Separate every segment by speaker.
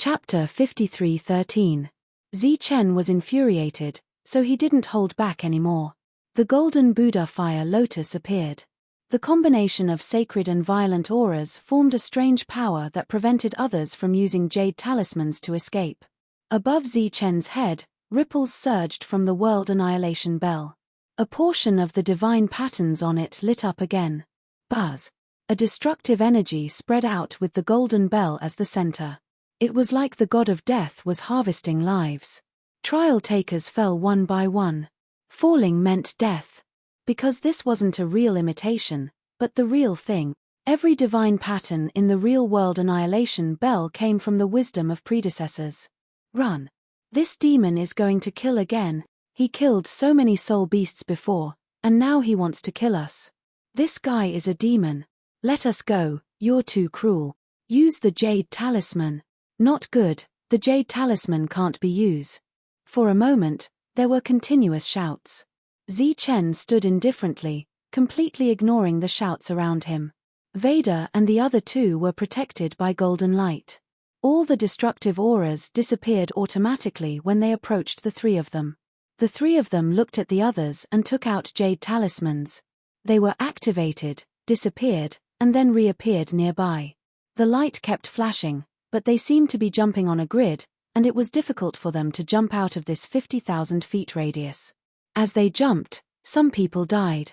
Speaker 1: Chapter 53:13. Chen was infuriated, so he didn't hold back anymore. The golden Buddha fire lotus appeared. The combination of sacred and violent auras formed a strange power that prevented others from using jade talismans to escape. Above Chen's head, ripples surged from the world annihilation bell. A portion of the divine patterns on it lit up again. Buzz. A destructive energy spread out with the golden bell as the center. It was like the god of death was harvesting lives. Trial takers fell one by one. Falling meant death. Because this wasn't a real imitation, but the real thing. Every divine pattern in the real-world annihilation bell came from the wisdom of predecessors. Run. This demon is going to kill again. He killed so many soul beasts before, and now he wants to kill us. This guy is a demon. Let us go, you're too cruel. Use the jade talisman. Not good, the jade talisman can't be used. For a moment, there were continuous shouts. Chen stood indifferently, completely ignoring the shouts around him. Vader and the other two were protected by golden light. All the destructive auras disappeared automatically when they approached the three of them. The three of them looked at the others and took out jade talismans. They were activated, disappeared, and then reappeared nearby. The light kept flashing, but they seemed to be jumping on a grid, and it was difficult for them to jump out of this 50,000 feet radius. As they jumped, some people died.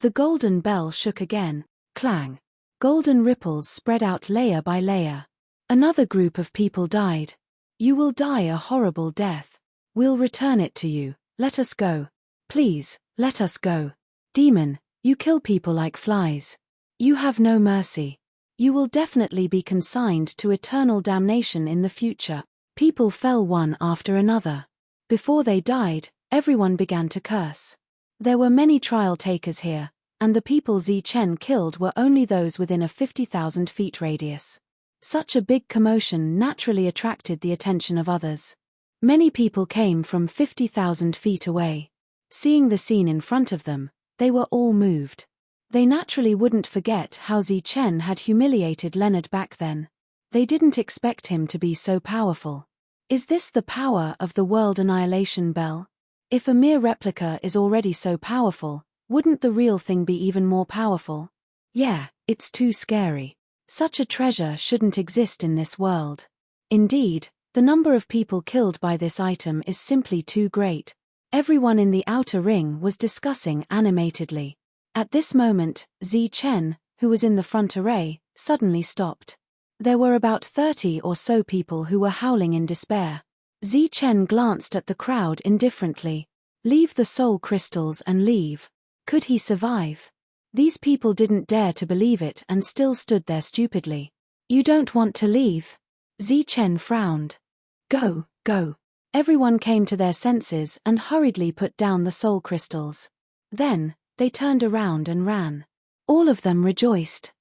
Speaker 1: The golden bell shook again. Clang. Golden ripples spread out layer by layer. Another group of people died. You will die a horrible death. We'll return it to you. Let us go. Please, let us go. Demon, you kill people like flies. You have no mercy. You will definitely be consigned to eternal damnation in the future. People fell one after another. Before they died, everyone began to curse. There were many trial takers here, and the people Chen killed were only those within a 50,000 feet radius. Such a big commotion naturally attracted the attention of others. Many people came from 50,000 feet away. Seeing the scene in front of them, they were all moved. They naturally wouldn't forget how Chen had humiliated Leonard back then. They didn't expect him to be so powerful. Is this the power of the world annihilation bell? If a mere replica is already so powerful, wouldn't the real thing be even more powerful? Yeah, it's too scary. Such a treasure shouldn't exist in this world. Indeed, the number of people killed by this item is simply too great. Everyone in the outer ring was discussing animatedly. At this moment, Chen, who was in the front array, suddenly stopped. There were about 30 or so people who were howling in despair. Chen glanced at the crowd indifferently. Leave the soul crystals and leave. Could he survive? These people didn't dare to believe it and still stood there stupidly. You don't want to leave? Chen frowned. Go, go. Everyone came to their senses and hurriedly put down the soul crystals. Then, they turned around and ran. All of them rejoiced.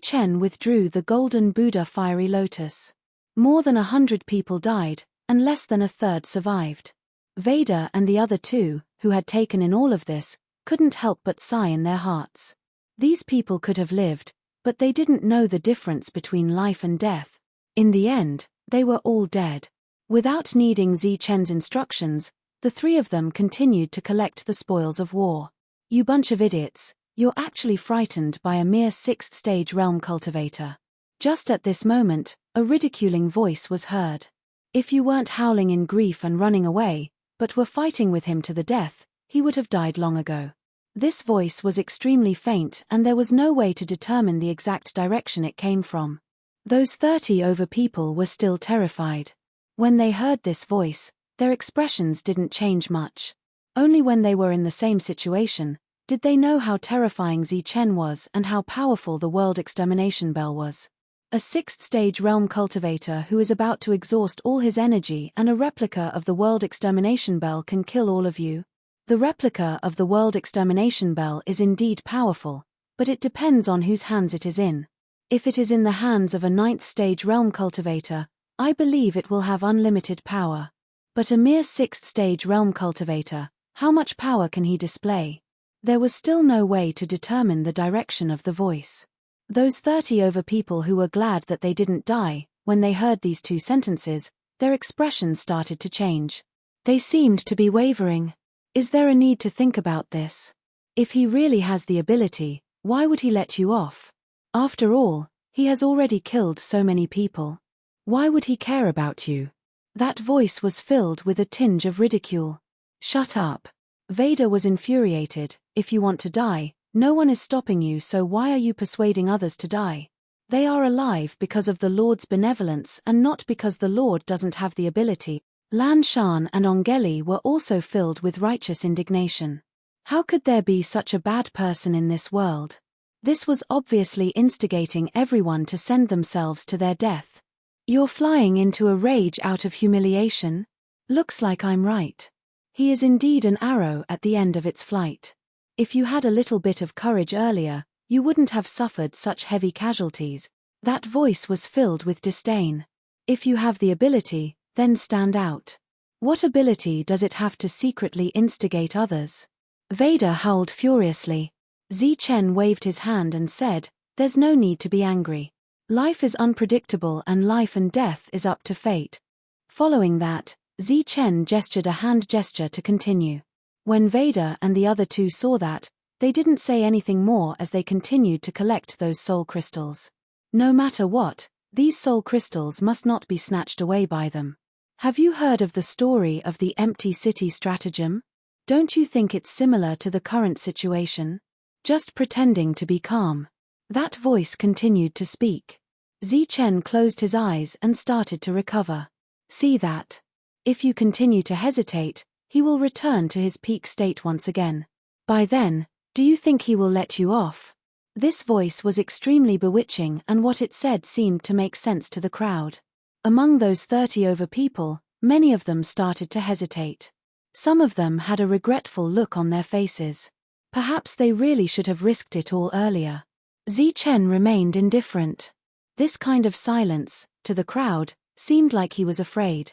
Speaker 1: Chen withdrew the golden Buddha fiery lotus. More than 100 people died, and less than a third survived. Vader and the other two, who had taken in all of this, couldn't help but sigh in their hearts. These people could have lived, but they didn't know the difference between life and death. In the end, they were all dead. Without needing Chen's instructions, the three of them continued to collect the spoils of war. You bunch of idiots, you're actually frightened by a mere 6th stage realm cultivator. Just at this moment, a ridiculing voice was heard. If you weren't howling in grief and running away, but were fighting with him to the death, he would have died long ago. This voice was extremely faint and there was no way to determine the exact direction it came from. Those 30 over people were still terrified. When they heard this voice, their expressions didn't change much. Only when they were in the same situation, did they know how terrifying Chen was and how powerful the world extermination bell was. A 6th stage realm cultivator who is about to exhaust all his energy and a replica of the world extermination bell can kill all of you. The replica of the world extermination bell is indeed powerful, but it depends on whose hands it is in. If it is in the hands of a 9th stage realm cultivator, I believe it will have unlimited power. But a mere 6th stage realm cultivator, how much power can he display? There was still no way to determine the direction of the voice. Those 30 over people who were glad that they didn't die, When they heard these two sentences, their expressions started to change. They seemed to be wavering. Is there a need to think about this? If he really has the ability, why would he let you off? After all, he has already killed so many people. Why would he care about you? That voice was filled with a tinge of ridicule. Shut up. Vader was infuriated. If you want to die, no one is stopping you, so why are you persuading others to die? They are alive because of the Lord's benevolence and not because the Lord doesn't have the ability. Lan Shan and Ongeli were also filled with righteous indignation. How could there be such a bad person in this world? This was obviously instigating everyone to send themselves to their death. You're flying into a rage out of humiliation? Looks like I'm right. He is indeed an arrow at the end of its flight. If you had a little bit of courage earlier, you wouldn't have suffered such heavy casualties. That voice was filled with disdain. If you have the ability, then stand out. What ability does it have to secretly instigate others? Vader howled furiously. Zichen waved his hand and said, "There's no need to be angry. Life is unpredictable and life and death is up to fate." Following that, Zichen gestured a hand gesture to continue. When Vader and the other two saw that, they didn't say anything more as they continued to collect those soul crystals. No matter what, these soul crystals must not be snatched away by them. Have you heard of the story of the empty city stratagem? Don't you think it's similar to the current situation? Just pretending to be calm. That voice continued to speak. Zichen closed his eyes and started to recover. See that? If you continue to hesitate, he will return to his peak state once again. By then, do you think he will let you off? This voice was extremely bewitching, and what it said seemed to make sense to the crowd. Among those 30 over people, many of them started to hesitate. Some of them had a regretful look on their faces. Perhaps they really should have risked it all earlier. Zichen remained indifferent. This kind of silence, to the crowd, seemed like he was afraid.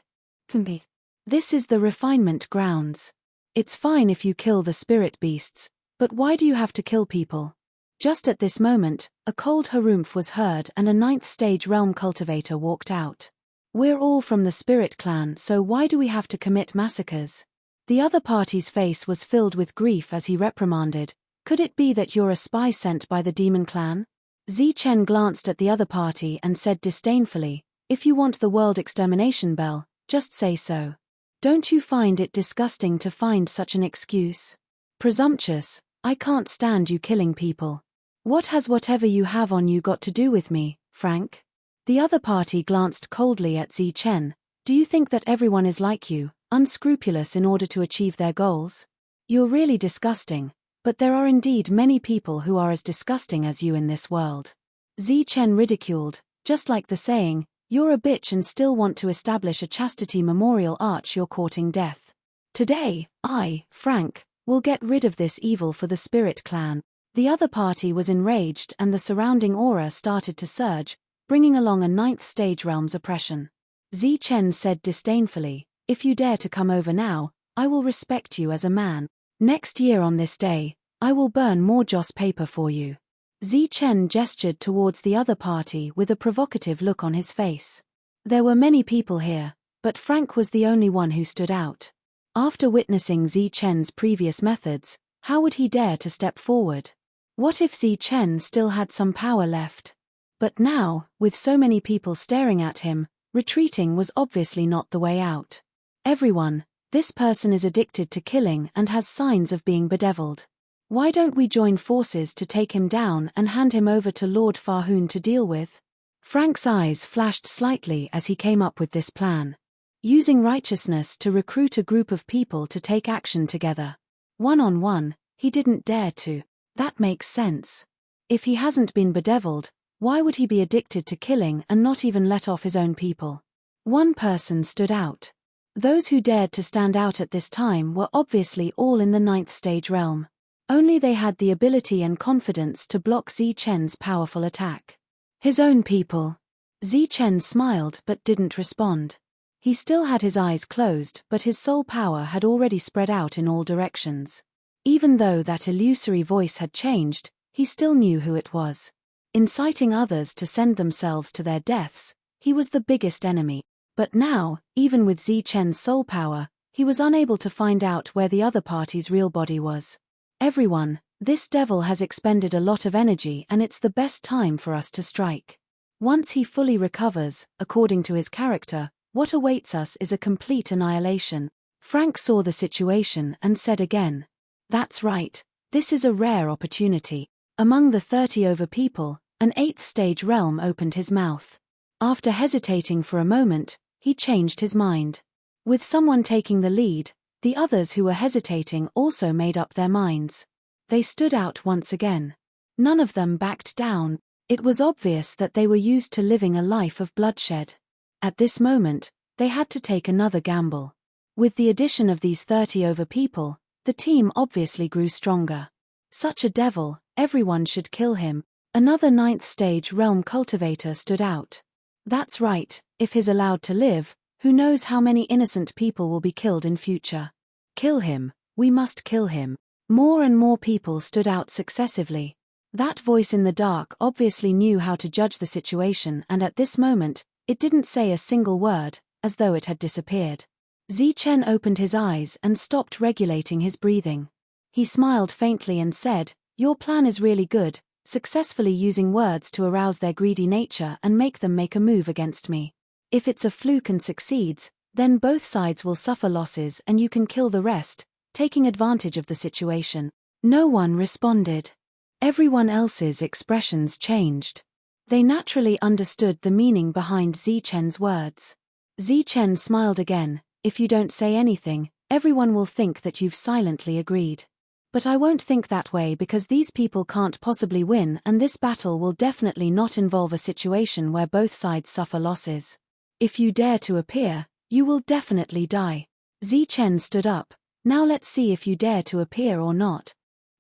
Speaker 1: This is the refinement grounds. It's fine if you kill the spirit beasts, but why do you have to kill people? Just at this moment, a cold harumph was heard and a 9th stage realm cultivator walked out. We're all from the spirit clan, so why do we have to commit massacres? The other party's face was filled with grief as he reprimanded, "Could it be that you're a spy sent by the demon clan?" Zichen glanced at the other party and said disdainfully, "If you want the world extermination bell, just say so. Don't you find it disgusting to find such an excuse? Presumptuous, I can't stand you killing people. What has whatever you have on you got to do with me, Frank?" The other party glanced coldly at Zichen. "Do you think that everyone is like you, unscrupulous in order to achieve their goals? You're really disgusting, but there are indeed many people who are as disgusting as you in this world." Zichen ridiculed, "Just like the saying, you're a bitch and still want to establish a chastity memorial arch, you're courting death. Today, I, Frank, will get rid of this evil for the spirit clan." The other party was enraged and the surrounding aura started to surge, bringing along a 9th stage realm's oppression. Zichen said disdainfully, "If you dare to come over now, I will respect you as a man. Next year on this day, I will burn more joss paper for you." Zichen gestured towards the other party with a provocative look on his face. There were many people here, but Frank was the only one who stood out. After witnessing Zichen's previous methods, how would he dare to step forward? What if Zichen still had some power left? But now, with so many people staring at him, retreating was obviously not the way out. "Everyone, this person is addicted to killing and has signs of being bedeviled. Why don't we join forces to take him down and hand him over to Lord Farhoon to deal with?" Frank's eyes flashed slightly as he came up with this plan. Using righteousness to recruit a group of people to take action together. One-on-one, he didn't dare to. That makes sense. If he hasn't been bedeviled, why would he be addicted to killing and not even let off his own people? One person stood out. Those who dared to stand out at this time were obviously all in the 9th stage realm. Only they had the ability and confidence to block Zichen's powerful attack. His own people. Zichen smiled but didn't respond. He still had his eyes closed, but his soul power had already spread out in all directions. Even though that illusory voice had changed, he still knew who it was. Inciting others to send themselves to their deaths, he was the biggest enemy. But now, even with Zi Chen's soul power, he was unable to find out where the other party's real body was. Everyone, this devil has expended a lot of energy and it's the best time for us to strike. Once he fully recovers, according to his character, what awaits us is a complete annihilation. Frank saw the situation and said again, "That's right, this is a rare opportunity." Among the 30 over people, an 8th stage realm opened his mouth. After hesitating for a moment, he changed his mind. With someone taking the lead, the others who were hesitating also made up their minds. They stood out once again. None of them backed down. It was obvious that they were used to living a life of bloodshed. At this moment, they had to take another gamble. With the addition of these 30 over people, the team obviously grew stronger. Such a devil, everyone should kill him. Another 9th stage realm cultivator stood out. That's right, if he's allowed to live, who knows how many innocent people will be killed in future. Kill him, we must kill him. More and more people stood out successively. That voice in the dark obviously knew how to judge the situation, and at this moment, it didn't say a single word, as though it had disappeared. Zi Chen opened his eyes and stopped regulating his breathing. He smiled faintly and said, "Your plan is really good, successfully using words to arouse their greedy nature and make them make a move against me. If it's a fluke and succeeds, then both sides will suffer losses and you can kill the rest, taking advantage of the situation." No one responded. Everyone else's expressions changed. They naturally understood the meaning behind Zi Chen's words. Zi Chen smiled again, "If you don't say anything, everyone will think that you've silently agreed. But I won't think that way because these people can't possibly win and this battle will definitely not involve a situation where both sides suffer losses. If you dare to appear, you will definitely die." Zi Chen stood up. "Now let's see if you dare to appear or not."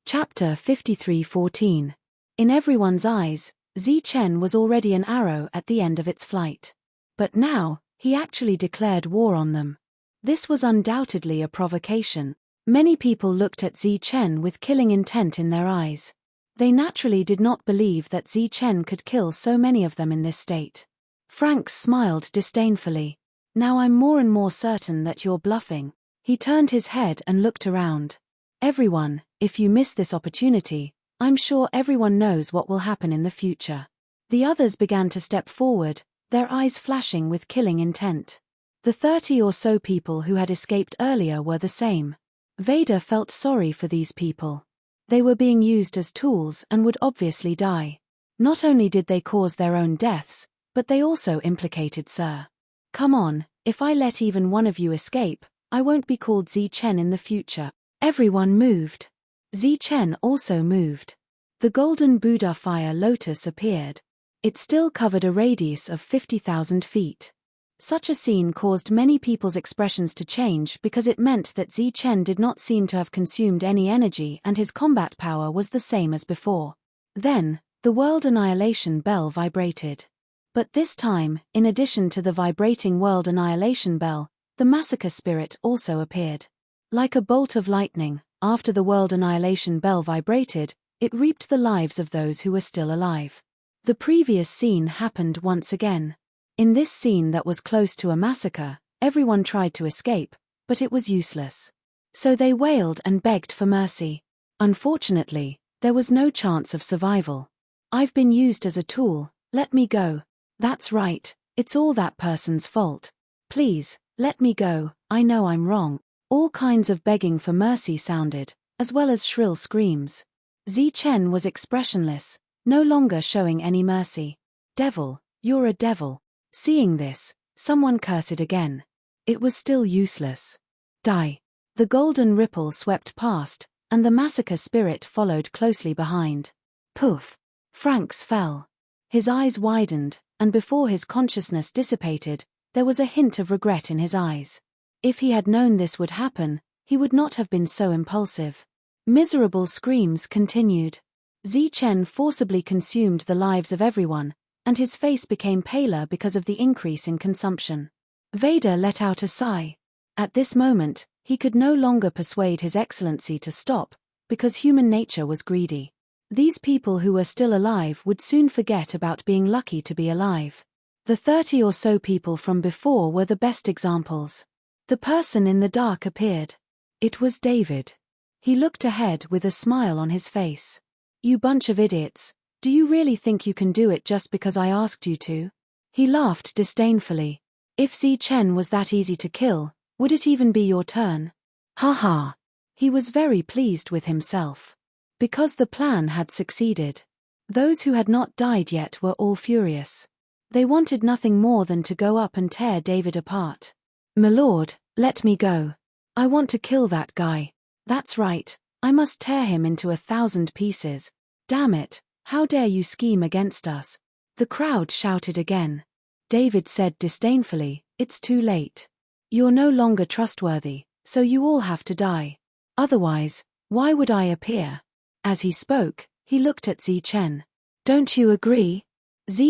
Speaker 1: Chapter 53:14. In everyone's eyes, Zi Chen was already an arrow at the end of its flight. But now, he actually declared war on them. This was undoubtedly a provocation. Many people looked at Zi Chen with killing intent in their eyes. They naturally did not believe that Zi Chen could kill so many of them in this state. Frank smiled disdainfully. "Now I'm more and more certain that you're bluffing." He turned his head and looked around. "Everyone, if you miss this opportunity, I'm sure everyone knows what will happen in the future." The others began to step forward, their eyes flashing with killing intent. The 30 or so people who had escaped earlier were the same. Vader felt sorry for these people. They were being used as tools and would obviously die. Not only did they cause their own deaths, but they also implicated Sir. "Come on, if I let even one of you escape, I won't be called Zi Chen in the future." Everyone moved. Zi Chen also moved. The golden Buddha fire lotus appeared. It still covered a radius of 50,000 feet. Such a scene caused many people's expressions to change because it meant that Zi Chen did not seem to have consumed any energy and his combat power was the same as before. Then, the world annihilation bell vibrated. But this time, in addition to the vibrating world annihilation bell, the massacre spirit also appeared. Like a bolt of lightning, after the world annihilation bell vibrated, it reaped the lives of those who were still alive. The previous scene happened once again. In this scene that was close to a massacre, everyone tried to escape, but it was useless. So they wailed and begged for mercy. Unfortunately, there was no chance of survival. "I've been used as a tool, let me go." "That's right, it's all that person's fault. Please, let me go, I know I'm wrong." All kinds of begging for mercy sounded, as well as shrill screams. Zi Chen was expressionless, no longer showing any mercy. "Devil, you're a devil." Seeing this, someone cursed again. It was still useless. "Die." The golden ripple swept past, and the massacre spirit followed closely behind. Poof! Frank's fell. His eyes widened, and before his consciousness dissipated, there was a hint of regret in his eyes. If he had known this would happen, he would not have been so impulsive. Miserable screams continued. Zi Chen forcibly consumed the lives of everyone, and his face became paler because of the increase in consumption. Vader let out a sigh. At this moment, he could no longer persuade His Excellency to stop, because human nature was greedy. These people who were still alive would soon forget about being lucky to be alive. The 30 or so people from before were the best examples. The person in the dark appeared. It was David. He looked ahead with a smile on his face. You bunch of idiots, do you really think you can do it just because I asked you to? He laughed disdainfully. If Chen was that easy to kill, would it even be your turn? Ha ha. He was very pleased with himself. Because the plan had succeeded. Those who had not died yet were all furious. They wanted nothing more than to go up and tear David apart. My lord, let me go. I want to kill that guy. That's right, I must tear him into 1,000 pieces. Damn it, how dare you scheme against us? The crowd shouted again. David said disdainfully, it's too late. You're no longer trustworthy, so you all have to die. Otherwise, why would I appear? As he spoke, he looked at Chen. Don't you agree?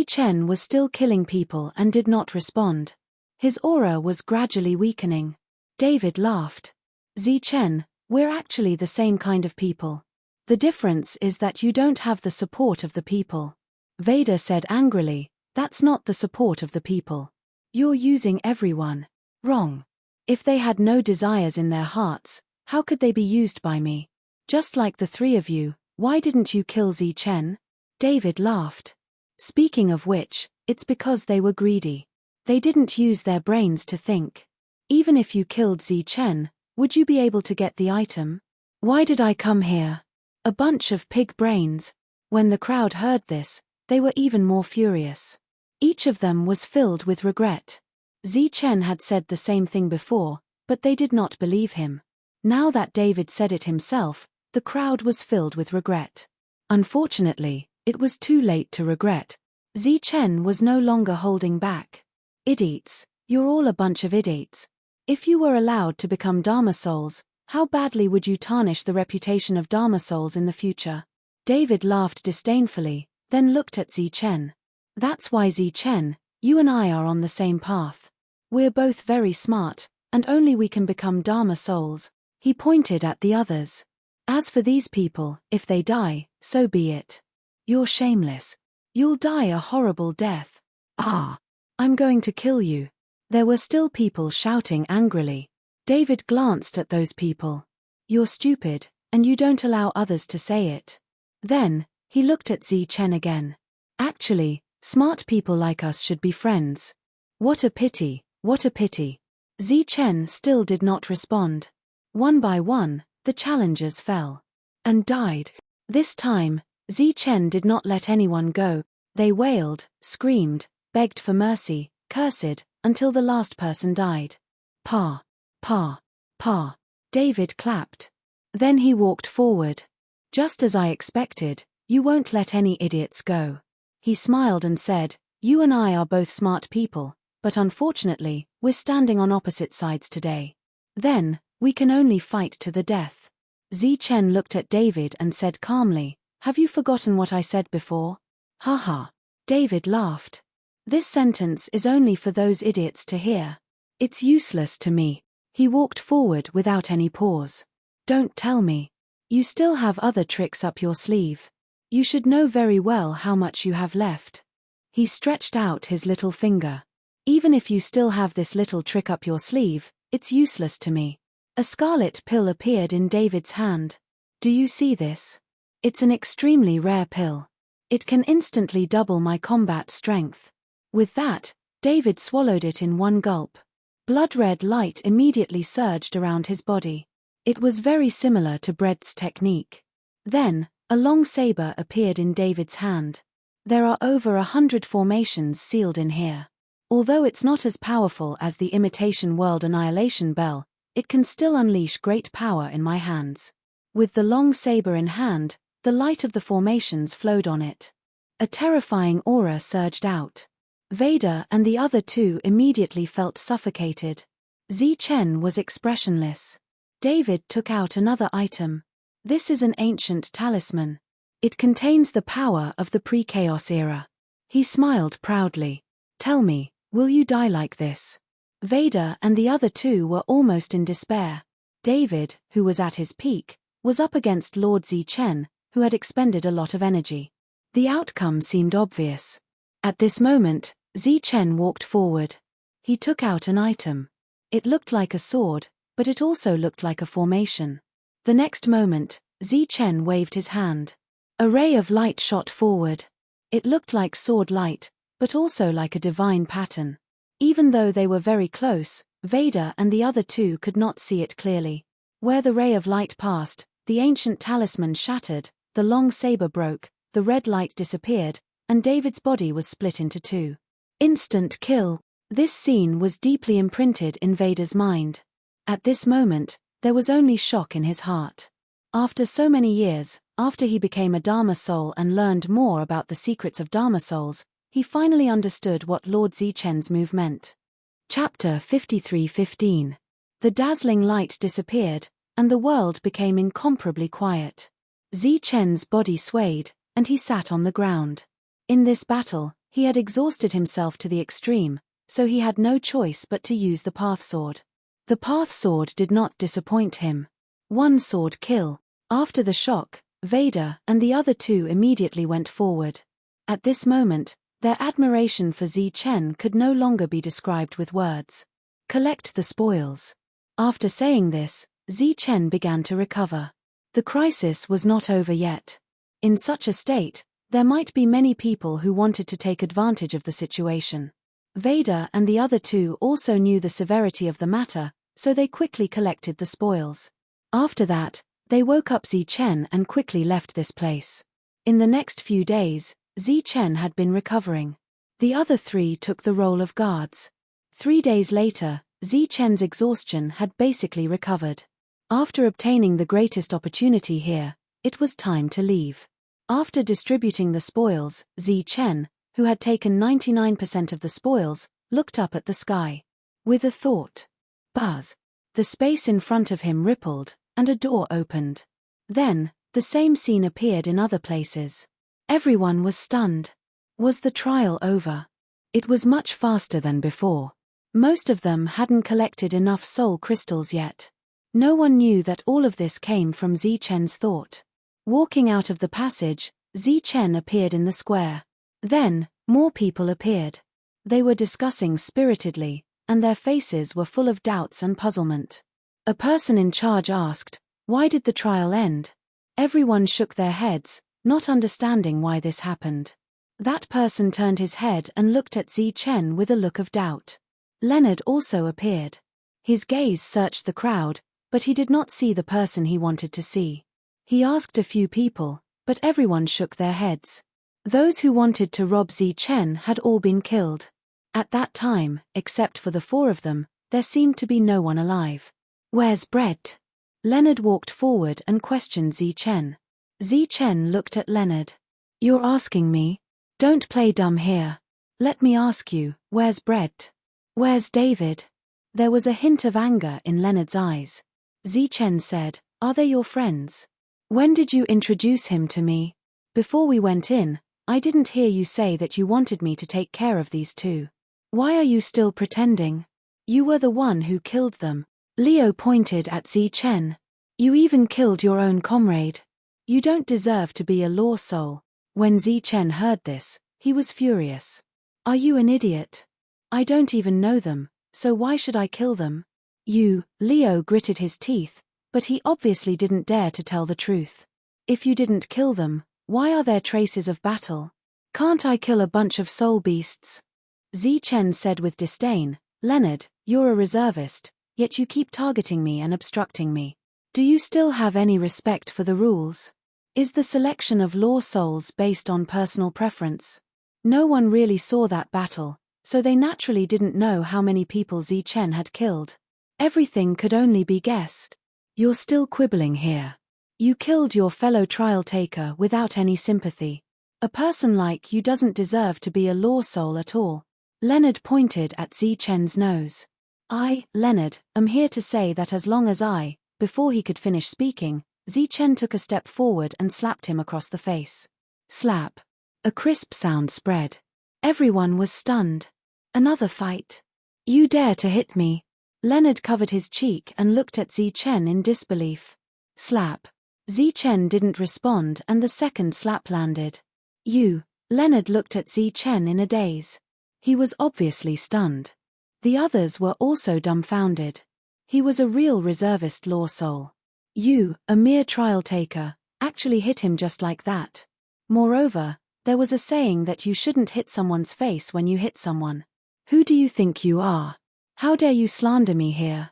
Speaker 1: Chen was still killing people and did not respond. His aura was gradually weakening. David laughed. Chen, we're actually the same kind of people. The difference is that you don't have the support of the people. Vader said angrily, that's not the support of the people. You're using everyone. Wrong. If they had no desires in their hearts, how could they be used by me? Just like the three of you, why didn't you kill Chen? David laughed. Speaking of which, it's because they were greedy. They didn't use their brains to think. Even if you killed Chen, would you be able to get the item? Why did I come here? A bunch of pig brains. When the crowd heard this, they were even more furious. Each of them was filled with regret. Chen had said the same thing before, but they did not believe him. Now that David said it himself, the crowd was filled with regret. Unfortunately, it was too late to regret. Chen was no longer holding back. Idiots, you're all a bunch of idiots. If you were allowed to become Dharma souls, how badly would you tarnish the reputation of Dharma souls in the future? David laughed disdainfully, then looked at Chen. That's why Chen, you and I are on the same path. We're both very smart, and only we can become Dharma souls. He pointed at the others. As for these people, if they die, so be it. You're shameless. You'll die a horrible death. Ah! I'm going to kill you. There were still people shouting angrily. David glanced at those people. You're stupid, and you don't allow others to say it. Then, he looked at Chen again. Actually, smart people like us should be friends. What a pity, what a pity. Chen still did not respond. One by one, the challengers fell. And died. This time, Chen did not let anyone go. They wailed, screamed, begged for mercy, cursed, until the last person died. Pa. Pa. Pa. David clapped. Then he walked forward. Just as I expected, you won't let any idiots go. He smiled and said, you and I are both smart people, but unfortunately, we're standing on opposite sides today. Then, we can only fight to the death. Chen looked at David and said calmly, have you forgotten what I said before? Ha ha. David laughed. This sentence is only for those idiots to hear. It's useless to me. He walked forward without any pause. Don't tell me. You still have other tricks up your sleeve. You should know very well how much you have left. He stretched out his little finger. Even if you still have this little trick up your sleeve, it's useless to me. A scarlet pill appeared in David's hand. Do you see this? It's an extremely rare pill. It can instantly double my combat strength. With that, David swallowed it in one gulp. Blood-red light immediately surged around his body. It was very similar to Brett's technique. Then, a long saber appeared in David's hand. There are over 100 formations sealed in here. Although it's not as powerful as the imitation world annihilation bell, it can still unleash great power in my hands. With the long saber in hand, the light of the formations flowed on it. A terrifying aura surged out. Vader and the other two immediately felt suffocated. Chen was expressionless. David took out another item. This is an ancient talisman. It contains the power of the pre-chaos era. He smiled proudly. Tell me, will you die like this? Vader and the other two were almost in despair. David, who was at his peak, was up against Lord Chen, who had expended a lot of energy. The outcome seemed obvious. At this moment, Chen walked forward. He took out an item. It looked like a sword, but it also looked like a formation. The next moment, Chen waved his hand. A ray of light shot forward. It looked like sword light, but also like a divine pattern. Even though they were very close, Vader and the other two could not see it clearly. Where the ray of light passed, the ancient talisman shattered, the long saber broke, the red light disappeared, and David's body was split into two. Instant kill. This scene was deeply imprinted in Vader's mind. At this moment, there was only shock in his heart. After so many years, after he became a Dharma soul and learned more about the secrets of Dharma souls, he finally understood what Lord Chen's move meant. Chapter 53:15. The dazzling light disappeared, and the world became incomparably quiet. Chen's body swayed, and he sat on the ground. In this battle, he had exhausted himself to the extreme, so he had no choice but to use the path sword. The path sword did not disappoint him. One sword kill. After the shock, Vader and the other two immediately went forward. At this moment, their admiration for Chen could no longer be described with words. Collect the spoils. After saying this, Chen began to recover. The crisis was not over yet. In such a state, there might be many people who wanted to take advantage of the situation. Vader and the other two also knew the severity of the matter, so they quickly collected the spoils. After that, they woke up Chen and quickly left this place. In the next few days, Chen had been recovering. The other three took the role of guards. 3 days later, Chen's exhaustion had basically recovered. After obtaining the greatest opportunity here, it was time to leave. After distributing the spoils, Chen, who had taken 99% of the spoils, looked up at the sky. With a thought. Buzz. The space in front of him rippled, and a door opened. Then, the same scene appeared in other places. Everyone was stunned. Was the trial over? It was much faster than before. Most of them hadn't collected enough soul crystals yet. No one knew that all of this came from Chen's thought. Walking out of the passage, Chen appeared in the square. Then, more people appeared. They were discussing spiritedly, and their faces were full of doubts and puzzlement. A person in charge asked, "Why did the trial end?" Everyone shook their heads, not understanding why this happened. That person turned his head and looked at Chen with a look of doubt. Leonard also appeared. His gaze searched the crowd, but he did not see the person he wanted to see. He asked a few people, but everyone shook their heads. Those who wanted to rob Chen had all been killed. At that time, except for the 4 of them, there seemed to be no one alive. "Where's Brett?" Leonard walked forward and questioned Chen. Chen looked at Leonard. "You're asking me? Don't play dumb here. Let me ask you, where's Brett? Where's David?" There was a hint of anger in Leonard's eyes. Chen said, "Are they your friends? When did you introduce him to me? Before we went in, I didn't hear you say that you wanted me to take care of these two. Why are you still pretending? You were the one who killed them." Leo pointed at Chen. "You even killed your own comrade. You don't deserve to be a law soul." When Chen heard this, he was furious. "Are you an idiot? I don't even know them, so why should I kill them?" Leo gritted his teeth, but he obviously didn't dare to tell the truth. "If you didn't kill them, why are there traces of battle? Can't I kill a bunch of soul beasts?" Chen said with disdain, "Leonard, you're a reservist, yet you keep targeting me and obstructing me. Do you still have any respect for the rules? Is the selection of law souls based on personal preference?" No one really saw that battle, so they naturally didn't know how many people Chen had killed. Everything could only be guessed. "You're still quibbling here. You killed your fellow trial taker without any sympathy. A person like you doesn't deserve to be a law soul at all." Leonard pointed at Chen's nose. "I, Leonard, am here to say that as long as I..." Before he could finish speaking, Chen took a step forward and slapped him across the face. Slap. A crisp sound spread. Everyone was stunned. "Another fight? You dare to hit me?" Leonard covered his cheek and looked at Chen in disbelief. Slap. Chen didn't respond and the second slap landed. Leonard looked at Chen in a daze. He was obviously stunned. The others were also dumbfounded. He was a real reservist law soul. You, a mere trial taker, actually hit him just like that. Moreover, there was a saying that you shouldn't hit someone's face when you hit someone. Who do you think you are? How dare you slander me here?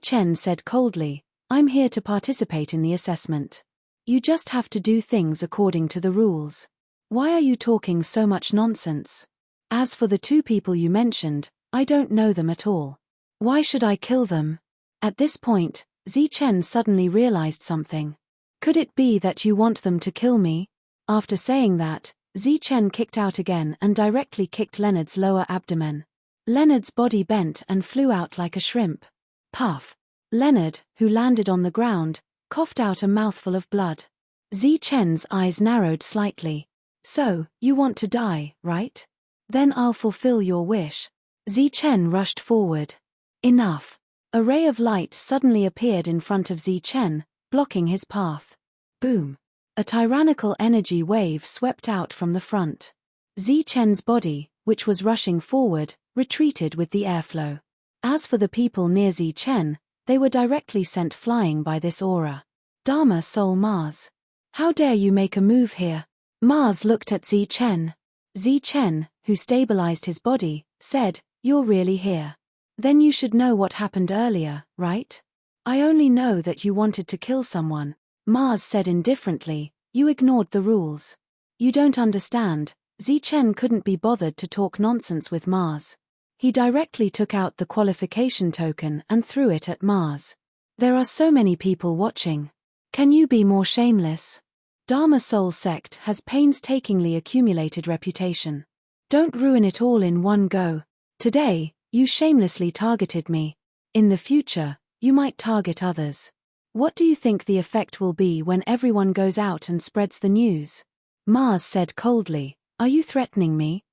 Speaker 1: Chen said coldly, I'm here to participate in the assessment. You just have to do things according to the rules. Why are you talking so much nonsense? As for the two people you mentioned, I don't know them at all. Why should I kill them? At this point, Chen suddenly realized something. Could it be that you want them to kill me? After saying that, Chen kicked out again and directly kicked Leonard's lower abdomen. Leonard's body bent and flew out like a shrimp. Puff. Leonard, who landed on the ground, coughed out a mouthful of blood. Chen's eyes narrowed slightly. So, you want to die, right? Then I'll fulfill your wish. Chen rushed forward. Enough. A ray of light suddenly appeared in front of Chen, blocking his path. Boom. A tyrannical energy wave swept out from the front. Chen's body, which was rushing forward, retreated with the airflow. As for the people near Chen, they were directly sent flying by this aura. Dharma Soul Mars. How dare you make a move here? Mars looked at Chen. Chen, who stabilized his body, said, You're really here. Then you should know what happened earlier, right? I only know that you wanted to kill someone, Mars said indifferently, you ignored the rules. You don't understand, Chen couldn't be bothered to talk nonsense with Mars. He directly took out the qualification token and threw it at Mars. There are so many people watching. Can you be more shameless? Dharma Soul Sect has painstakingly accumulated reputation. Don't ruin it all in one go. Today, you shamelessly targeted me. In the future, you might target others. What do you think the effect will be when everyone goes out and spreads the news? Mars said coldly, Are you threatening me?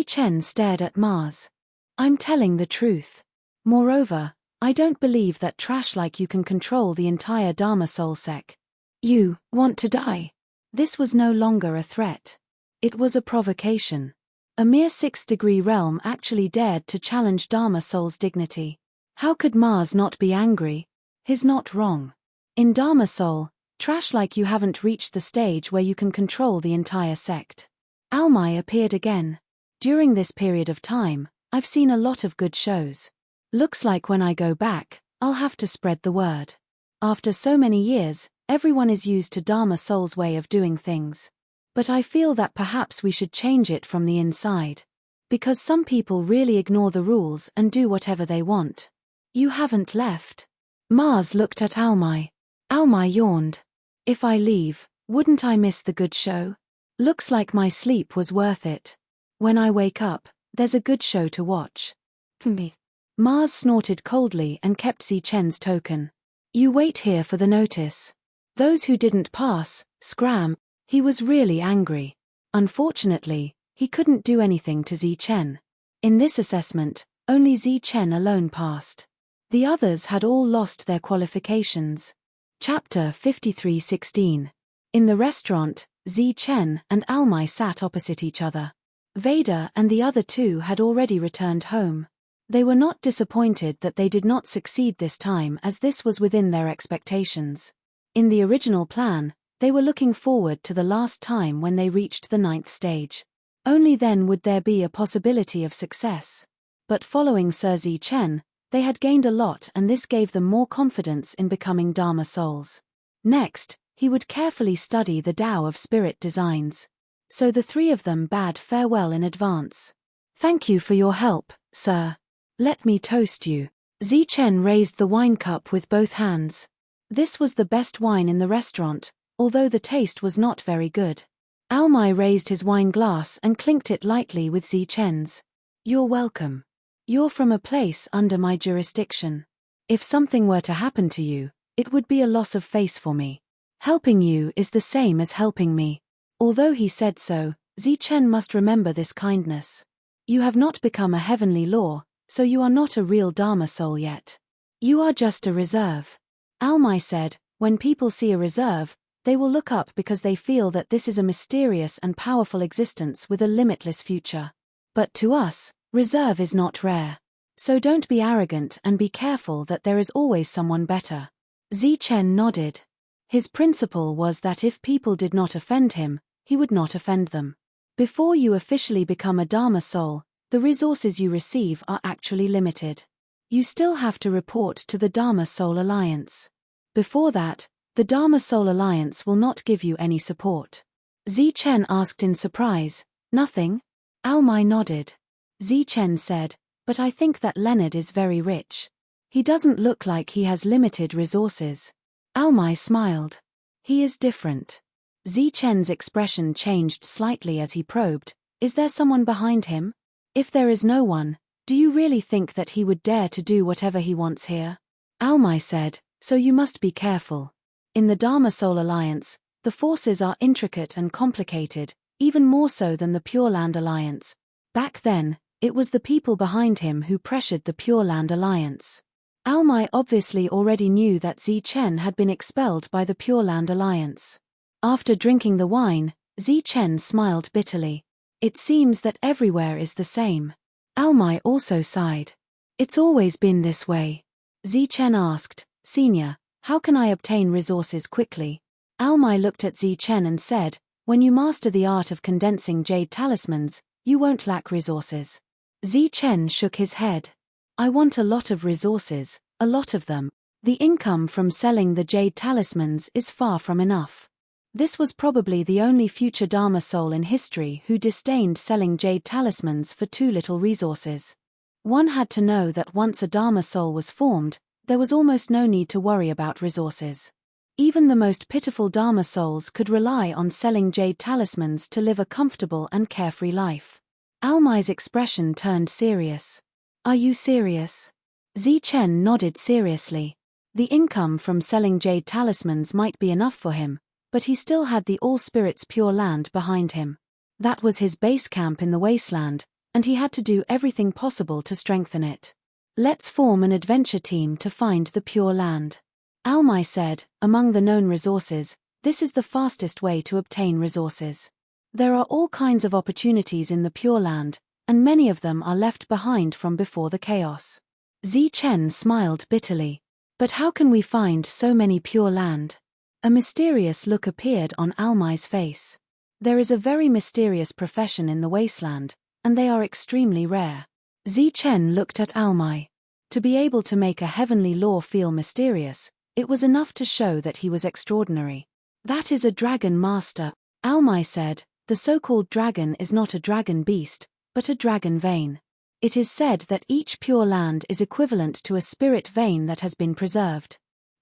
Speaker 1: Chen stared at Mars. I'm telling the truth. Moreover, I don't believe that trash like you can control the entire Dharma Soul Sect. You want to die? This was no longer a threat. It was a provocation. A mere 6th-degree realm actually dared to challenge Dharma Soul's dignity. How could Mars not be angry? He's not wrong. In Dharma Soul, trash like you haven't reached the stage where you can control the entire sect. Almai appeared again. During this period of time, I've seen a lot of good shows. Looks like when I go back, I'll have to spread the word. After so many years, everyone is used to Dharma Soul's way of doing things. But I feel that perhaps we should change it from the inside. Because some people really ignore the rules and do whatever they want. You haven't left. Mars looked at Almai. Almai yawned. If I leave, wouldn't I miss the good show? Looks like my sleep was worth it. When I wake up, there's a good show to watch. Me. Mars snorted coldly and kept Chen's token. You wait here for the notice. Those who didn't pass, scram. He was really angry. Unfortunately, he couldn't do anything to Chen. In this assessment, only Chen alone passed. The others had all lost their qualifications. Chapter 53:16. In the restaurant, Chen and Almai sat opposite each other. Vader and the other two had already returned home. They were not disappointed that they did not succeed this time, as this was within their expectations. In the original plan, they were looking forward to the last time when they reached the 9th stage. Only then would there be a possibility of success. But following Sir Chen, they had gained a lot, and this gave them more confidence in becoming Dharma Souls. Next, he would carefully study the Tao of Spirit designs. So the three of them bade farewell in advance. Thank you for your help, sir. Let me toast you. Chen raised the wine cup with both hands. This was the best wine in the restaurant, although the taste was not very good. Almai raised his wine glass and clinked it lightly with Chen's. You're welcome. You're from a place under my jurisdiction. If something were to happen to you, it would be a loss of face for me. Helping you is the same as helping me. Although he said so, Chen must remember this kindness. You have not become a heavenly law, so you are not a real Dharma soul yet. You are just a reserve. Almai said, when people see a reserve, they will look up because they feel that this is a mysterious and powerful existence with a limitless future. But to us, reserve is not rare. So don't be arrogant and be careful that there is always someone better. Zichen nodded. His principle was that if people did not offend him, he would not offend them. Before you officially become a Dharma soul, the resources you receive are actually limited. You still have to report to the Dharma Soul Alliance. Before that, the Dharma Soul Alliance will not give you any support. Zichen asked in surprise, "Nothing?" Almai nodded. Zichen said, "But I think that Leonard is very rich. He doesn't look like he has limited resources." Almai smiled. "He is different." Zichen's expression changed slightly as he probed, "Is there someone behind him? If there is no one, do you really think that he would dare to do whatever he wants here?" Almai said, "So you must be careful. In the Dharma Soul Alliance, the forces are intricate and complicated, even more so than the Pure Land Alliance. Back then, it was the people behind him who pressured the Pure Land Alliance." Almai obviously already knew that Zichen had been expelled by the Pure Land Alliance. After drinking the wine, Zichen smiled bitterly. "It seems that everywhere is the same." Almai also sighed. "It's always been this way." Zichen asked, "Senior, how can I obtain resources quickly?" Almai looked at Zichen and said, "When you master the art of condensing jade talismans, you won't lack resources." Zichen shook his head. "I want a lot of resources, a lot of them. The income from selling the jade talismans is far from enough." This was probably the only future Dharma soul in history who disdained selling jade talismans for too little resources. One had to know that once a Dharma soul was formed, there was almost no need to worry about resources. Even the most pitiful Dharma souls could rely on selling jade talismans to live a comfortable and carefree life. Almai's expression turned serious. "Are you serious?" Zichen nodded seriously. The income from selling jade talismans might be enough for him, but he still had the All Spirits Pure Land behind him. That was his base camp in the wasteland, and he had to do everything possible to strengthen it. "Let's form an adventure team to find the Pure Land." Almai said, "Among the known resources, this is the fastest way to obtain resources. There are all kinds of opportunities in the Pure Land, and many of them are left behind from before the chaos." Zichen smiled bitterly. "But how can we find so many Pure Land?" A mysterious look appeared on Almai's face. There is a very mysterious profession in the wasteland, and they are extremely rare. Zichen looked at Almai. To be able to make a heavenly law feel mysterious, it was enough to show that he was extraordinary. "That is a dragon master," Almai said. "The so-called dragon is not a dragon beast, but a dragon vein. It is said that each Pure Land is equivalent to a spirit vein that has been preserved."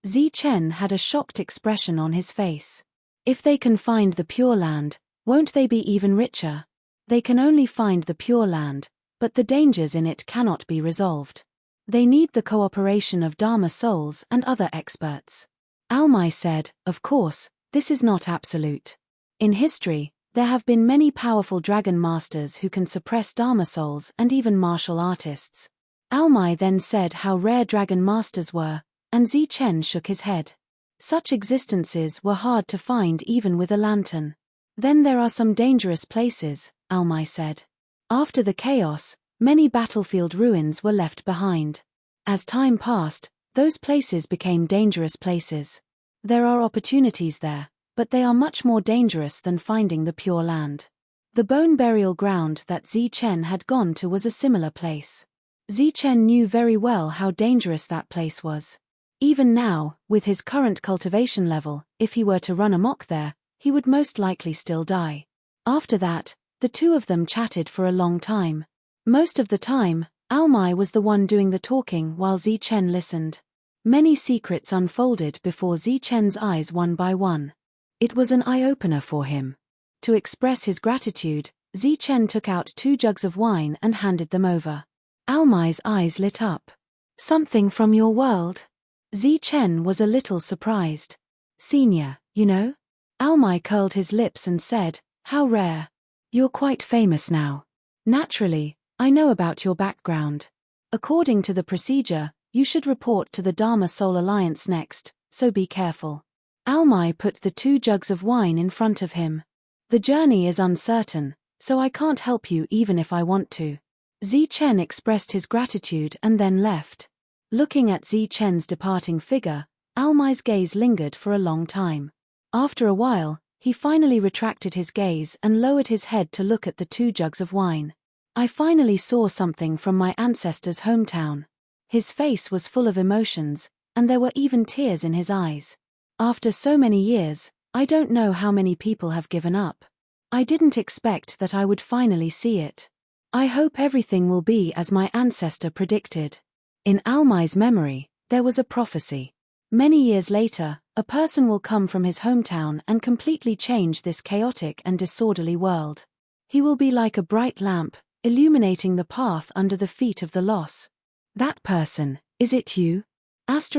Speaker 1: Zichen had a shocked expression on his face. "If they can find the Pure Land, won't they be even richer?" "They can only find the Pure Land, but the dangers in it cannot be resolved. They need the cooperation of Dharma souls and other experts." Almai said, "Of course, this is not absolute. In history, there have been many powerful dragon masters who can suppress Dharma souls and even martial artists." Almai then said how rare dragon masters were, and Zichen shook his head. Such existences were hard to find even with a lantern. "Then there are some dangerous places," Almai said. "After the chaos, many battlefield ruins were left behind. As time passed, those places became dangerous places. There are opportunities there, but they are much more dangerous than finding the Pure Land." The bone burial ground that Zichen had gone to was a similar place. Zichen knew very well how dangerous that place was. Even now, with his current cultivation level, if he were to run amok there, he would most likely still die. After that, the two of them chatted for a long time. Most of the time, Almai was the one doing the talking while Zichen listened. Many secrets unfolded before Zichen's eyes one by one. It was an eye-opener for him. To express his gratitude, Zichen took out 2 jugs of wine and handed them over. Almai's eyes lit up. "Something from your world?" Zichen was a little surprised. "Senior, you know?" Almai curled his lips and said, "How rare. You're quite famous now." "Naturally, I know about your background. According to the procedure, you should report to the Dharma Soul Alliance next, so be careful." Almai put the 2 jugs of wine in front of him. "The journey is uncertain, so I can't help you even if I want to. Zi-Chen expressed his gratitude and then left. Looking at Zi-Chen's departing figure, Almai's gaze lingered for a long time. After a while, he finally retracted his gaze and lowered his head to look at the 2 jugs of wine. I finally saw something from my ancestor's hometown. His face was full of emotions, and there were even tears in his eyes. After so many years, I don't know how many people have given up. I didn't expect that I would finally see it. I hope everything will be as my ancestor predicted. In Almai's memory, there was a prophecy. Many years later, a person will come from his hometown and completely change this chaotic and disorderly world. He will be like a bright lamp, illuminating the path under the feet of the lost. That person, is it you? If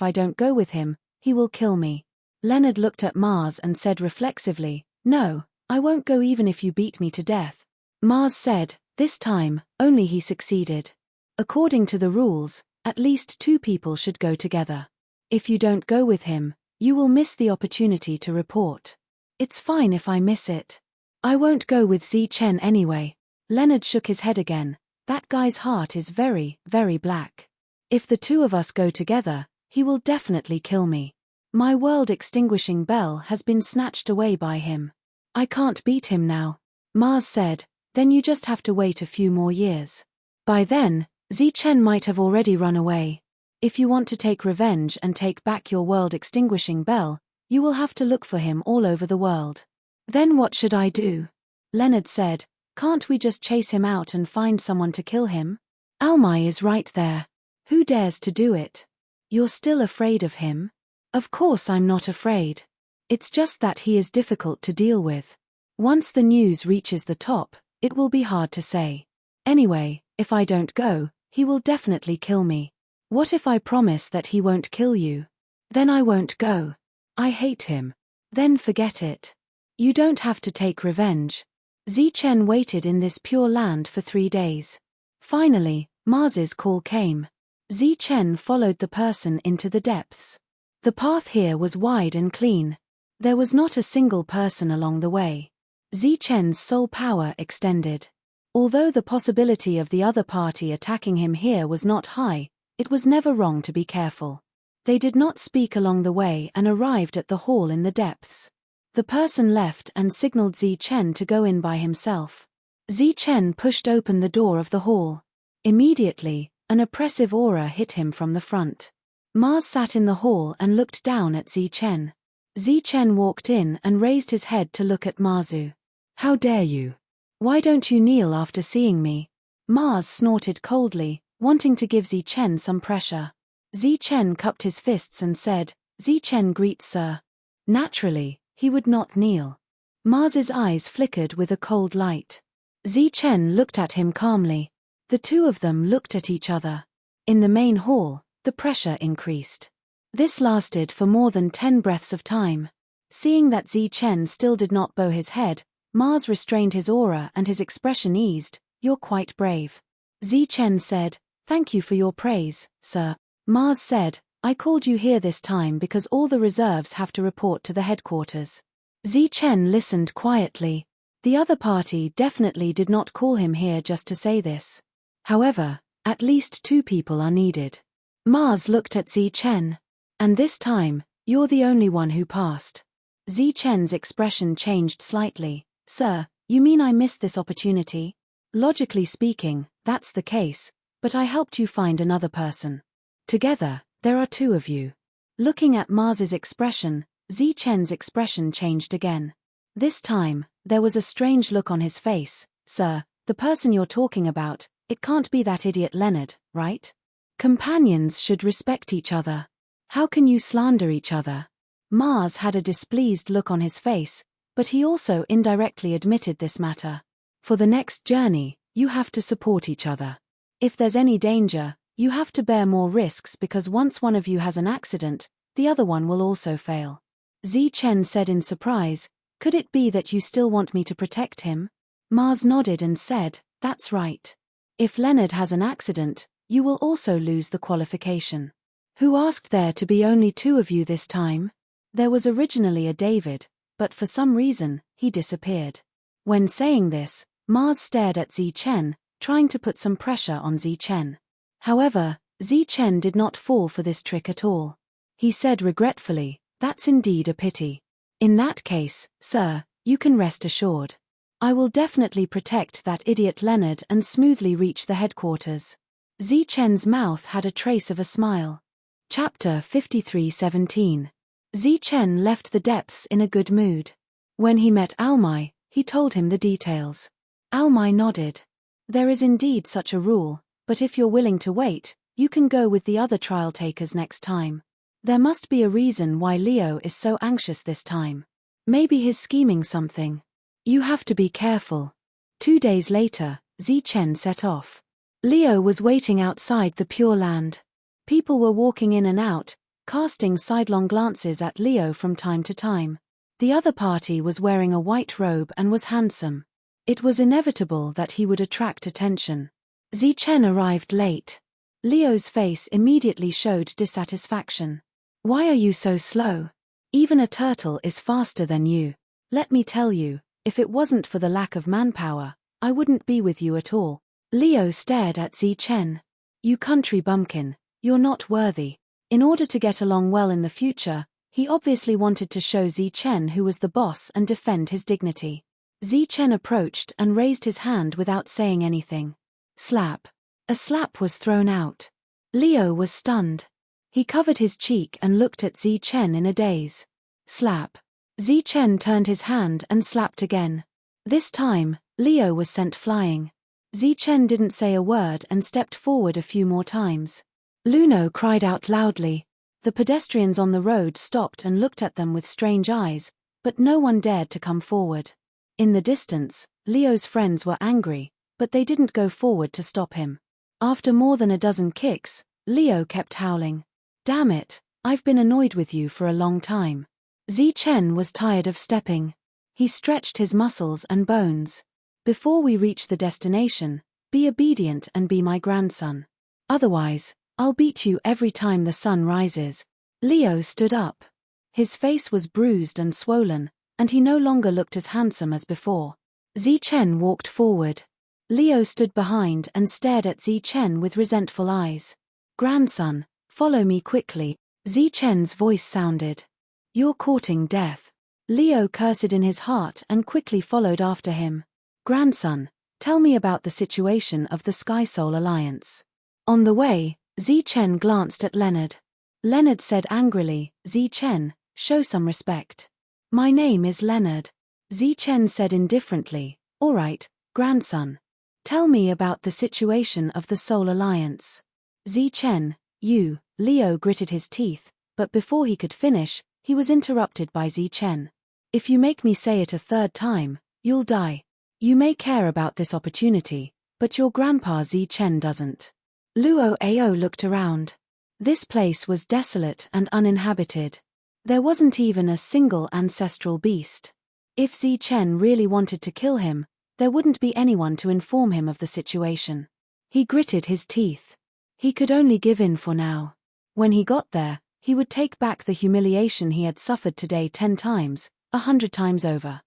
Speaker 1: I don't go with him, he will kill me. Leonard looked at Mars and said reflexively, "No, I won't go even if you beat me to death." Mars said, this time, only he succeeded. According to the rules, at least 2 people should go together. If you don't go with him, you will miss the opportunity to report. It's fine if I miss it. I won't go with Zi-Chen anyway. Leonard shook his head again. That guy's heart is very, very black. If the 2 of us go together, he will definitely kill me. My world-extinguishing bell has been snatched away by him. I can't beat him now. Mars said, then you just have to wait a few more years. By then, Zi-Chen might have already run away. If you want to take revenge and take back your world-extinguishing bell, you will have to look for him all over the world. Then what should I do? Leonard said, can't we just chase him out and find someone to kill him? Almai is right there. Who dares to do it? You're still afraid of him? Of course I'm not afraid. It's just that he is difficult to deal with. Once the news reaches the top, it will be hard to say. Anyway, if I don't go, he will definitely kill me. What if I promise that he won't kill you? Then I won't go. I hate him. Then forget it. You don't have to take revenge. Zi-Chen waited in this pure land for 3 days. Finally, Mars's call came. Zi-Chen followed the person into the depths. The path here was wide and clean. There was not a single person along the way. Zi-Chen's soul power extended. Although the possibility of the other party attacking him here was not high, it was never wrong to be careful. They did not speak along the way and arrived at the hall in the depths. The person left and signaled Zi-Chen to go in by himself. Zi-Chen pushed open the door of the hall. Immediately, an oppressive aura hit him from the front. Mars sat in the hall and looked down at Zi-Chen. Zi-Chen walked in and raised his head to look at Marzu. How dare you? Why don't you kneel after seeing me? Mars snorted coldly, wanting to give Zi-Chen some pressure. Zi-Chen cupped his fists and said, Zi-Chen greets sir. Naturally, he would not kneel. Mars's eyes flickered with a cold light. Zi-Chen looked at him calmly. The 2 of them looked at each other. In the main hall, the pressure increased. This lasted for more than 10 breaths of time. Seeing that Zi-Chen still did not bow his head, Mars restrained his aura and his expression eased. You're quite brave. Zi-Chen said, thank you for your praise, sir. Mars said, I called you here this time because all the reserves have to report to the headquarters. Zi-Chen listened quietly. The other party definitely did not call him here just to say this. However, at least 2 people are needed. Mars looked at Zi-Chen. And this time, you're the only one who passed. Zi-Chen's expression changed slightly. Sir, you mean I missed this opportunity? Logically speaking, that's the case, but I helped you find another person. Together, there are 2 of you. Looking at Mars's expression, Zi-Chen's expression changed again. This time, there was a strange look on his face. Sir, the person you're talking about, it can't be that idiot Leonard, right? Companions should respect each other. How can you slander each other? Mars had a displeased look on his face, but he also indirectly admitted this matter. For the next journey, you have to support each other. If there's any danger, you have to bear more risks because once one of you has an accident, the other one will also fail. Zi-Chen said in surprise, could it be that you still want me to protect him? Mars nodded and said, that's right. If Leonard has an accident, you will also lose the qualification. Who asked there to be only 2 of you this time? There was originally a David, but for some reason, he disappeared. When saying this, Mars stared at Zichen, trying to put some pressure on Zichen. However, Zichen did not fall for this trick at all. He said regretfully, "That's indeed a pity. In that case, sir, you can rest assured. I will definitely protect that idiot Leonard and smoothly reach the headquarters." Zichen's mouth had a trace of a smile. Chapter 53:17. Zichen left the depths in a good mood. When he met Almai, he told him the details. Almai nodded. "There is indeed such a rule, but if you're willing to wait, you can go with the other trial takers next time. There must be a reason why Leo is so anxious this time. Maybe he's scheming something. You have to be careful." 2 days later, Zichen set off. Leo was waiting outside the Pure Land. People were walking in and out, casting sidelong glances at Leo from time to time. The other party was wearing a white robe and was handsome. It was inevitable that he would attract attention. Zichen arrived late. Leo's face immediately showed dissatisfaction. "Why are you so slow? Even a turtle is faster than you. Let me tell you, if it wasn't for the lack of manpower, I wouldn't be with you at all." Leo stared at Zichen. "You country bumpkin, you're not worthy." In order to get along well in the future, he obviously wanted to show Zichen who was the boss and defend his dignity. Zichen approached and raised his hand without saying anything. Slap. A slap was thrown out. Leo was stunned. He covered his cheek and looked at Zichen in a daze. Slap. Zichen turned his hand and slapped again. This time, Leo was sent flying. Zichen didn't say a word and stepped forward a few more times. Luno cried out loudly. The pedestrians on the road stopped and looked at them with strange eyes, but no one dared to come forward. In the distance, Leo's friends were angry, but they didn't go forward to stop him. After more than a dozen kicks, Leo kept howling. "Damn it, I've been annoyed with you for a long time." Zichen was tired of stepping. He stretched his muscles and bones. "Before we reach the destination, be obedient and be my grandson. Otherwise, I'll beat you every time the sun rises." Leo stood up. His face was bruised and swollen, and he no longer looked as handsome as before. Zichen walked forward. Leo stood behind and stared at Zichen with resentful eyes. "Grandson, follow me quickly." Zichen's voice sounded. "You're courting death." Leo cursed in his heart and quickly followed after him. "Grandson, tell me about the situation of the Sky Soul Alliance." On the way, Zichen glanced at Leonard. Leonard said angrily, "Zichen, show some respect." "My name is Leonard." Zichen said indifferently, "All right, grandson. Tell me about the situation of the Soul Alliance." "Zichen, you," Leo gritted his teeth, but before he could finish, he was interrupted by Zichen. "If you make me say it a third time, you'll die. You may care about this opportunity, but your grandpa Zichen doesn't." Luo Ao looked around. This place was desolate and uninhabited. There wasn't even a single ancestral beast. If Zichen really wanted to kill him, there wouldn't be anyone to inform him of the situation. He gritted his teeth. He could only give in for now. When he got there, he would take back the humiliation he had suffered today 10 times, 100 times over.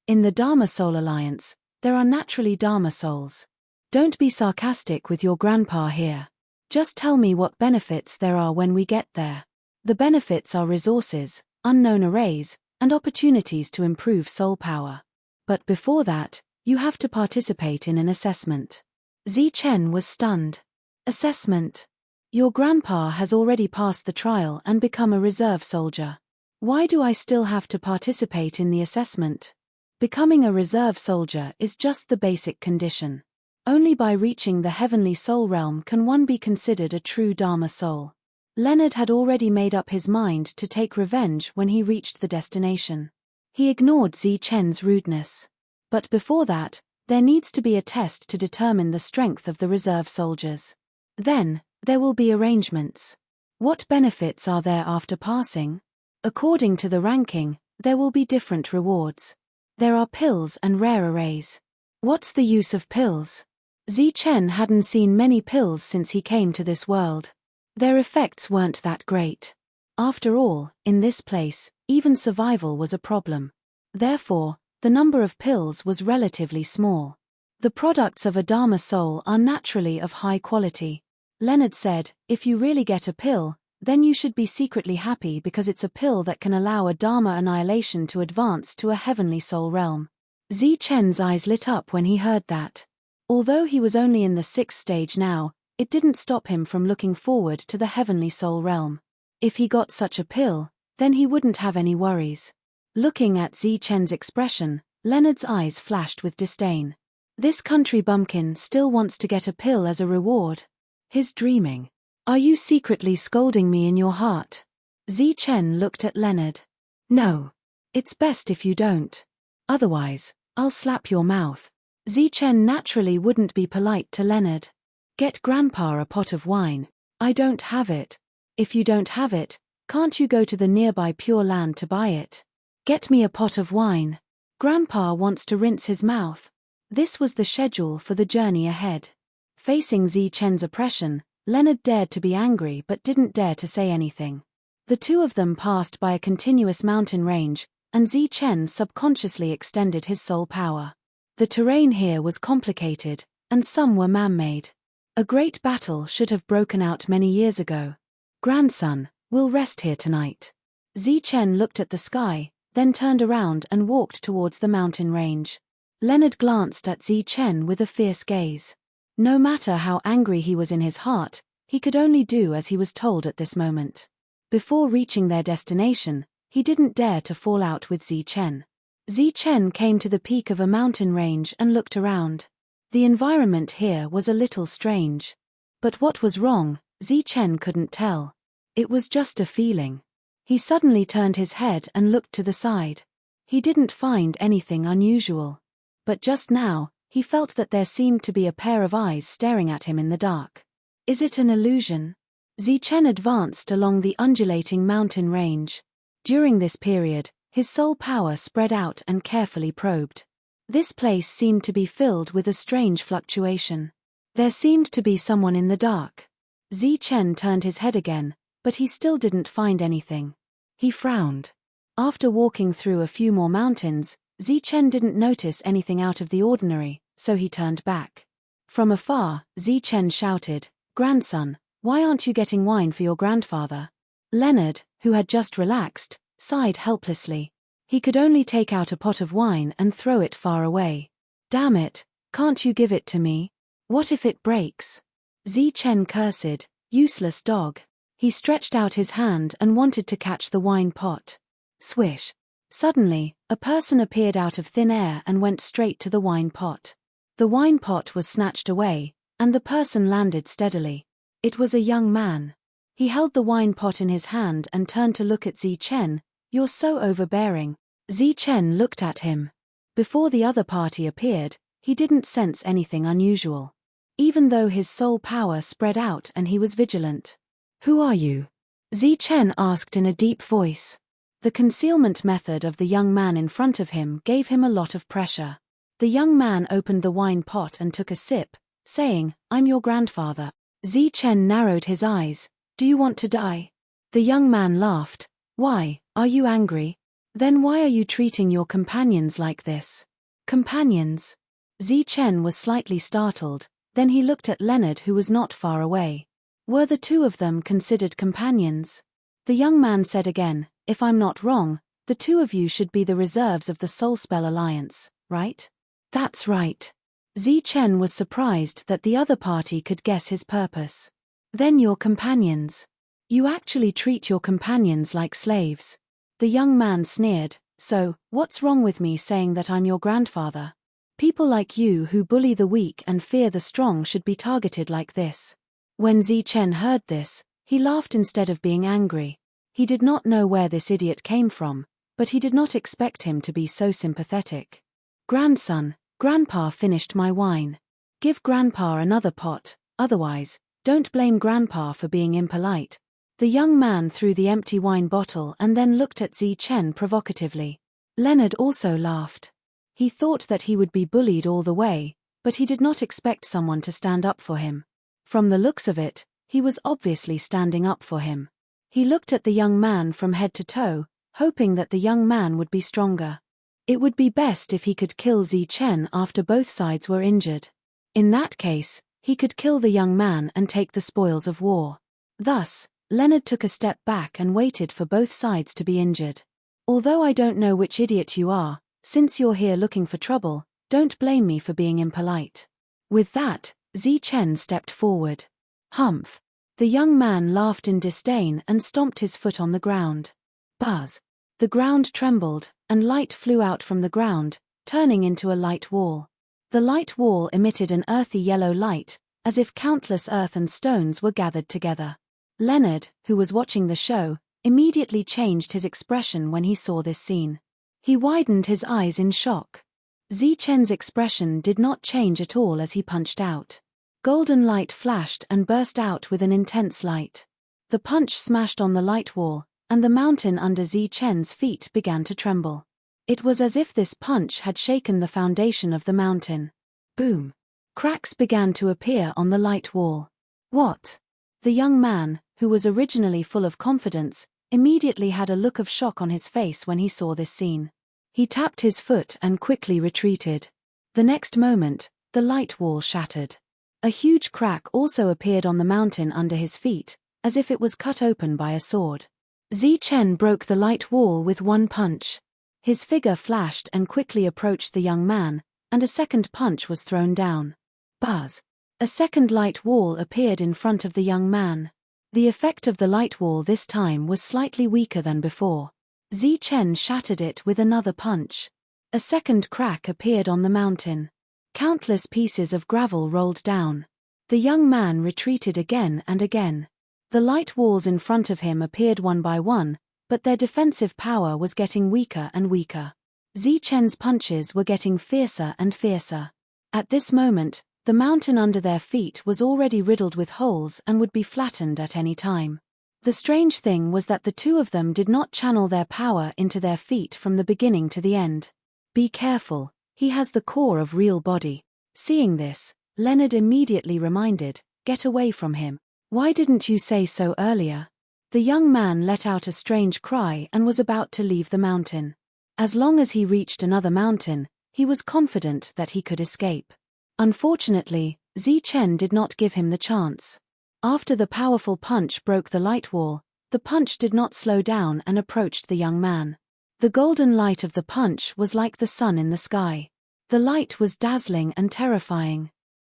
Speaker 1: In the Dharma Soul Alliance, there are naturally Dharma souls. Don't be sarcastic with your grandpa here. Just tell me what benefits there are when we get there. The benefits are resources, unknown arrays, and opportunities to improve soul power. But before that, you have to participate in an assessment. Zichen was stunned. Assessment? Your grandpa has already passed the trial and become a reserve soldier. Why do I still have to participate in the assessment? Becoming a reserve soldier is just the basic condition. Only by reaching the heavenly soul realm can one be considered a true Dharma soul. Leonard had already made up his mind to take revenge when he reached the destination. He ignored Zichen's rudeness. But before that, there needs to be a test to determine the strength of the reserve soldiers. Then, there will be arrangements. What benefits are there after passing? According to the ranking, there will be different rewards. There are pills and rare arrays. What's the use of pills? Zichen hadn't seen many pills since he came to this world. Their effects weren't that great. After all, in this place, Even survival was a problem. Therefore, the number of pills was relatively small. The products of a Dharma soul are naturally of high quality. Leonard said, if you really get a pill, then you should be secretly happy because it's a pill that can allow a Dharma annihilation to advance to a heavenly soul realm. Zichen's eyes lit up when he heard that. Although he was only in the 6th stage now, it didn't stop him from looking forward to the heavenly soul realm. If he got such a pill, then he wouldn't have any worries. Looking at Zichen's expression, Leonard's eyes flashed with disdain. This country bumpkin still wants to get a pill as a reward. He's dreaming. Are you secretly scolding me in your heart? Zichen looked at Leonard. No. It's best if you don't. Otherwise, I'll slap your mouth. Zichen naturally wouldn't be polite to Leonard. Get Grandpa a pot of wine. I don't have it. If you don't have it, can't you go to the nearby Pure Land to buy it? Get me a pot of wine. Grandpa wants to rinse his mouth. This was the schedule for the journey ahead. Facing Zichen's oppression, Leonard dared to be angry but didn't dare to say anything. The two of them passed by a continuous mountain range, and Zichen subconsciously extended his soul power. The terrain here was complicated, and some were man-made. A great battle should have broken out many years ago. Grandson, we'll rest here tonight. Zichen looked at the sky, then turned around and walked towards the mountain range. Leonard glanced at Zichen with a fierce gaze. No matter how angry he was in his heart, he could only do as he was told at this moment. Before reaching their destination, he didn't dare to fall out with Zichen. Zichen came to the peak of a mountain range and looked around. The environment here was a little strange. But what was wrong, Zichen couldn't tell. It was just a feeling. He suddenly turned his head and looked to the side. He didn't find anything unusual. But just now, he felt that there seemed to be a pair of eyes staring at him in the dark. Is it an illusion? Zichen advanced along the undulating mountain range. During this period, his soul power spread out and carefully probed. This place seemed to be filled with a strange fluctuation. There seemed to be someone in the dark. Zichen turned his head again, but he still didn't find anything. He frowned. After walking through a few more mountains, Zichen didn't notice anything out of the ordinary, so he turned back. From afar, Zichen shouted, "Grandson, why aren't you getting wine for your grandfather?" Leonard, who had just relaxed, sighed helplessly. He could only take out a pot of wine and throw it far away. Damn it, can't you give it to me? What if it breaks? Zichen cursed, useless dog. He stretched out his hand and wanted to catch the wine pot. Swish. Suddenly, a person appeared out of thin air and went straight to the wine pot. The wine pot was snatched away, and the person landed steadily. It was a young man. He held the wine pot in his hand and turned to look at Zichen. "You're so overbearing." Zichen looked at him. Before the other party appeared, he didn't sense anything unusual. Even though his soul power spread out and he was vigilant. "Who are you?" Zichen asked in a deep voice. The concealment method of the young man in front of him gave him a lot of pressure. The young man opened the wine pot and took a sip, saying, "I'm your grandfather." Zichen narrowed his eyes. "Do you want to die?" The young man laughed. "Why, are you angry? Then why are you treating your companions like this?" "Companions?" Zichen was slightly startled, then he looked at Leonard, who was not far away. Were the two of them considered companions? The young man said again, "If I'm not wrong, the two of you should be the reserves of the Soulspell Alliance, right?" "That's right." Zichen was surprised that the other party could guess his purpose. "Then you're companions. You actually treat your companions like slaves." The young man sneered, "So, what's wrong with me saying that I'm your grandfather? People like you who bully the weak and fear the strong should be targeted like this." When Zichen heard this, he laughed instead of being angry. He did not know where this idiot came from, but he did not expect him to be so sympathetic. "Grandson, Grandpa finished my wine. Give Grandpa another pot, otherwise, don't blame Grandpa for being impolite." The young man threw the empty wine bottle and then looked at Zichen provocatively. Leonard also laughed. He thought that he would be bullied all the way, but he did not expect someone to stand up for him. From the looks of it, he was obviously standing up for him. He looked at the young man from head to toe, hoping that the young man would be stronger. It would be best if he could kill Zi Chen after both sides were injured. In that case, he could kill the young man and take the spoils of war. Thus, Leonard took a step back and waited for both sides to be injured. Although I don't know which idiot you are, since you're here looking for trouble, don't blame me for being impolite. With that, Zi Chen stepped forward. Humph. The young man laughed in disdain and stomped his foot on the ground. Buzz. The ground trembled, and light flew out from the ground, turning into a light wall. The light wall emitted an earthy yellow light, as if countless earth and stones were gathered together. Leonard, who was watching the show, immediately changed his expression when he saw this scene. He widened his eyes in shock. Zi Chen's expression did not change at all as he punched out. Golden light flashed and burst out with an intense light. The punch smashed on the light wall, and the mountain under Zi Chen's feet began to tremble. It was as if this punch had shaken the foundation of the mountain. Boom! Cracks began to appear on the light wall. What? The young man, who was originally full of confidence, immediately had a look of shock on his face when he saw this scene. He tapped his foot and quickly retreated. The next moment, the light wall shattered. A huge crack also appeared on the mountain under his feet, as if it was cut open by a sword. Zi Chen broke the light wall with one punch. His figure flashed and quickly approached the young man, and a second punch was thrown down. Buzz! A second light wall appeared in front of the young man. The effect of the light wall this time was slightly weaker than before. Zi Chen shattered it with another punch. A second crack appeared on the mountain. Countless pieces of gravel rolled down. The young man retreated again and again. The light walls in front of him appeared one by one, but their defensive power was getting weaker and weaker. Zi Chen's punches were getting fiercer and fiercer. At this moment, the mountain under their feet was already riddled with holes and would be flattened at any time. The strange thing was that the two of them did not channel their power into their feet from the beginning to the end. Be careful, he has the core of real body. Seeing this, Leonard immediately reminded, get away from him. Why didn't you say so earlier? The young man let out a strange cry and was about to leave the mountain. As long as he reached another mountain, he was confident that he could escape. Unfortunately, Zi Chen did not give him the chance. After the powerful punch broke the light wall, the punch did not slow down and approached the young man. The golden light of the punch was like the sun in the sky. The light was dazzling and terrifying.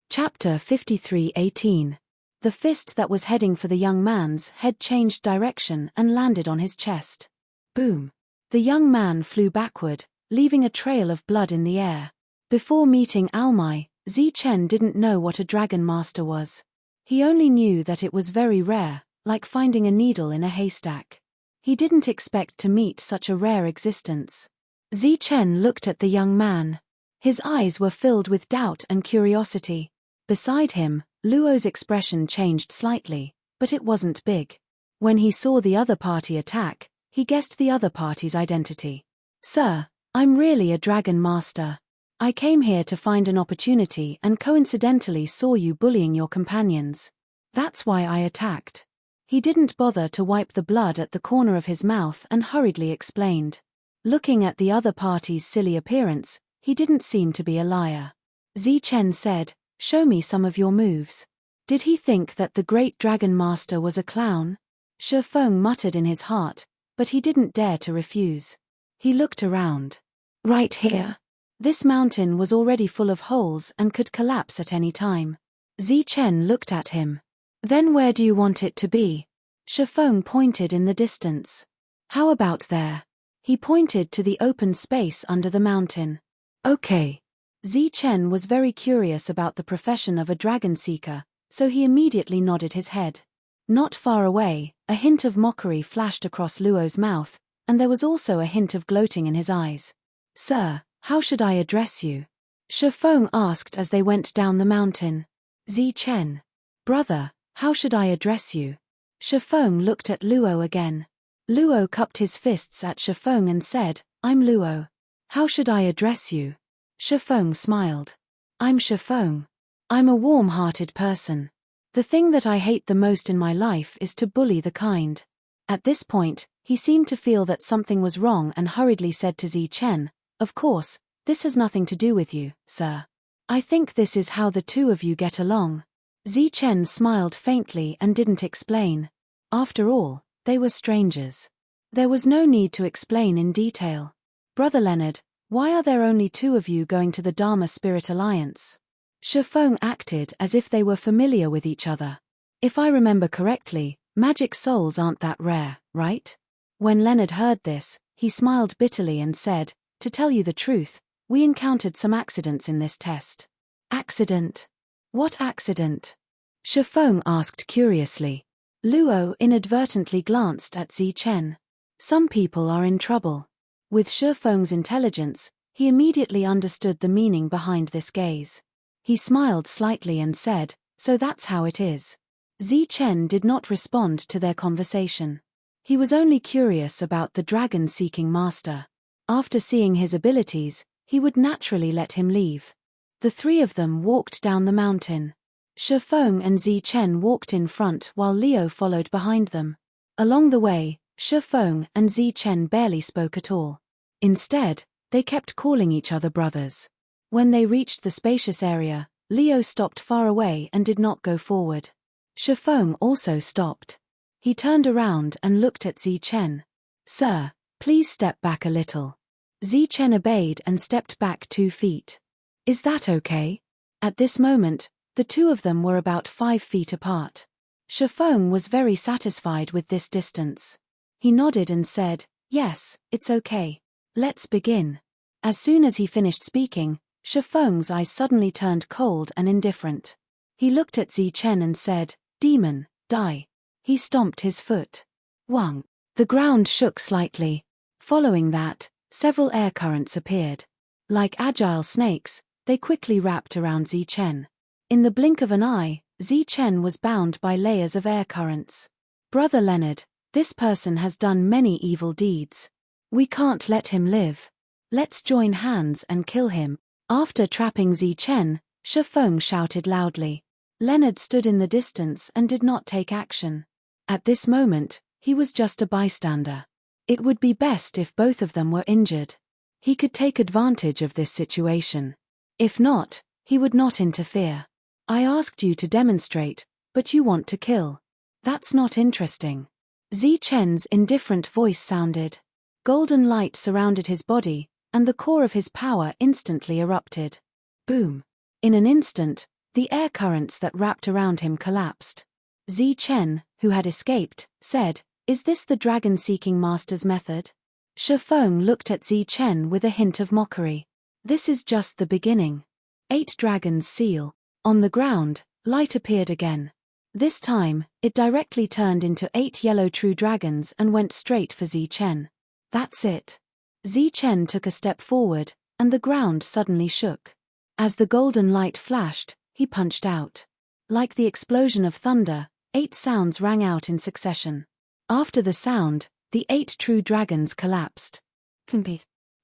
Speaker 1: Chapter 53:18. The fist that was heading for the young man's head changed direction and landed on his chest. Boom! The young man flew backward, leaving a trail of blood in the air. Before meeting Almai, Zi Chen didn't know what a dragon master was. He only knew that it was very rare, like finding a needle in a haystack. He didn't expect to meet such a rare existence. Zi Chen looked at the young man. His eyes were filled with doubt and curiosity. Beside him, Luo's expression changed slightly, but it wasn't big. When he saw the other party attack, he guessed the other party's identity. Sir, I'm really a dragon master. I came here to find an opportunity and coincidentally saw you bullying your companions. That's why I attacked. He didn't bother to wipe the blood at the corner of his mouth and hurriedly explained. Looking at the other party's silly appearance, he didn't seem to be a liar. Zi Chen said, show me some of your moves. Did he think that the great dragon master was a clown? Shi Feng muttered in his heart, but he didn't dare to refuse. He looked around. Right here. This mountain was already full of holes and could collapse at any time. Zi Chen looked at him. Then where do you want it to be? Shi Feng pointed in the distance. How about there? He pointed to the open space under the mountain. Okay. Zi Chen was very curious about the profession of a dragon seeker, so he immediately nodded his head. Not far away, a hint of mockery flashed across Luo's mouth, and there was also a hint of gloating in his eyes. Sir, how should I address you? Shi Feng asked as they went down the mountain. Zi Chen. Brother, how should I address you? Shi Feng looked at Luo again. Luo cupped his fists at Shi Feng and said, I'm Luo. How should I address you? Shi Feng smiled. I'm Shi Feng. I'm a warm-hearted person. The thing that I hate the most in my life is to bully the kind. At this point, He seemed to feel that something was wrong and hurriedly said to Zichen, "Of course, this has nothing to do with you, sir. I think this is how the two of you get along." Zichen smiled faintly and didn't explain. After all, they were strangers. There was no need to explain in detail. "Brother Leonard, why are there only two of you going to the Dharma Spirit Alliance?" Shifeng acted as if they were familiar with each other. "If I remember correctly, magic souls aren't that rare, right?" When Leonard heard this, he smiled bitterly and said, "To tell you the truth, we encountered some accidents in this test." "Accident? What accident?" Shifeng asked curiously. Luo inadvertently glanced at Zichen. "Some people are in trouble." With Shifeng's intelligence, he immediately understood the meaning behind this gaze. He smiled slightly and said, "So that's how it is." Zichen did not respond to their conversation. He was only curious about the dragon-seeking master. After seeing his abilities, he would naturally let him leave. The three of them walked down the mountain. Shifeng and Zichen walked in front while Leo followed behind them. Along the way, Shifeng and Zichen barely spoke at all. Instead, they kept calling each other brothers. When they reached the spacious area, Leo stopped far away and did not go forward. Shifeng also stopped. He turned around and looked at Zichen. "Sir, please step back a little." Zichen obeyed and stepped back 2 feet. "Is that okay?" At this moment, the two of them were about 5 feet apart. Shifeng was very satisfied with this distance. He nodded and said, "Yes, it's okay. Let's begin." As soon as he finished speaking, Shifeng's eyes suddenly turned cold and indifferent. He looked at Zichen and said, "Demon, die." He stomped his foot. Wang. The ground shook slightly. Following that, several air currents appeared. Like agile snakes, they quickly wrapped around Zichen. In the blink of an eye, Zichen was bound by layers of air currents. "Brother Leonard, this person has done many evil deeds. We can't let him live. Let's join hands and kill him." After trapping Zichen, Shifeng shouted loudly. Leonard stood in the distance and did not take action. At this moment, he was just a bystander. It would be best if both of them were injured. He could take advantage of this situation. If not, he would not interfere. "I asked you to demonstrate, but you want to kill. That's not interesting." Zichen's indifferent voice sounded. Golden light surrounded his body, and the core of his power instantly erupted. Boom! In an instant, the air currents that wrapped around him collapsed. Zichen, who had escaped, said, "Is this the dragon-seeking master's method?" Shifeng looked at Zichen with a hint of mockery. "This is just the beginning." 8 dragons seal. On the ground, light appeared again. This time, it directly turned into 8 yellow true dragons and went straight for Zichen. "That's it." Zichen took a step forward, and the ground suddenly shook. As the golden light flashed, he punched out. Like the explosion of thunder, 8 sounds rang out in succession. After the sound, the 8 true dragons collapsed.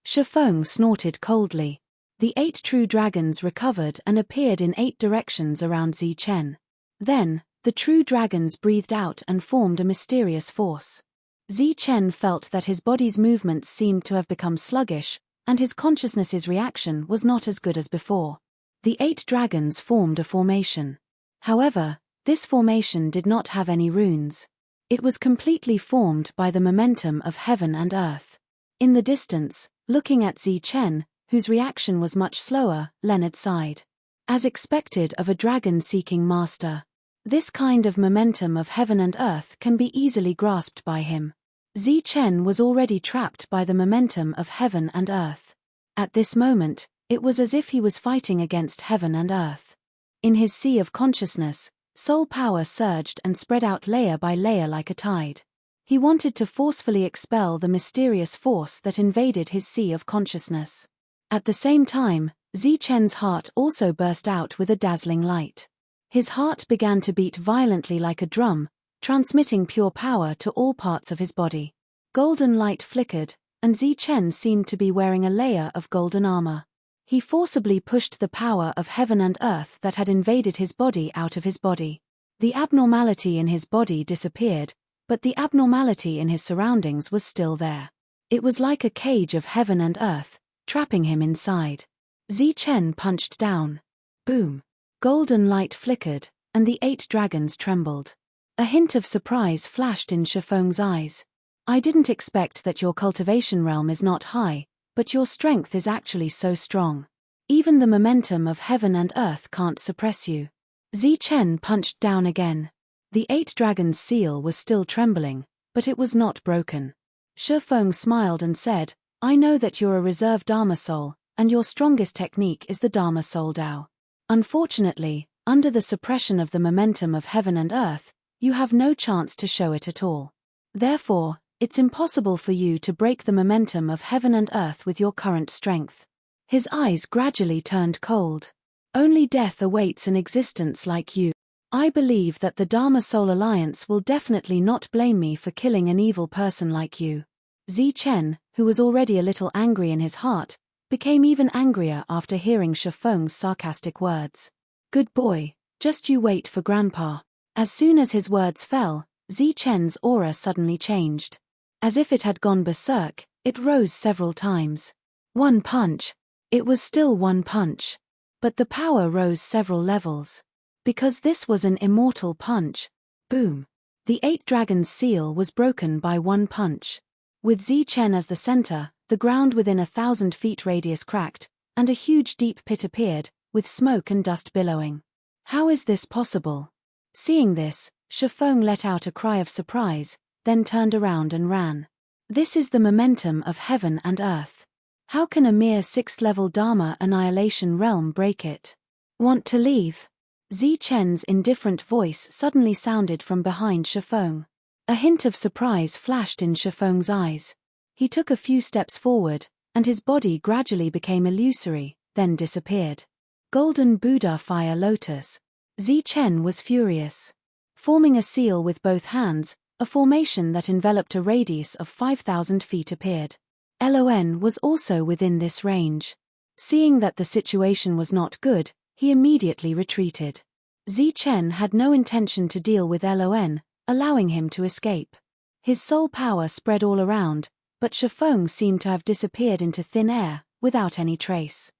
Speaker 1: Shifeng snorted coldly. The 8 true dragons recovered and appeared in 8 directions around Zichen. Then, the true dragons breathed out and formed a mysterious force. Zichen felt that his body's movements seemed to have become sluggish, and his consciousness's reaction was not as good as before. The 8 dragons formed a formation. However, this formation did not have any runes. It was completely formed by the momentum of heaven and earth. In the distance, looking at Zichen, whose reaction was much slower, Leonard sighed. As expected of a dragon-seeking master. This kind of momentum of heaven and earth can be easily grasped by him. Zichen was already trapped by the momentum of heaven and earth. At this moment, it was as if he was fighting against heaven and earth. In his sea of consciousness, soul power surged and spread out layer by layer like a tide. He wanted to forcefully expel the mysterious force that invaded his sea of consciousness. At the same time, Zichen's heart also burst out with a dazzling light. His heart began to beat violently like a drum, transmitting pure power to all parts of his body. Golden light flickered, and Zichen seemed to be wearing a layer of golden armor. He forcibly pushed the power of heaven and earth that had invaded his body out of his body. The abnormality in his body disappeared, but the abnormality in his surroundings was still there. It was like a cage of heaven and earth, trapping him inside. Zichen punched down. Boom. Golden light flickered, and the 8 dragons trembled. A hint of surprise flashed in Shifeng's eyes. I didn't expect that your cultivation realm is not high, but your strength is actually so strong. Even the momentum of heaven and earth can't suppress you. Zichen punched down again. The 8 dragons' seal was still trembling, but it was not broken. Shifeng smiled and said, I know that you're a reserve Dharma soul, and your strongest technique is the Dharma soul Dao. Unfortunately, under the suppression of the momentum of heaven and earth, you have no chance to show it at all. Therefore, it's impossible for you to break the momentum of heaven and earth with your current strength. His eyes gradually turned cold. Only death awaits an existence like you. I believe that the Dharma Soul Alliance will definitely not blame me for killing an evil person like you. Zichen, who was already a little angry in his heart, became even angrier after hearing Shifeng's sarcastic words. Good boy, just you wait for Grandpa. As soon as his words fell, Zichen's aura suddenly changed. As if it had gone berserk, it rose several times. One punch. It was still one punch. But the power rose several levels. Because this was an immortal punch. Boom. The 8 dragons' seal was broken by one punch. With Zichen as the center, the ground within 1,000 feet radius cracked, and a huge deep pit appeared, with smoke and dust billowing. How is this possible? Seeing this, Shifeng let out a cry of surprise, then turned around and ran. This is the momentum of heaven and earth. How can a mere 6th-level Dharma annihilation realm break it? Want to leave? Zichen's indifferent voice suddenly sounded from behind Shifeng. A hint of surprise flashed in Shifeng's eyes. He took a few steps forward, and his body gradually became illusory, then disappeared. Golden Buddha Fire Lotus. Zichen was furious. Forming a seal with both hands, a formation that enveloped a radius of 5,000 feet appeared. Lon was also within this range. Seeing that the situation was not good, he immediately retreated. Zichen had no intention to deal with Lon, allowing him to escape. His soul power spread all around, but Shifeng seemed to have disappeared into thin air, without any trace.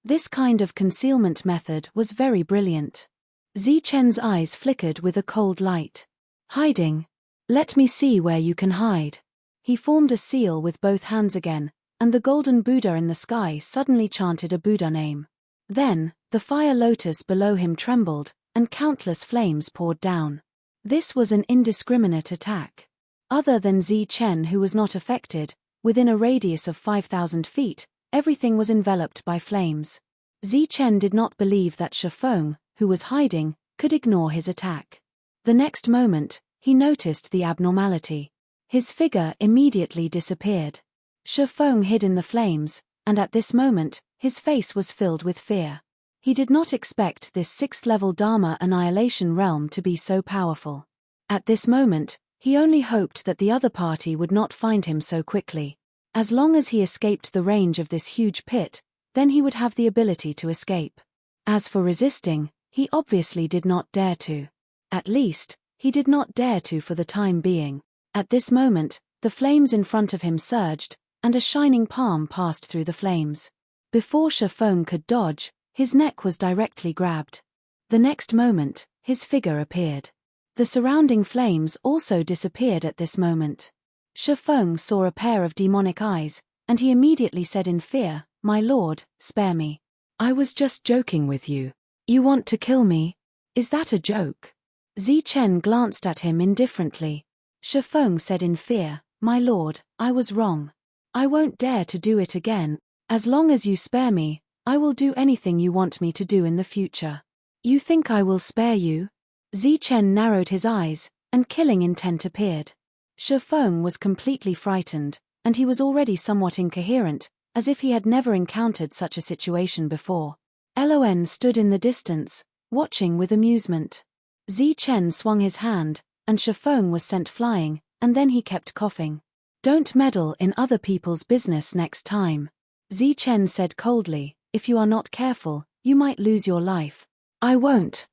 Speaker 1: This kind of concealment method was very brilliant. Zichen's eyes flickered with a cold light. Hiding. Let me see where you can hide. He formed a seal with both hands again, and the golden Buddha in the sky suddenly chanted a Buddha name. Then, the fire lotus below him trembled, and countless flames poured down. This was an indiscriminate attack. Other than Zichen, who was not affected, within a radius of 5,000 feet, everything was enveloped by flames. Zichen did not believe that Shifeng, who was hiding, could ignore his attack. The next moment, he noticed the abnormality. His figure immediately disappeared. Shifeng hid in the flames, and at this moment, his face was filled with fear. He did not expect this 6th-level Dharma annihilation realm to be so powerful. At this moment, he only hoped that the other party would not find him so quickly. As long as he escaped the range of this huge pit, then he would have the ability to escape. As for resisting, he obviously did not dare to. At least, he did not dare to for the time being. At this moment, the flames in front of him surged, and a shining palm passed through the flames. Before Shifeng could dodge, his neck was directly grabbed. The next moment, his figure appeared. The surrounding flames also disappeared at this moment. Shifeng saw a pair of demonic eyes, and he immediately said in fear, "My lord, spare me. I was just joking with you. You want to kill me? Is that a joke?" Zichen glanced at him indifferently. Shifeng said in fear, "My lord, I was wrong. I won't dare to do it again. As long as you spare me, I will do anything you want me to do in the future." "You think I will spare you?" Zichen narrowed his eyes, and killing intent appeared. Shifeng was completely frightened, and he was already somewhat incoherent, as if he had never encountered such a situation before. Lon stood in the distance, watching with amusement. Zichen swung his hand, and Shifeng was sent flying, and then he kept coughing. "Don't meddle in other people's business next time," Zichen said coldly. "If you are not careful, you might lose your life." I won't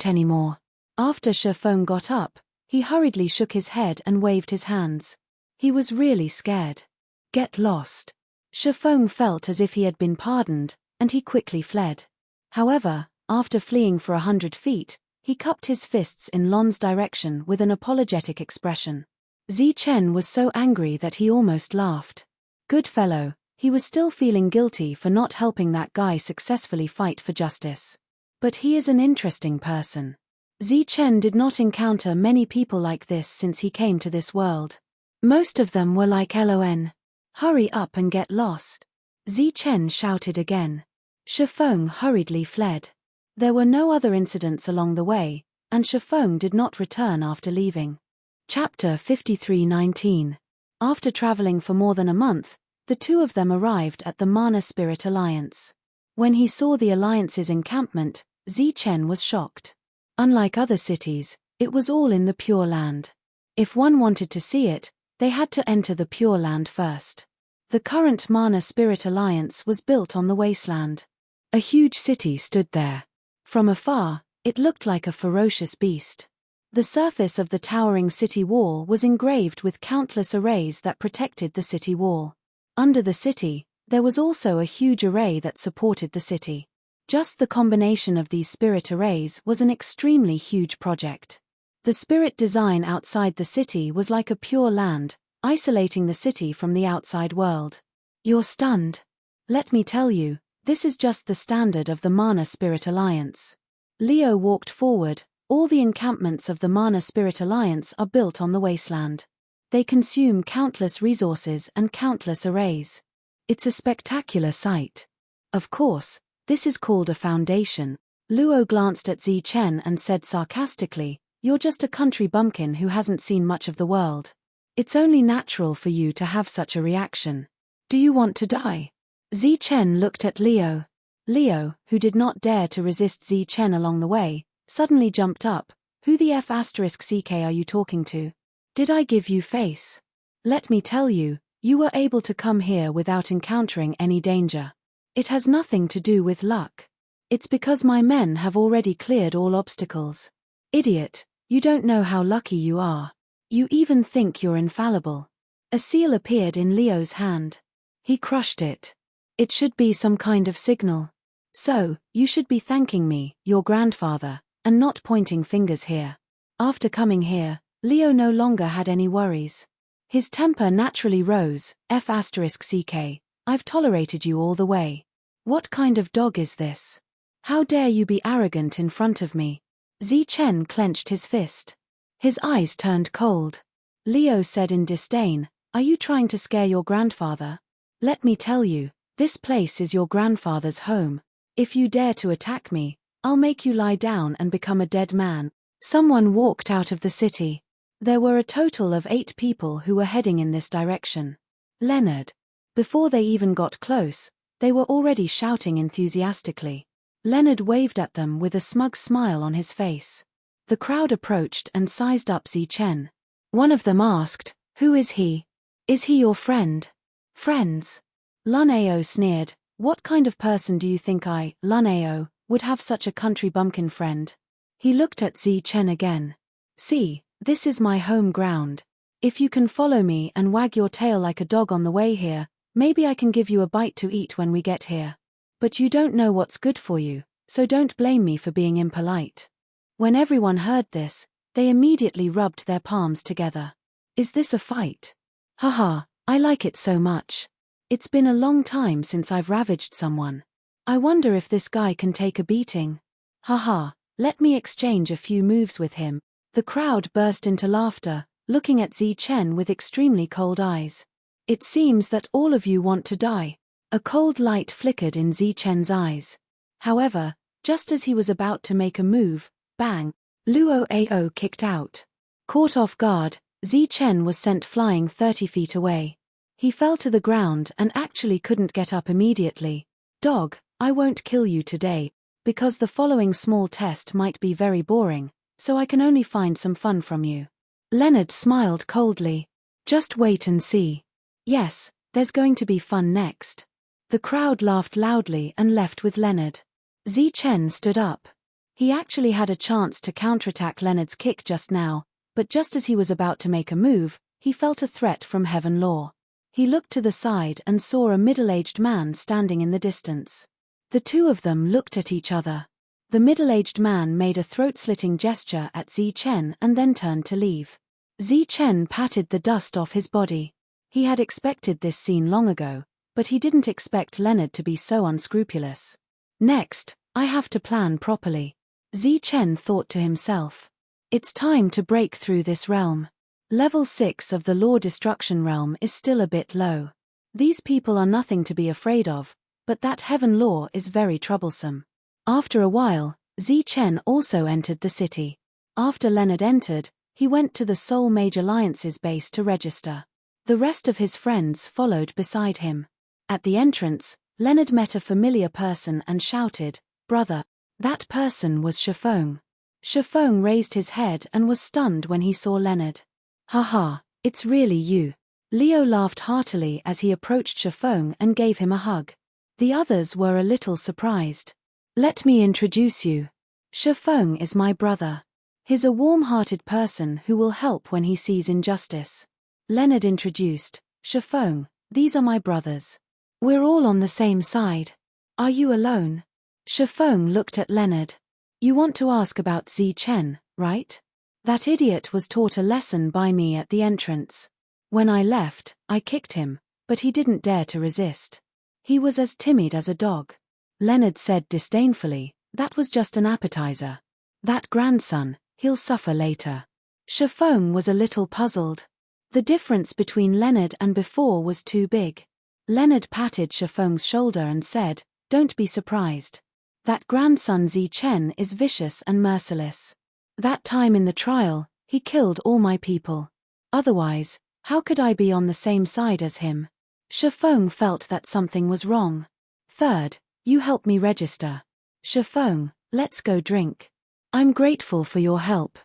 Speaker 1: anymore." After Shifeng got up, He hurriedly shook his head and waved his hands. He was really scared. Get lost. Shifeng felt as if he had been pardoned, and he quickly fled. However, after fleeing for 100 feet, he cupped his fists in Lon's direction with an apologetic expression. Zichen was so angry that he almost laughed. Good fellow, he was still feeling guilty for not helping that guy successfully fight for justice. But he is an interesting person. Zichen did not encounter many people like this since he came to this world. Most of them were like Lon. Hurry up and get lost. Zichen shouted again. Shifeng hurriedly fled. There were no other incidents along the way, and Shifeng did not return after leaving. Chapter 53:19. After traveling for more than a month, the two of them arrived at the Mana Spirit Alliance. When he saw the Alliance's encampment, Zichen was shocked. Unlike other cities, it was all in the Pure Land. If one wanted to see it, they had to enter the Pure Land first. The current Mana Spirit Alliance was built on the wasteland. A huge city stood there. From afar, it looked like a ferocious beast. The surface of the towering city wall was engraved with countless arrays that protected the city wall. Under the city, there was also a huge array that supported the city. Just the combination of these spirit arrays was an extremely huge project. The spirit design outside the city was like a pure land, isolating the city from the outside world. You're stunned. Let me tell you, this is just the standard of the Mana Spirit Alliance. Leo walked forward. All the encampments of the Mana Spirit Alliance are built on the wasteland. They consume countless resources and countless arrays. It's a spectacular sight. Of course, this is called a foundation. Luo glanced at Zichen and said sarcastically, "You're just a country bumpkin who hasn't seen much of the world. It's only natural for you to have such a reaction. Do you want to die?" Zichen looked at Leo. Leo, who did not dare to resist Zichen along the way, suddenly jumped up. "Who the F***ck are you talking to? Did I give you face? Let me tell you, you were able to come here without encountering any danger. It has nothing to do with luck. It's because my men have already cleared all obstacles. Idiot, you don't know how lucky you are. You even think you're infallible." A seal appeared in Leo's hand. He crushed it. It should be some kind of signal. So, you should be thanking me, your grandfather, and not pointing fingers here. After coming here, Leo no longer had any worries. His temper naturally rose. F***ck, I've tolerated you all the way. What kind of dog is this? How dare you be arrogant in front of me? Zichen clenched his fist. His eyes turned cold. Leo said in disdain, "Are you trying to scare your grandfather? Let me tell you, this place is your grandfather's home. If you dare to attack me, I'll make you lie down and become a dead man." Someone walked out of the city. There were a total of 8 people who were heading in this direction. Leonard. Before they even got close, they were already shouting enthusiastically. Leonard waved at them with a smug smile on his face. The crowd approached and sized up Zichen. One of them asked, "Who is he? Is he your friend?" "Friends?" Lunao sneered. "What kind of person do you think I, Lunao, would have such a country bumpkin friend?" He looked at Zichen again. "See, this is my home ground. If you can follow me and wag your tail like a dog on the way here, maybe I can give you a bite to eat when we get here. But you don't know what's good for you, so don't blame me for being impolite." When everyone heard this, they immediately rubbed their palms together. "Is this a fight? Haha, I like it so much. It's been a long time since I've ravaged someone. I wonder if this guy can take a beating. Haha, let me exchange a few moves with him." The crowd burst into laughter, looking at Zichen with extremely cold eyes. "It seems that all of you want to die." A cold light flickered in Zichen's eyes. However, just as he was about to make a move, bang, Luo Ao kicked out. Caught off guard, Zichen was sent flying 30 feet away. He fell to the ground and actually couldn't get up immediately. "Dog, I won't kill you today, because the following small test might be very boring, so I can only find some fun from you." Leonard smiled coldly. "Just wait and see. Yes, there's going to be fun next." The crowd laughed loudly and left with Leonard. Zichen stood up. He actually had a chance to counterattack Leonard's kick just now, but just as he was about to make a move, he felt a threat from Heaven Law. He looked to the side and saw a middle-aged man standing in the distance. The two of them looked at each other. The middle-aged man made a throat-slitting gesture at Zi Chen and then turned to leave. Zi Chen patted the dust off his body. He had expected this scene long ago, but he didn't expect Leonard to be so unscrupulous. Next, I have to plan properly. Zi Chen thought to himself. It's time to break through this realm. Level 6 of the Law Destruction realm is still a bit low. These people are nothing to be afraid of, but that Heaven Law is very troublesome. After a while, Zi Chen also entered the city. After Leonard entered, he went to the Seoul Mage Alliance's base to register. The rest of his friends followed beside him. At the entrance, Leonard met a familiar person and shouted, "Brother!" That person was Shifeng. Shifeng raised his head and was stunned when he saw Leonard. "Haha, it's really you." Leo laughed heartily as he approached Shifeng and gave him a hug. The others were a little surprised. "Let me introduce you. Shifeng is my brother. He's a warm-hearted person who will help when he sees injustice." Leonard introduced, "Shifeng, these are my brothers. We're all on the same side. Are you alone?" Shifeng looked at Leonard. "You want to ask about Zi Chen, right? That idiot was taught a lesson by me at the entrance. When I left, I kicked him, but he didn't dare to resist. He was as timid as a dog." Leonard said disdainfully, "That was just an appetizer. That grandson, he'll suffer later." Shifeng was a little puzzled. The difference between Leonard and before was too big. Leonard patted Shifeng's shoulder and said, "Don't be surprised. That grandson Zi Chen is vicious and merciless. That time in the trial, he killed all my people. Otherwise, how could I be on the same side as him?" Shifeng felt that something was wrong. "Third, you help me register. Shifeng, let's go drink. I'm grateful for your help."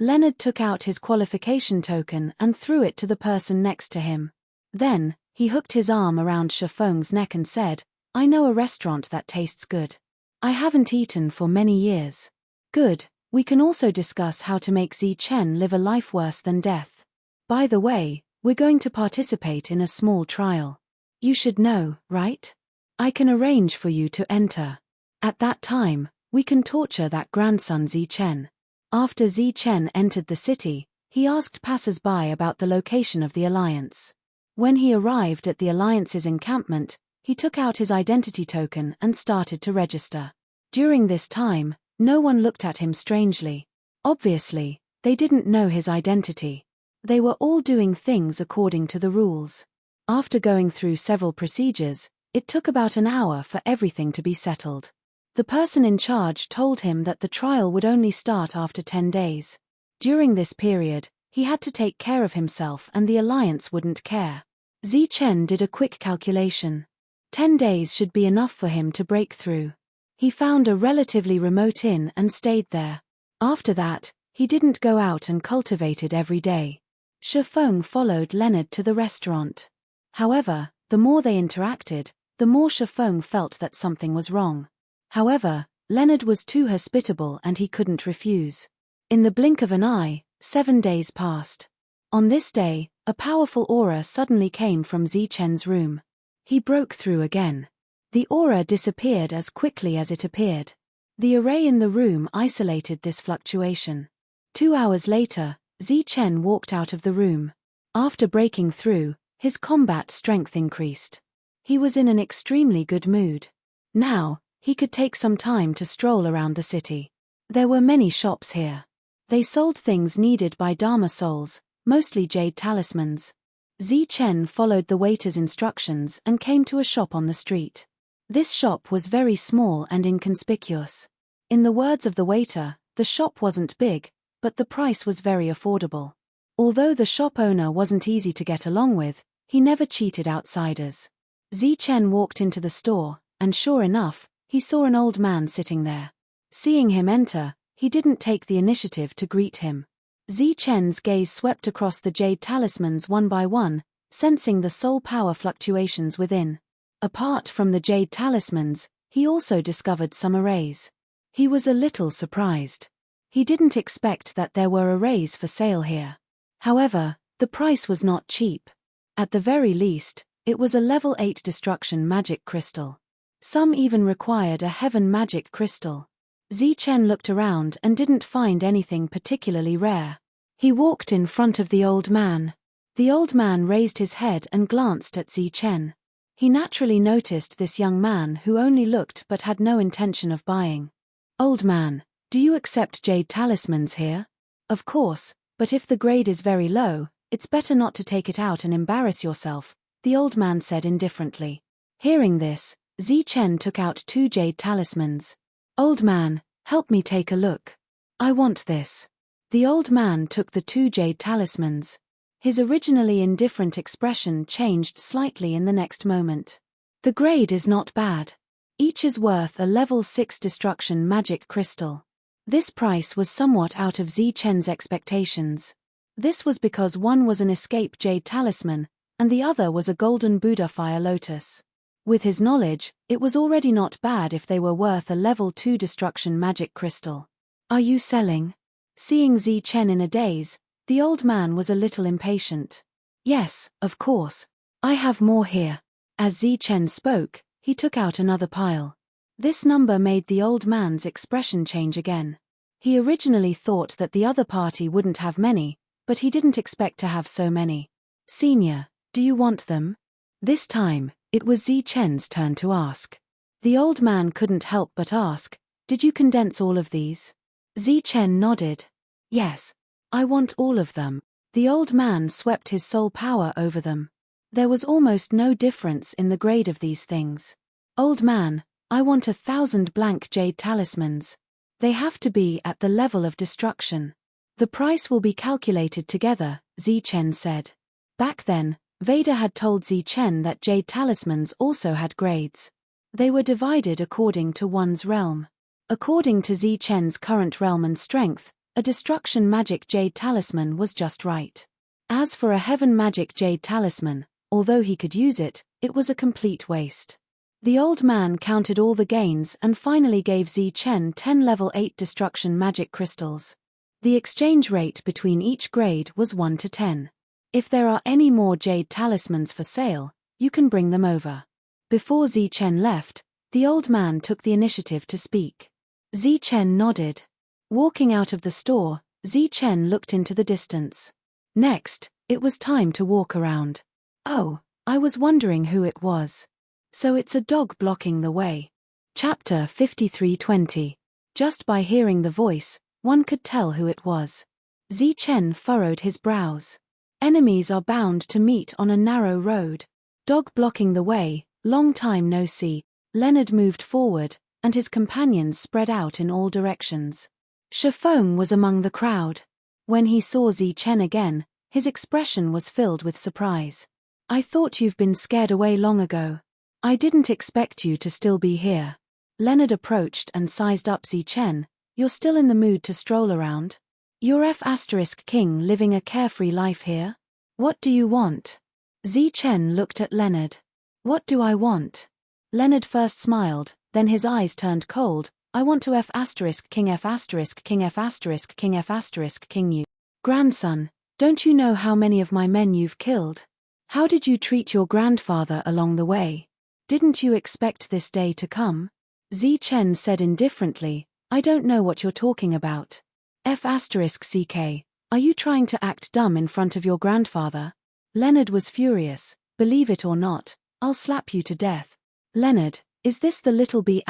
Speaker 1: Leonard took out his qualification token and threw it to the person next to him. Then, he hooked his arm around Shifeng's neck and said, "I know a restaurant that tastes good. I haven't eaten for many years." "Good, we can also discuss how to make Zi Chen live a life worse than death. By the way, we're going to participate in a small trial. You should know, right? I can arrange for you to enter. At that time, we can torture that grandson Zi Chen." After Zi Chen entered the city, he asked passers-by about the location of the Alliance. When he arrived at the Alliance's encampment, he took out his identity token and started to register. During this time, no one looked at him strangely. Obviously, they didn't know his identity. They were all doing things according to the rules. After going through several procedures, it took about an hour for everything to be settled. The person in charge told him that the trial would only start after 10 days. During this period, he had to take care of himself and the Alliance wouldn't care. Zi Chen did a quick calculation. 10 days should be enough for him to break through. He found a relatively remote inn and stayed there. After that, he didn't go out and cultivated every day. Shifeng followed Leonard to the restaurant. However, the more they interacted, the more Shifeng felt that something was wrong. However, Leonard was too hospitable and he couldn't refuse. In the blink of an eye, 7 days passed. On this day, a powerful aura suddenly came from Zi Chen's room. He broke through again. The aura disappeared as quickly as it appeared. The array in the room isolated this fluctuation. 2 hours later, Zi Chen walked out of the room. After breaking through, his combat strength increased. He was in an extremely good mood. Now, he could take some time to stroll around the city. There were many shops here. They sold things needed by Dharma souls, mostly jade talismans. Zi Chen followed the waiter's instructions and came to a shop on the street. This shop was very small and inconspicuous. In the words of the waiter, the shop wasn't big, but the price was very affordable. Although the shop owner wasn't easy to get along with, he never cheated outsiders. Zi Chen walked into the store, and sure enough, he saw an old man sitting there. Seeing him enter, he didn't take the initiative to greet him. Zi Chen's gaze swept across the jade talismans one by one, sensing the soul power fluctuations within. Apart from the jade talismans, he also discovered some arrays. He was a little surprised. He didn't expect that there were arrays for sale here. However, the price was not cheap. At the very least, it was a level 8 destruction magic crystal. Some even required a heaven magic crystal. Zichen looked around and didn't find anything particularly rare. He walked in front of the old man. The old man raised his head and glanced at Zichen. He naturally noticed this young man who only looked but had no intention of buying. "Old man, do you accept jade talismans here?" "Of course, but if the grade is very low, it's better not to take it out and embarrass yourself," the old man said indifferently. Hearing this, Zichen took out 2 jade talismans. "Old man, help me take a look. I want this." The old man took the 2 jade talismans. His originally indifferent expression changed slightly in the next moment. "The grade is not bad. Each is worth a level 6 destruction magic crystal." This price was somewhat out of Zichen's expectations. This was because one was an escape jade talisman, and the other was a golden Buddha fire lotus. With his knowledge, it was already not bad if they were worth a level 2 destruction magic crystal. "Are you selling?" Seeing Zichen in a daze, the old man was a little impatient. "Yes, of course. I have more here." As Zichen spoke, he took out another pile. This number made the old man's expression change again. He originally thought that the other party wouldn't have many, but he didn't expect to have so many. "Senior, do you want them?" This time, it was Zichen's turn to ask. The old man couldn't help but ask, "Did you condense all of these?" Zichen nodded. "Yes. I want all of them." The old man swept his soul power over them. There was almost no difference in the grade of these things. "Old man, I want 1,000 blank jade talismans. They have to be at the level of destruction. The price will be calculated together," Zichen said. Back then, Vader had told Zichen that jade talismans also had grades. They were divided according to one's realm. According to Zichen's current realm and strength, a destruction magic jade talisman was just right. As for a heaven magic jade talisman, although he could use it, it was a complete waste. The old man counted all the gains and finally gave Zichen 10 level 8 destruction magic crystals. The exchange rate between each grade was 1 to 10. "If there are any more jade talismans for sale, you can bring them over." Before Zichen left, the old man took the initiative to speak. Zichen nodded. Walking out of the store, Zichen looked into the distance. Next, it was time to walk around. "Oh, I was wondering who it was. So it's a dog blocking the way." Chapter 53:20. Just by hearing the voice, one could tell who it was. Zichen furrowed his brows. Enemies are bound to meet on a narrow road. Dog blocking the way, long time no see. Leonard moved forward, and his companions spread out in all directions. Shifeng was among the crowd. When he saw Zichen again, his expression was filled with surprise. "I thought you've been scared away long ago. I didn't expect you to still be here." Leonard approached and sized up Zichen. "You're still in the mood to stroll around? You're F*King living a carefree life here? What do you want?" Zichen looked at Leonard. "What do I want?" Leonard first smiled, then his eyes turned cold. "I want to F*King you. Grandson, don't you know how many of my men you've killed? How did you treat your grandfather along the way? Didn't you expect this day to come?" Zichen said indifferently, "I don't know what you're talking about. F*Ck, are you trying to act dumb in front of your grandfather?" Leonard was furious. "Believe it or not, I'll slap you to death." "Leonard, is this the little B**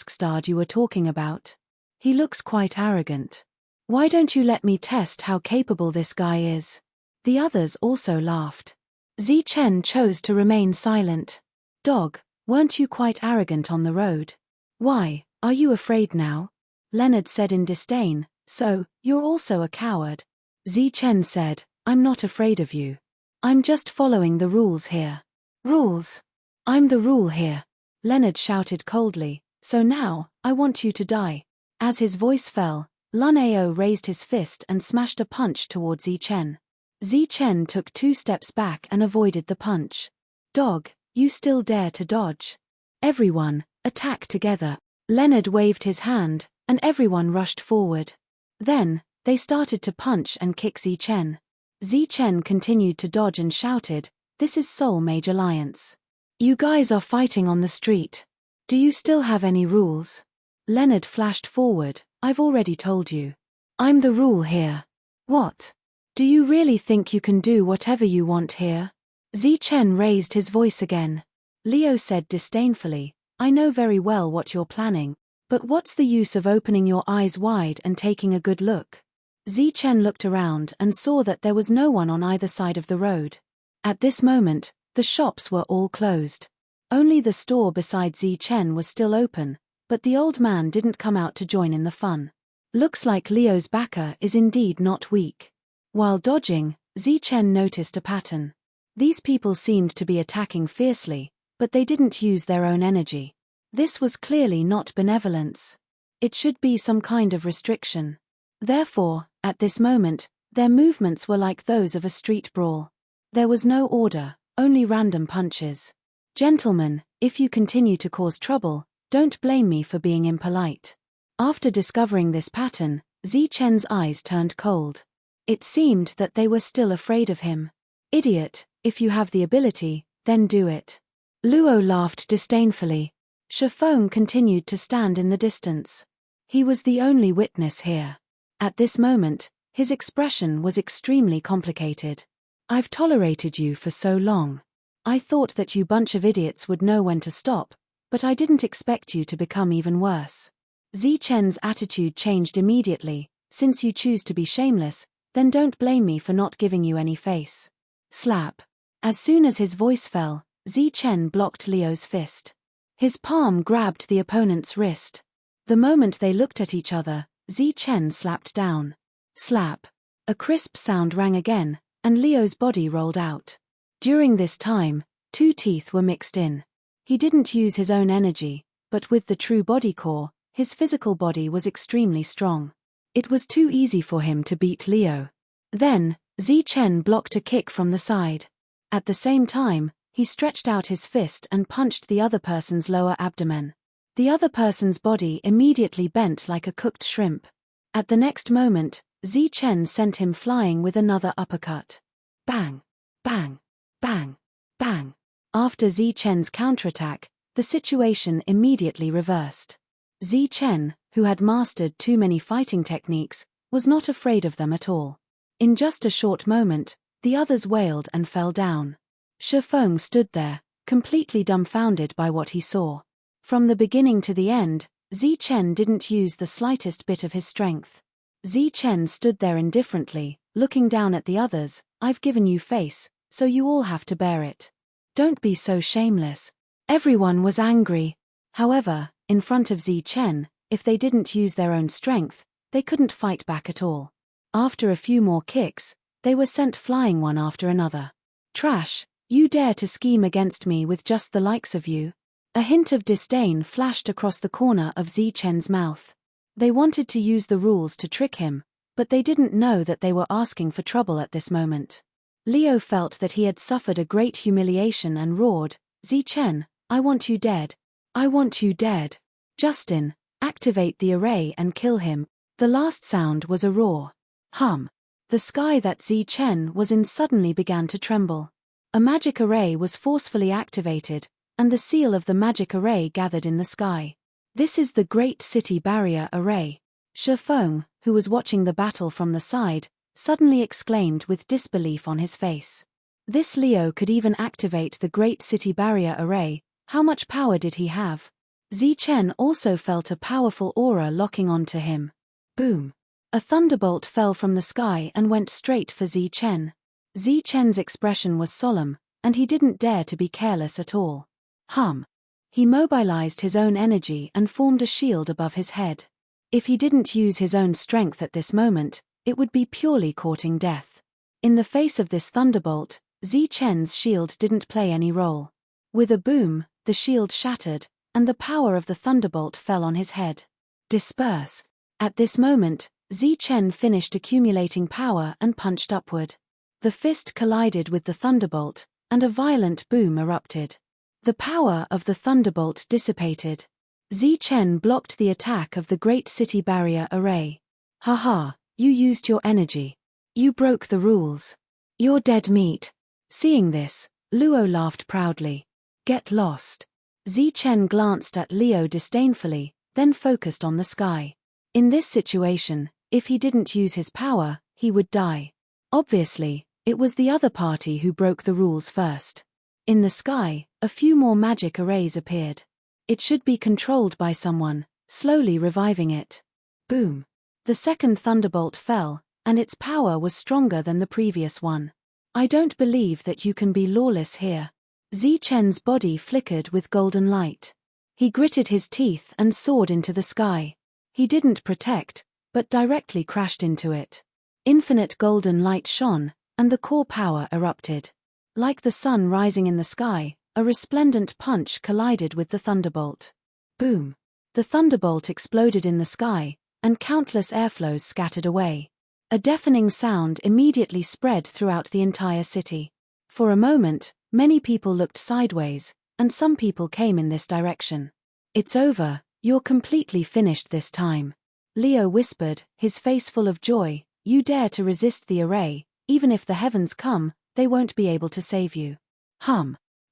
Speaker 1: starred you were talking about? He looks quite arrogant. Why don't you let me test how capable this guy is?" The others also laughed. Zichen chose to remain silent. "Dog, weren't you quite arrogant on the road? Why, are you afraid now?" Leonard said in disdain. "So, you're also a coward?" Zichen said, "I'm not afraid of you. I'm just following the rules here." "Rules? I'm the rule here," Leonard shouted coldly. "So now, I want you to die." As his voice fell, Lun Ao raised his fist and smashed a punch toward Zichen. Zichen took 2 steps back and avoided the punch. "Dog, you still dare to dodge? Everyone, attack together." Leonard waved his hand, and everyone rushed forward. Then, they started to punch and kick Zichen. Zichen continued to dodge and shouted, "This is Seoul Mage Alliance. You guys are fighting on the street. Do you still have any rules?" Leonard flashed forward, "I've already told you. I'm the rule here." "What? Do you really think you can do whatever you want here?" Zichen raised his voice again. Leo said disdainfully, "I know very well what you're planning, but what's the use of opening your eyes wide and taking a good look?" Zichen looked around and saw that there was no one on either side of the road. At this moment, the shops were all closed. Only the store beside Zichen was still open, but the old man didn't come out to join in the fun. Looks like Leo's backer is indeed not weak. While dodging, Zichen noticed a pattern. These people seemed to be attacking fiercely, but they didn't use their own energy. This was clearly not benevolence. It should be some kind of restriction. Therefore, at this moment, their movements were like those of a street brawl. There was no order, only random punches. "Gentlemen, if you continue to cause trouble, don't blame me for being impolite." After discovering this pattern, Zichen's eyes turned cold. It seemed that they were still afraid of him. "Idiot, if you have the ability, then do it." Luo laughed disdainfully. Shifeng continued to stand in the distance. He was the only witness here. At this moment, his expression was extremely complicated. "I've tolerated you for so long. I thought that you bunch of idiots would know when to stop, but I didn't expect you to become even worse." Zichen's attitude changed immediately. "Since you choose to be shameless, then don't blame me for not giving you any face." Slap. As soon as his voice fell, Zichen blocked Leo's fist. His palm grabbed the opponent's wrist. The moment they looked at each other, Zichen slapped down. Slap. A crisp sound rang again, and Leo's body rolled out. During this time, two teeth were mixed in. He didn't use his own energy, but with the true body core, his physical body was extremely strong. It was too easy for him to beat Leo. Then, Zichen blocked a kick from the side. At the same time, he stretched out his fist and punched the other person's lower abdomen. The other person's body immediately bent like a cooked shrimp. At the next moment, Zichen sent him flying with another uppercut. Bang! Bang! Bang! Bang! After Zichen's counterattack, the situation immediately reversed. Zichen, who had mastered too many fighting techniques, was not afraid of them at all. In just a short moment, the others wailed and fell down. Shifeng stood there, completely dumbfounded by what he saw. From the beginning to the end, Zichen didn't use the slightest bit of his strength. Zichen stood there indifferently, looking down at the others. "I've given you face, so you all have to bear it. Don't be so shameless." Everyone was angry. However, in front of Zichen, if they didn't use their own strength, they couldn't fight back at all. After a few more kicks, they were sent flying one after another. "Trash, you dare to scheme against me with just the likes of you?" A hint of disdain flashed across the corner of Zichen's mouth. They wanted to use the rules to trick him, but they didn't know that they were asking for trouble at this moment. Leo felt that he had suffered a great humiliation and roared, "Zichen, I want you dead. I want you dead. Justin, activate the array and kill him." The last sound was a roar. Hum. The sky that Zichen was in suddenly began to tremble. A magic array was forcefully activated, and the seal of the magic array gathered in the sky. "This is the Great City Barrier Array." Shifeng, who was watching the battle from the side, suddenly exclaimed with disbelief on his face. This Leo could even activate the Great City Barrier Array. How much power did he have? Zichen also felt a powerful aura locking onto him. Boom! A thunderbolt fell from the sky and went straight for Zichen. Zichen's expression was solemn, and he didn't dare to be careless at all. Hum. He mobilized his own energy and formed a shield above his head. If he didn't use his own strength at this moment, it would be purely courting death. In the face of this thunderbolt, Zichen's shield didn't play any role. With a boom, the shield shattered, and the power of the thunderbolt fell on his head. Disperse. At this moment, Zichen finished accumulating power and punched upward. The fist collided with the thunderbolt, and a violent boom erupted. The power of the thunderbolt dissipated. Zichen blocked the attack of the Great City Barrier Array. Haha, you used your energy. You broke the rules. You're dead meat. Seeing this, Luo laughed proudly. Get lost. Zichen glanced at Leo disdainfully, then focused on the sky. In this situation, if he didn't use his power, he would die. Obviously, it was the other party who broke the rules first. In the sky, a few more magic arrays appeared. It should be controlled by someone, slowly reviving it. Boom. The second thunderbolt fell, and its power was stronger than the previous one. I don't believe that you can be lawless here. Zichen's body flickered with golden light. He gritted his teeth and soared into the sky. He didn't protect, but directly crashed into it. Infinite golden light shone, and the core power erupted. Like the sun rising in the sky, a resplendent punch collided with the thunderbolt. Boom! The thunderbolt exploded in the sky, and countless airflows scattered away. A deafening sound immediately spread throughout the entire city. For a moment, many people looked sideways, and some people came in this direction. It's over, you're completely finished this time. Leo whispered, his face full of joy. You dare to resist the array, even if the heavens come, they won't be able to save you.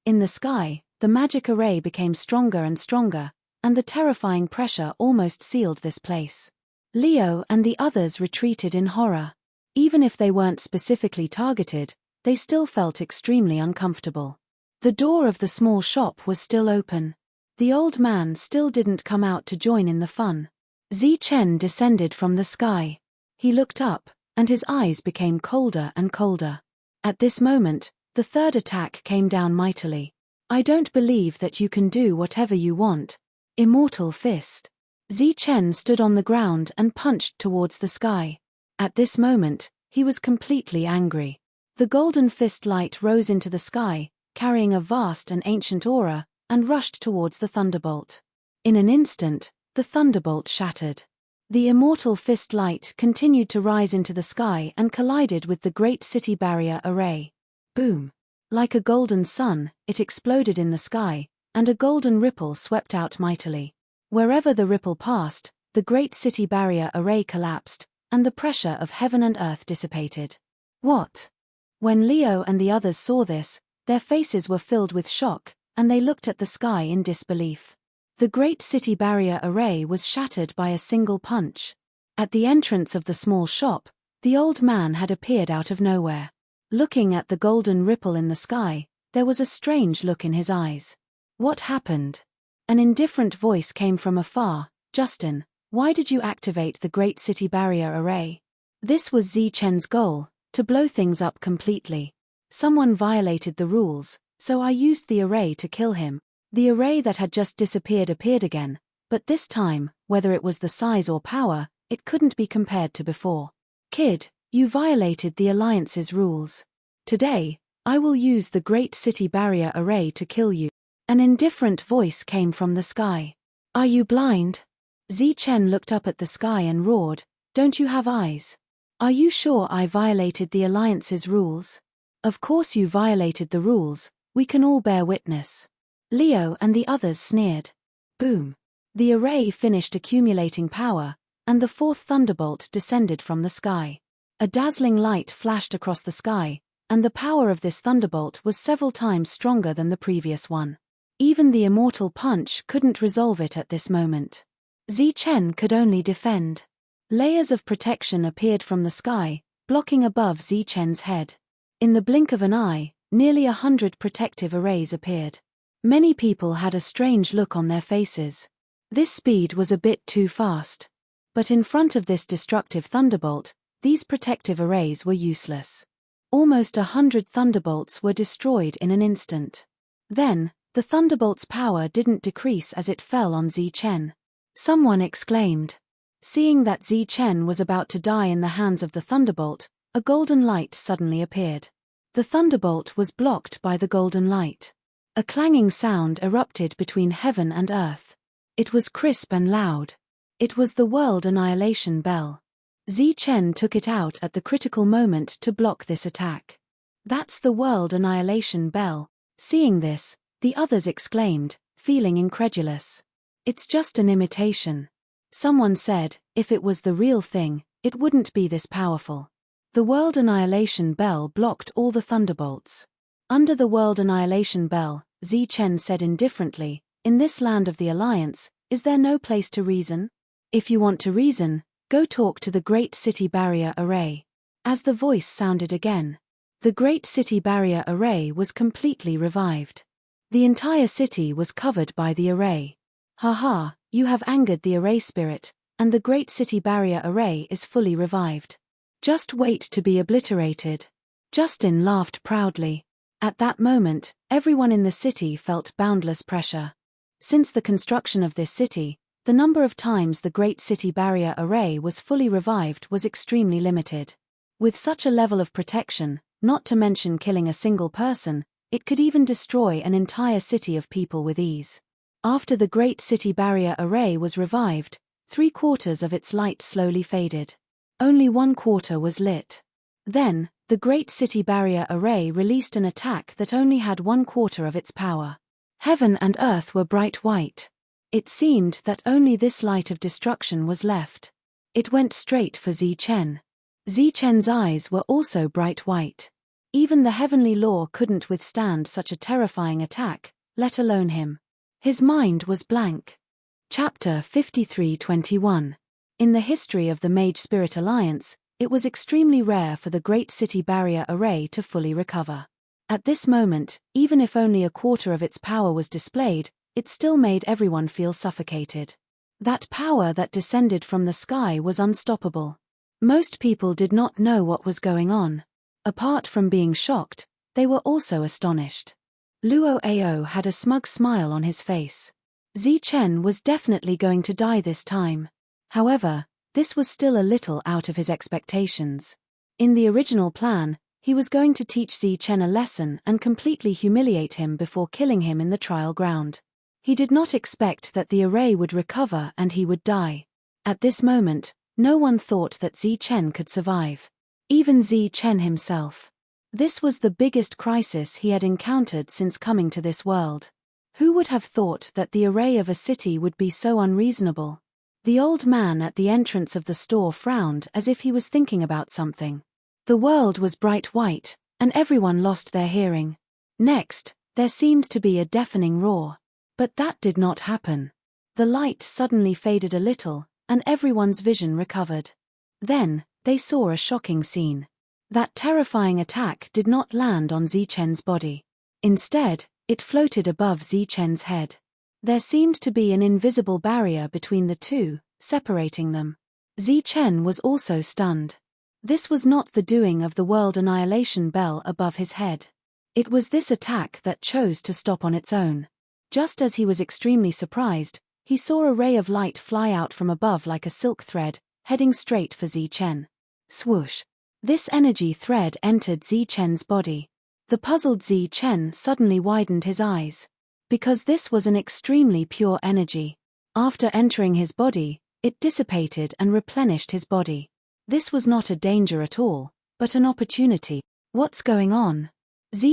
Speaker 1: In the sky, the magic array became stronger and stronger, and the terrifying pressure almost sealed this place. Leo and the others retreated in horror. Even if they weren't specifically targeted, they still felt extremely uncomfortable. The door of the small shop was still open. The old man still didn't come out to join in the fun. Zichen descended from the sky. He looked up, and his eyes became colder and colder. At this moment, the third attack came down mightily. I don't believe that you can do whatever you want. Immortal Fist. Zichen stood on the ground and punched towards the sky. At this moment, he was completely angry. The golden fist light rose into the sky, carrying a vast and ancient aura, and rushed towards the thunderbolt. In an instant, the thunderbolt shattered. The immortal fist light continued to rise into the sky and collided with the great city barrier array. Boom! Like a golden sun, it exploded in the sky, and a golden ripple swept out mightily. Wherever the ripple passed, the great city barrier array collapsed, and the pressure of heaven and earth dissipated. What? When Leo and the others saw this, their faces were filled with shock, and they looked at the sky in disbelief. The great city barrier array was shattered by a single punch. At the entrance of the small shop, the old man had appeared out of nowhere. Looking at the golden ripple in the sky, there was a strange look in his eyes. What happened? An indifferent voice came from afar. Justin, why did you activate the great city barrier array? This was Zichen's goal, to blow things up completely. Someone violated the rules, so I used the array to kill him. The array that had just disappeared appeared again, but this time, whether it was the size or power, it couldn't be compared to before. Kid, you violated the Alliance's rules. Today, I will use the Great City Barrier Array to kill you. An indifferent voice came from the sky. Are you blind? Zichen looked up at the sky and roared, don't you have eyes? Are you sure I violated the Alliance's rules? Of course you violated the rules, we can all bear witness. Leo and the others sneered. Boom. The array finished accumulating power, and the fourth thunderbolt descended from the sky. A dazzling light flashed across the sky, and the power of this thunderbolt was several times stronger than the previous one. Even the immortal punch couldn't resolve it at this moment. Zichen could only defend. Layers of protection appeared from the sky, blocking above Zichen's head. In the blink of an eye, nearly 100 protective arrays appeared. Many people had a strange look on their faces. This speed was a bit too fast. But in front of this destructive thunderbolt, these protective arrays were useless. Almost 100 thunderbolts were destroyed in an instant. Then, the thunderbolt's power didn't decrease as it fell on Zichen. Someone exclaimed. Seeing that Zichen was about to die in the hands of the thunderbolt, a golden light suddenly appeared. The thunderbolt was blocked by the golden light. A clanging sound erupted between heaven and earth. It was crisp and loud. It was the world annihilation bell. Zichen took it out at the critical moment to block this attack. That's the world annihilation bell. Seeing this, the others exclaimed, feeling incredulous. It's just an imitation. Someone said, if it was the real thing, it wouldn't be this powerful. The World Annihilation Bell blocked all the thunderbolts. Under the World Annihilation Bell, Chen said indifferently, in this land of the Alliance, is there no place to reason? If you want to reason, go talk to the Great City Barrier Array. As the voice sounded again, the Great City Barrier Array was completely revived. The entire city was covered by the array. Ha, you have angered the array spirit, and the Great City Barrier Array is fully revived. Just wait to be obliterated. Justin laughed proudly. At that moment, everyone in the city felt boundless pressure. Since the construction of this city, the number of times the Great City Barrier Array was fully revived was extremely limited. With such a level of protection, not to mention killing a single person, it could even destroy an entire city of people with ease. After the Great City Barrier Array was revived, 3/4 of its light slowly faded. Only 1/4 was lit. Then, the Great City Barrier Array released an attack that only had 1/4 of its power. Heaven and earth were bright white. It seemed that only this light of destruction was left. It went straight for Chen's eyes were also bright white. Even the heavenly law couldn't withstand such a terrifying attack, let alone him. His mind was blank. Chapter 53:21. In the history of the Mage Spirit Alliance, it was extremely rare for the Great City Barrier Array to fully recover. At this moment, even if only 1/4 of its power was displayed, it still made everyone feel suffocated. That power that descended from the sky was unstoppable. Most people did not know what was going on. Apart from being shocked, they were also astonished. Luo Ao had a smug smile on his face. Chen was definitely going to die this time. However, this was still a little out of his expectations. In the original plan, he was going to teach Chen a lesson and completely humiliate him before killing him in the trial ground. He did not expect that the array would recover and he would die. At this moment, no one thought that Chen could survive. Even Chen himself. This was the biggest crisis he had encountered since coming to this world. Who would have thought that the array of a city would be so unreasonable? The old man at the entrance of the store frowned as if he was thinking about something. The world was bright white, and everyone lost their hearing. Next, there seemed to be a deafening roar. But that did not happen. The light suddenly faded a little, and everyone's vision recovered. Then, they saw a shocking scene. That terrifying attack did not land on Chen's body. Instead, it floated above Chen's head. There seemed to be an invisible barrier between the two, separating them. Chen was also stunned. This was not the doing of the World Annihilation Bell above his head. It was this attack that chose to stop on its own. Just as he was extremely surprised, he saw a ray of light fly out from above like a silk thread, heading straight for Chen. Swoosh. This energy thread entered Chen's body. The puzzled Chen suddenly widened his eyes. Because this was an extremely pure energy. After entering his body, it dissipated and replenished his body. This was not a danger at all, but an opportunity. What's going on?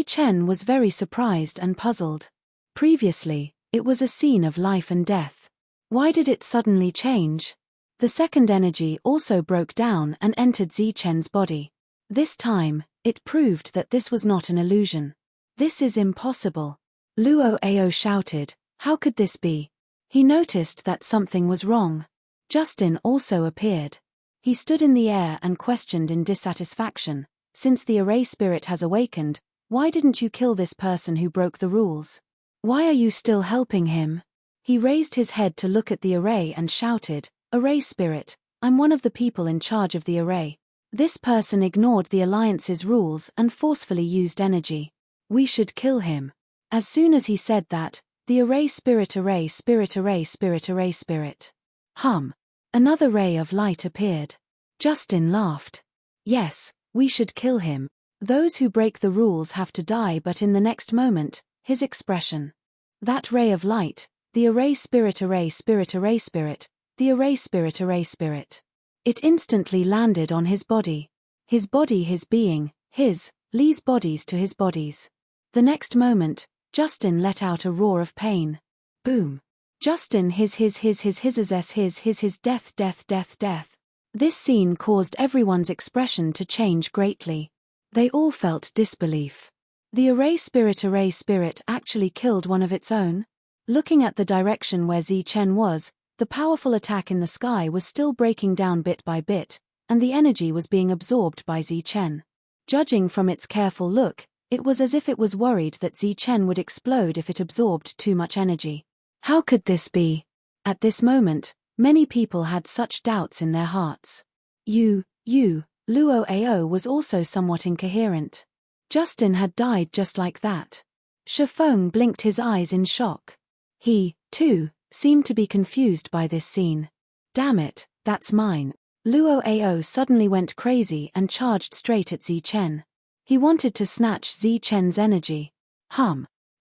Speaker 1: Chen was very surprised and puzzled. Previously, it was a scene of life and death. Why did it suddenly change? The second energy also broke down and entered Chen's body. This time, it proved that this was not an illusion. This is impossible. Luo Ao shouted, how could this be? He noticed that something was wrong. Justin also appeared. He stood in the air and questioned in dissatisfaction, since the array spirit has awakened, why didn't you kill this person who broke the rules? Why are you still helping him? He raised his head to look at the array and shouted, Array spirit, I'm one of the people in charge of the array. This person ignored the Alliance's rules and forcefully used energy. We should kill him. As soon as he said that, the array spirit array spirit array spirit array spirit. Another ray of light appeared. Justin laughed. Yes, we should kill him. Those who break the rules have to die, but in the next moment, his expression. That ray of light, the array spirit array spirit array spirit, the array spirit array spirit. It instantly landed on his body. His body, his being, his, Lee's bodies to his bodies. The next moment, Justin let out a roar of pain. Boom. Justin his death. This scene caused everyone's expression to change greatly. They all felt disbelief. The array spirit actually killed one of its own? Looking at the direction where Zichen was, the powerful attack in the sky was still breaking down bit by bit, and the energy was being absorbed by Zichen. Judging from its careful look, it was as if it was worried that Zichen would explode if it absorbed too much energy. How could this be? At this moment, many people had such doubts in their hearts. Luo Ao was also somewhat incoherent. Justin had died just like that. Shifeng blinked his eyes in shock. He, too, seemed to be confused by this scene. Damn it, that's mine. Luo Ao suddenly went crazy and charged straight at Zichen. He wanted to snatch Zichen's energy.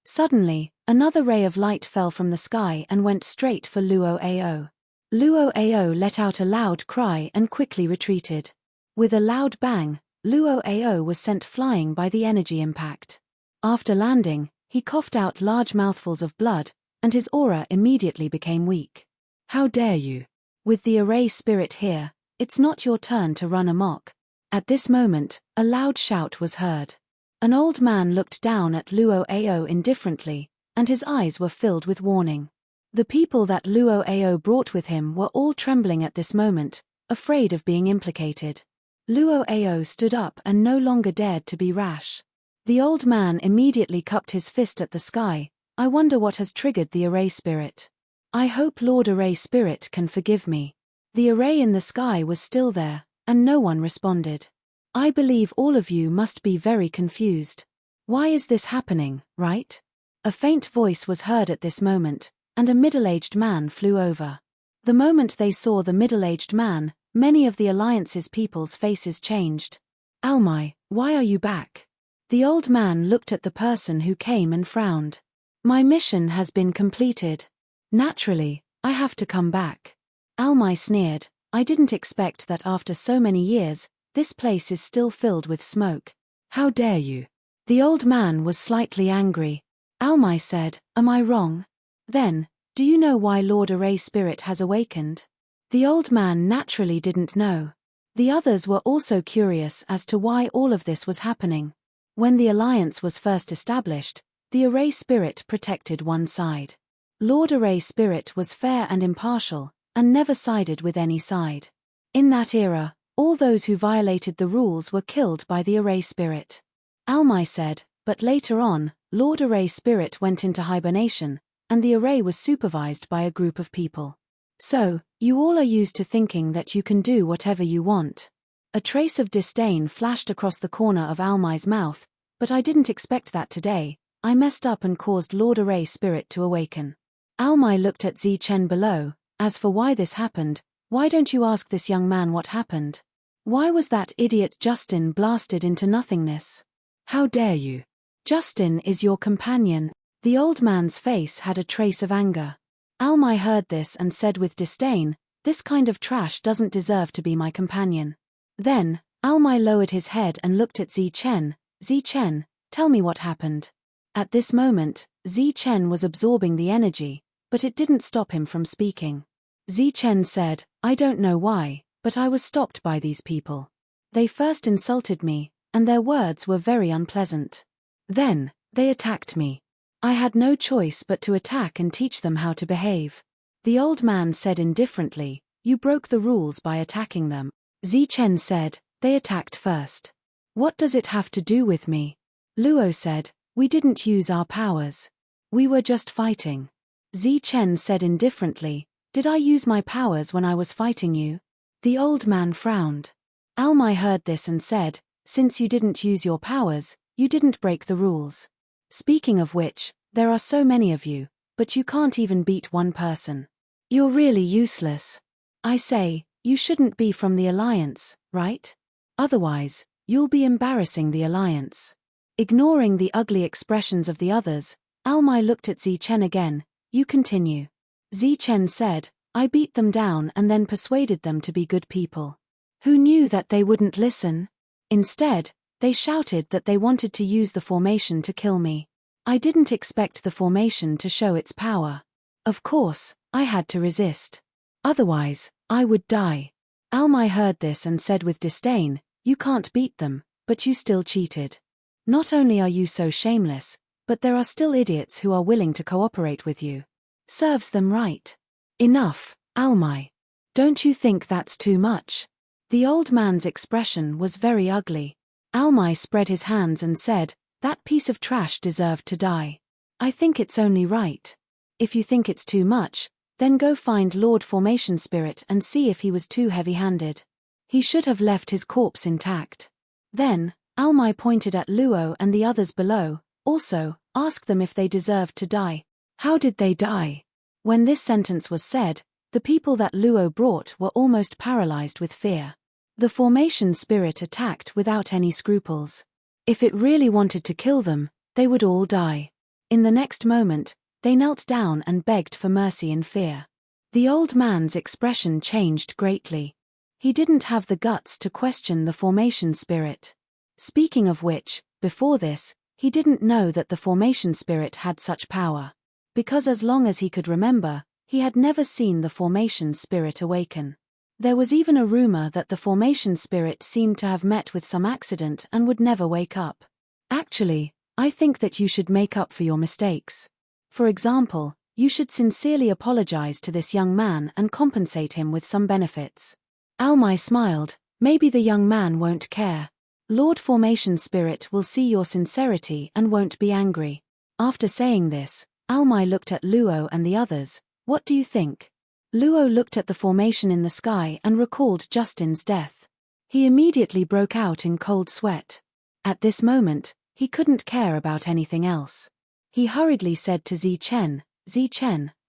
Speaker 1: Suddenly, another ray of light fell from the sky and went straight for Luo Ao. Luo Ao let out a loud cry and quickly retreated. With a loud bang, Luo Ao was sent flying by the energy impact. After landing, he coughed out large mouthfuls of blood, and his aura immediately became weak. How dare you? With the array spirit here, it's not your turn to run amok. At this moment, a loud shout was heard. An old man looked down at Luo Ao indifferently, and his eyes were filled with warning. The people that Luo Ao brought with him were all trembling at this moment, afraid of being implicated. Luo Ao stood up and no longer dared to be rash. The old man immediately cupped his fist at the sky. I wonder what has triggered the array spirit. I hope Lord Array Spirit can forgive me. The array in the sky was still there, and no one responded. I believe all of you must be very confused. Why is this happening, right? A faint voice was heard at this moment, and a middle-aged man flew over. The moment they saw the middle-aged man, many of the Alliance's people's faces changed. Almai, why are you back? The old man looked at the person who came and frowned. My mission has been completed. Naturally, I have to come back. Almai sneered. I didn't expect that after so many years, this place is still filled with smoke. How dare you? The old man was slightly angry. Almai said, am I wrong? Then, do you know why Lord Array Spirit has awakened? The old man naturally didn't know. The others were also curious as to why all of this was happening. When the alliance was first established, the Array Spirit protected one side. Lord Array Spirit was fair and impartial, and never sided with any side. In that era, all those who violated the rules were killed by the Array Spirit. Almai said, but later on, Lord Array Spirit went into hibernation, and the array was supervised by a group of people. So, you all are used to thinking that you can do whatever you want. A trace of disdain flashed across the corner of Almai's mouth, but I didn't expect that today. I messed up and caused Lord Array Spirit to awaken. Almai looked at Zichen below. As for why this happened, why don't you ask this young man what happened? Why was that idiot Justin blasted into nothingness? How dare you? Justin is your companion. The old man's face had a trace of anger. Almai heard this and said with disdain, this kind of trash doesn't deserve to be my companion. Then, Almai lowered his head and looked at Zichen. Zichen, tell me what happened. At this moment, Zichen was absorbing the energy, but it didn't stop him from speaking. Zichen said, I don't know why, but I was stopped by these people. They first insulted me, and their words were very unpleasant. Then, they attacked me. I had no choice but to attack and teach them how to behave. The old man said indifferently, you broke the rules by attacking them. Zichen said, they attacked first. What does it have to do with me? Luo said, we didn't use our powers. We were just fighting. Zichen said indifferently, did I use my powers when I was fighting you? The old man frowned. Almai heard this and said, since you didn't use your powers, you didn't break the rules. Speaking of which, there are so many of you, but you can't even beat one person. You're really useless. I say, you shouldn't be from the Alliance, right? Otherwise, you'll be embarrassing the Alliance. Ignoring the ugly expressions of the others, Almai looked at Zichen again. You continue. Zichen said, I beat them down and then persuaded them to be good people. Who knew that they wouldn't listen? Instead, they shouted that they wanted to use the formation to kill me. I didn't expect the formation to show its power. Of course, I had to resist. Otherwise, I would die. Almai heard this and said with disdain, "You can't beat them, but you still cheated. Not only are you so shameless, but there are still idiots who are willing to cooperate with you. Serves them right." "Enough, Almai. Don't you think that's too much?" The old man's expression was very ugly. Almai spread his hands and said, "That piece of trash deserved to die. I think it's only right. If you think it's too much, then go find Lord Formation Spirit and see if he was too heavy-handed. He should have left his corpse intact." Then, Almai pointed at Luo and the others below, also, ask them if they deserved to die. How did they die? When this sentence was said, the people that Luo brought were almost paralyzed with fear. The Formation Spirit attacked without any scruples. If it really wanted to kill them, they would all die. In the next moment, they knelt down and begged for mercy in fear. The old man's expression changed greatly. He didn't have the guts to question the Formation Spirit. Speaking of which, before this, he didn't know that the Formation Spirit had such power. Because as long as he could remember, he had never seen the Formation Spirit awaken. There was even a rumor that the Formation Spirit seemed to have met with some accident and would never wake up. Actually, I think that you should make up for your mistakes. For example, you should sincerely apologize to this young man and compensate him with some benefits. Almai smiled. Maybe the young man won't care. Lord Formation Spirit will see your sincerity and won't be angry. After saying this, Almai looked at Luo and the others. What do you think? Luo looked at the formation in the sky and recalled Justin's death. He immediately broke out in cold sweat. At this moment, he couldn't care about anything else. He hurriedly said to Zichen,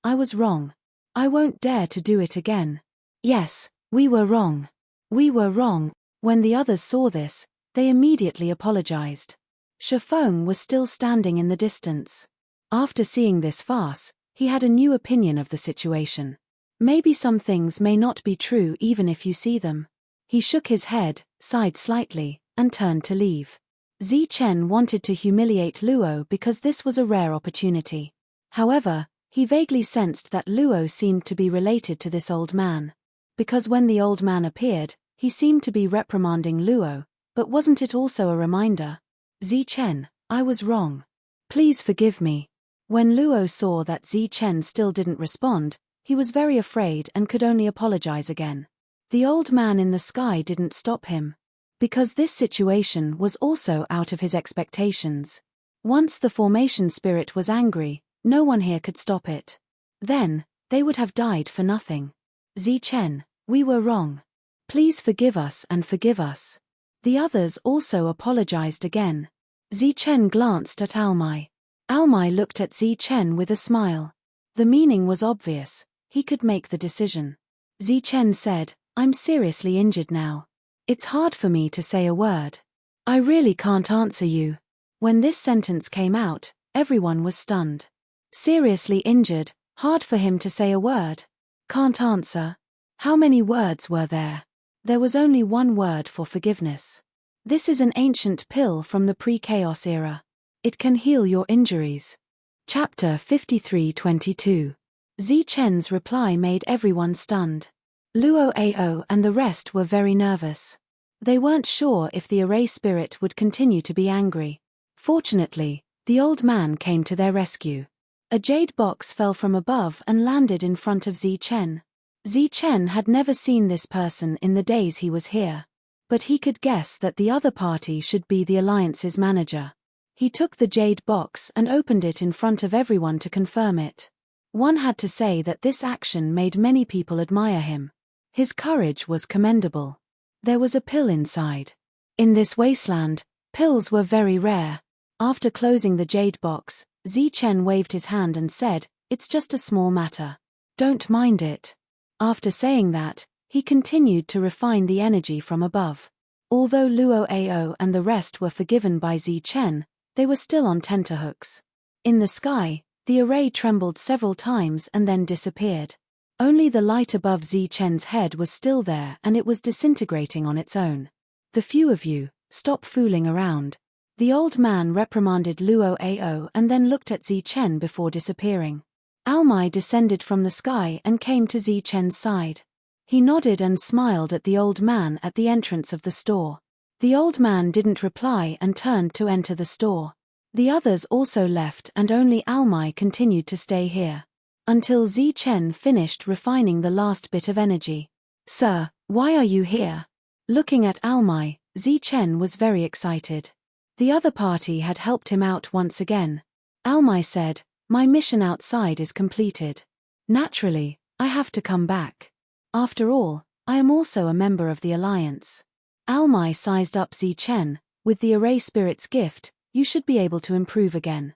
Speaker 1: "I was wrong. I won't dare to do it again." "Yes, we were wrong. We were wrong." When the others saw this, they immediately apologized. Shifeng was still standing in the distance. After seeing this farce, he had a new opinion of the situation. Maybe some things may not be true even if you see them. He shook his head, sighed slightly, and turned to leave. Zichen wanted to humiliate Luo because this was a rare opportunity. However, he vaguely sensed that Luo seemed to be related to this old man. Because when the old man appeared, he seemed to be reprimanding Luo, but wasn't it also a reminder? "Zichen, I was wrong. Please forgive me." When Luo saw that Zichen still didn't respond, he was very afraid and could only apologize again. The old man in the sky didn't stop him. Because this situation was also out of his expectations. Once the Formation Spirit was angry, no one here could stop it. Then, they would have died for nothing. "Zichen, we were wrong. Please forgive us and forgive us." The others also apologized again. Zichen glanced at Almai. Almai looked at Zichen with a smile. The meaning was obvious. He could make the decision. Zichen said, "I'm seriously injured now. It's hard for me to say a word. I really can't answer you." When this sentence came out, everyone was stunned. Seriously injured, hard for him to say a word. Can't answer. How many words were there? There was only one word for forgiveness. This is an ancient pill from the pre-chaos era. It can heal your injuries. Chapter 53:22. Zichen's reply made everyone stunned. Luo Ao and the rest were very nervous. They weren't sure if the array spirit would continue to be angry. Fortunately, the old man came to their rescue. A jade box fell from above and landed in front of Zichen. Zichen had never seen this person in the days he was here. But he could guess that the other party should be the Alliance's manager. He took the jade box and opened it in front of everyone to confirm it. One had to say that this action made many people admire him. His courage was commendable. There was a pill inside. In this wasteland, pills were very rare. After closing the jade box, Zichen waved his hand and said, "It's just a small matter. Don't mind it." After saying that, he continued to refine the energy from above. Although Luo Ao and the rest were forgiven by Zichen, they were still on tenterhooks. In the sky, the array trembled several times and then disappeared. Only the light above Zichen's head was still there and it was disintegrating on its own. "The few of you, stop fooling around." The old man reprimanded Luo Ao and then looked at Zichen before disappearing. Almai descended from the sky and came to Zichen's side. He nodded and smiled at the old man at the entrance of the store. The old man didn't reply and turned to enter the store. The others also left and only Almai continued to stay here. Until Chen finished refining the last bit of energy. "Sir, why are you here?" Looking at Almai, Chen was very excited. The other party had helped him out once again. Almai said, "My mission outside is completed. Naturally, I have to come back. After all, I am also a member of the Alliance." Almai sized up Chen. "With the Array Spirit's gift, you should be able to improve again."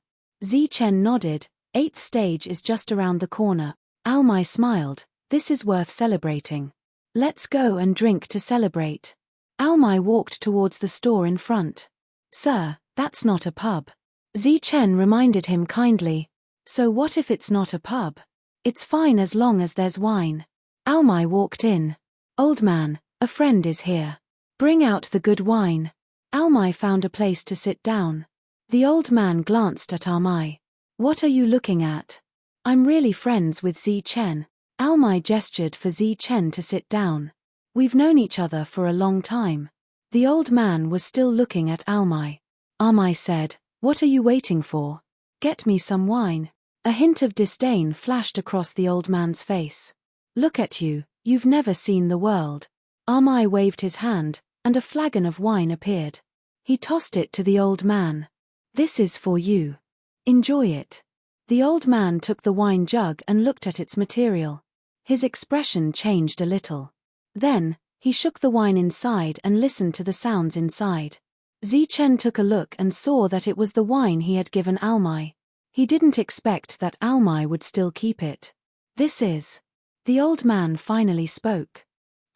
Speaker 1: Chen nodded. "8th stage is just around the corner." Almai smiled. "This is worth celebrating. Let's go and drink to celebrate." Almai walked towards the store in front. "Sir, that's not a pub." Chen reminded him kindly. "So what if it's not a pub? It's fine as long as there's wine." Almai walked in. "Old man, a friend is here. Bring out the good wine." Almai found a place to sit down. The old man glanced at Almai. "What are you looking at?" "I'm really friends with Chen." Almai gestured for Chen to sit down. "We've known each other for a long time." The old man was still looking at Almai. Almai said, "What are you waiting for? Get me some wine." A hint of disdain flashed across the old man's face. "Look at you, you've never seen the world." Almai waved his hand, and a flagon of wine appeared. He tossed it to the old man. "This is for you. Enjoy it." The old man took the wine jug and looked at its material. His expression changed a little. Then, he shook the wine inside and listened to the sounds inside. Chen took a look and saw that it was the wine he had given Almai. He didn't expect that Almai would still keep it. "This is..." The old man finally spoke.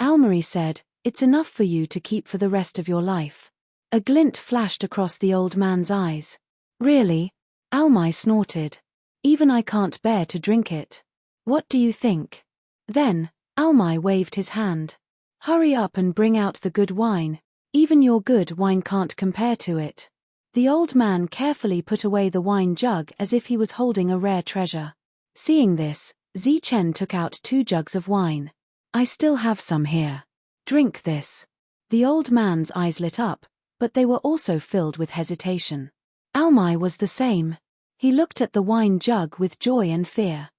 Speaker 1: Almai said, "It's enough for you to keep for the rest of your life." A glint flashed across the old man's eyes. "Really?" Almai snorted. "Even I can't bear to drink it. What do you think?" Then, Almai waved his hand. "Hurry up and bring out the good wine. Even your good wine can't compare to it." The old man carefully put away the wine jug as if he was holding a rare treasure. Seeing this, Chen took out 2 jugs of wine. "I still have some here. Drink this." The old man's eyes lit up, but they were also filled with hesitation. Almai was the same. He looked at the wine jug with joy and fear.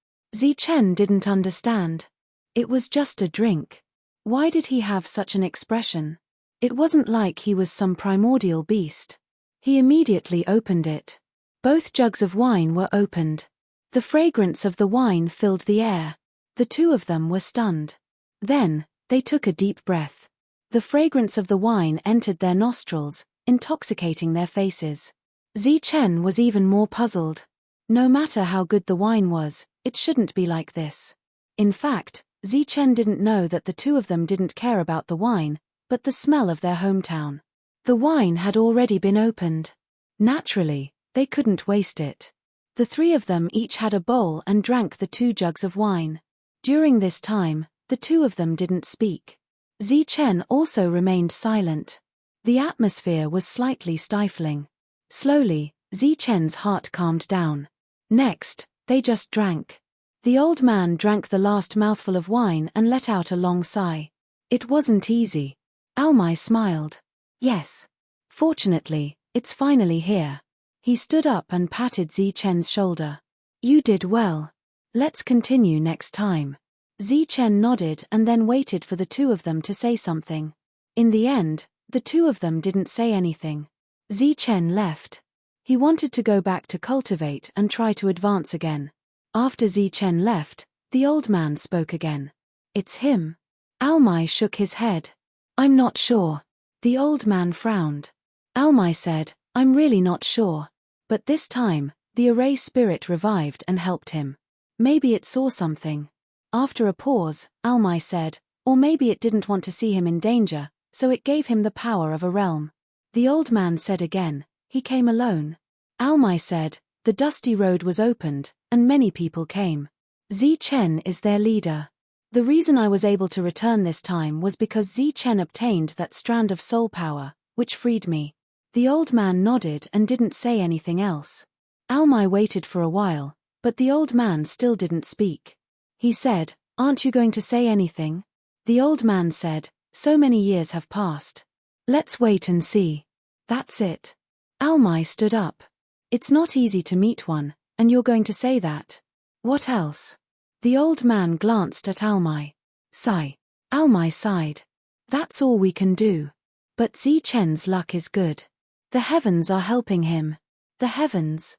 Speaker 1: Chen didn't understand. It was just a drink. Why did he have such an expression? It wasn't like he was some primordial beast. He immediately opened it. Both jugs of wine were opened. The fragrance of the wine filled the air. The 2 of them were stunned. Then, they took a deep breath. The fragrance of the wine entered their nostrils, intoxicating their faces. Chen was even more puzzled. No matter how good the wine was, it shouldn't be like this. In fact, Chen didn't know that the 2 of them didn't care about the wine, but the smell of their hometown. The wine had already been opened. Naturally, they couldn't waste it. The 3 of them each had a bowl and drank the 2 jugs of wine. During this time, the 2 of them didn't speak. Chen also remained silent. The atmosphere was slightly stifling. Slowly, Chen's heart calmed down. Next, they just drank. The old man drank the last mouthful of wine and let out a long sigh. It wasn't easy. Almai smiled. "Yes. Fortunately, it's finally here." He stood up and patted Chen's shoulder. "You did well. Let's continue next time." Chen nodded and then waited for the 2 of them to say something. In the end, the 2 of them didn't say anything. Chen left. He wanted to go back to cultivate and try to advance again. After Chen left, the old man spoke again. "It's him." Almai shook his head. "I'm not sure." The old man frowned. Almai said, "I'm really not sure." But this time, the Array Spirit revived and helped him. Maybe it saw something. After a pause, Almai said, "Or maybe it didn't want to see him in danger, so it gave him the power of a realm." The old man said again, "He came alone." Almai said, "The dusty road was opened, and many people came. Chen is their leader. The reason I was able to return this time was because Chen obtained that strand of soul power, which freed me." The old man nodded and didn't say anything else. Almai waited for a while, but the old man still didn't speak. He said, "Aren't you going to say anything?" The old man said, "So many years have passed. Let's wait and see." "That's it." Almai stood up. "It's not easy to meet one, and you're going to say that? What else?" The old man glanced at Almai. "Sigh." Almai sighed. "That's all we can do. But Zichen's luck is good. The heavens are helping him." "The heavens?"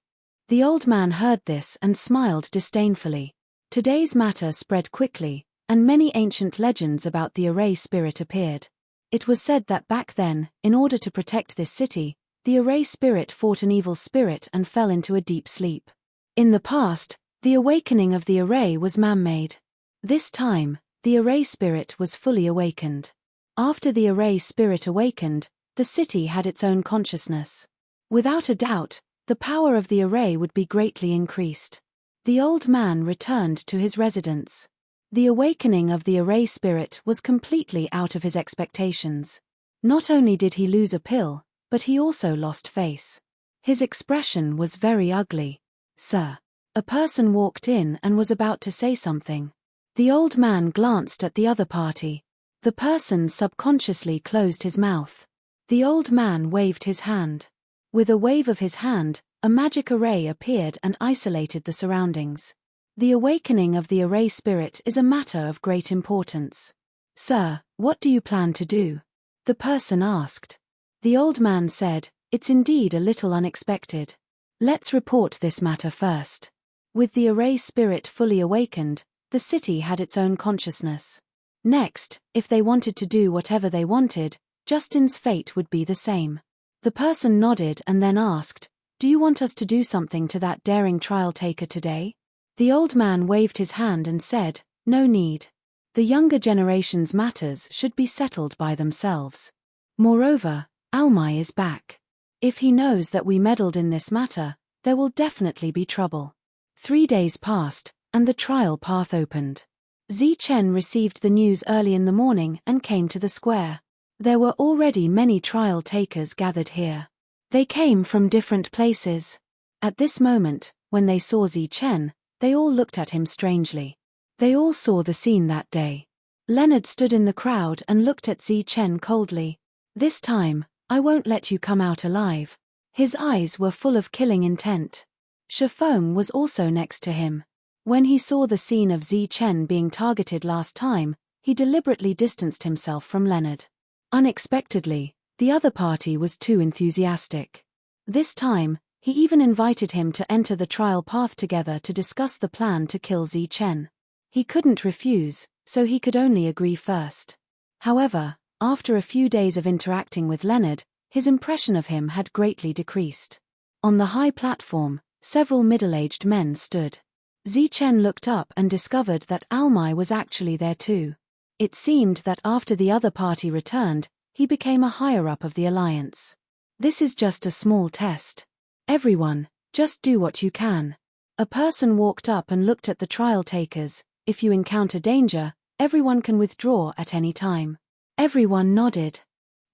Speaker 1: The old man heard this and smiled disdainfully. Today's matter spread quickly, and many ancient legends about the Array spirit appeared. It was said that back then, in order to protect this city, the Array spirit fought an evil spirit and fell into a deep sleep. In the past, the awakening of the Array was man-made. This time, the Array spirit was fully awakened. After the Array spirit awakened, the city had its own consciousness. Without a doubt, the power of the Array would be greatly increased. The old man returned to his residence. The awakening of the Array spirit was completely out of his expectations. Not only did he lose a pill, but he also lost face. His expression was very ugly. "Sir." A person walked in and was about to say something. The old man glanced at the other party. The person subconsciously closed his mouth. The old man waved his hand. With a wave of his hand, a magic array appeared and isolated the surroundings. The awakening of the Array spirit is a matter of great importance. "Sir, what do you plan to do?" the person asked. The old man said, "It's indeed a little unexpected. Let's report this matter first." With the Array spirit fully awakened, the city had its own consciousness. Next, if they wanted to do whatever they wanted, Justin's fate would be the same. The person nodded and then asked, "Do you want us to do something to that daring trial taker today?" The old man waved his hand and said, "No need. The younger generation's matters should be settled by themselves. Moreover, Almai is back. If he knows that we meddled in this matter, there will definitely be trouble." 3 days passed, and the trial path opened. Zichen received the news early in the morning and came to the square. There were already many trial takers gathered here. They came from different places. At this moment, when they saw Zichen, they all looked at him strangely. They all saw the scene that day. Leonard stood in the crowd and looked at Zichen coldly. "This time, I won't let you come out alive." His eyes were full of killing intent. Shifeng was also next to him. When he saw the scene of Zichen being targeted last time, he deliberately distanced himself from Leonard. Unexpectedly, the other party was too enthusiastic. This time, he even invited him to enter the trial path together to discuss the plan to kill Zichen. He couldn't refuse, so he could only agree first. However, after a few days of interacting with Leonard, his impression of him had greatly decreased. On the high platform, several middle-aged men stood. Zichen looked up and discovered that Almai was actually there too. It seemed that after the other party returned, he became a higher-up of the alliance. "This is just a small test. Everyone, just do what you can." A person walked up and looked at the trial takers. "If you encounter danger, everyone can withdraw at any time." Everyone nodded.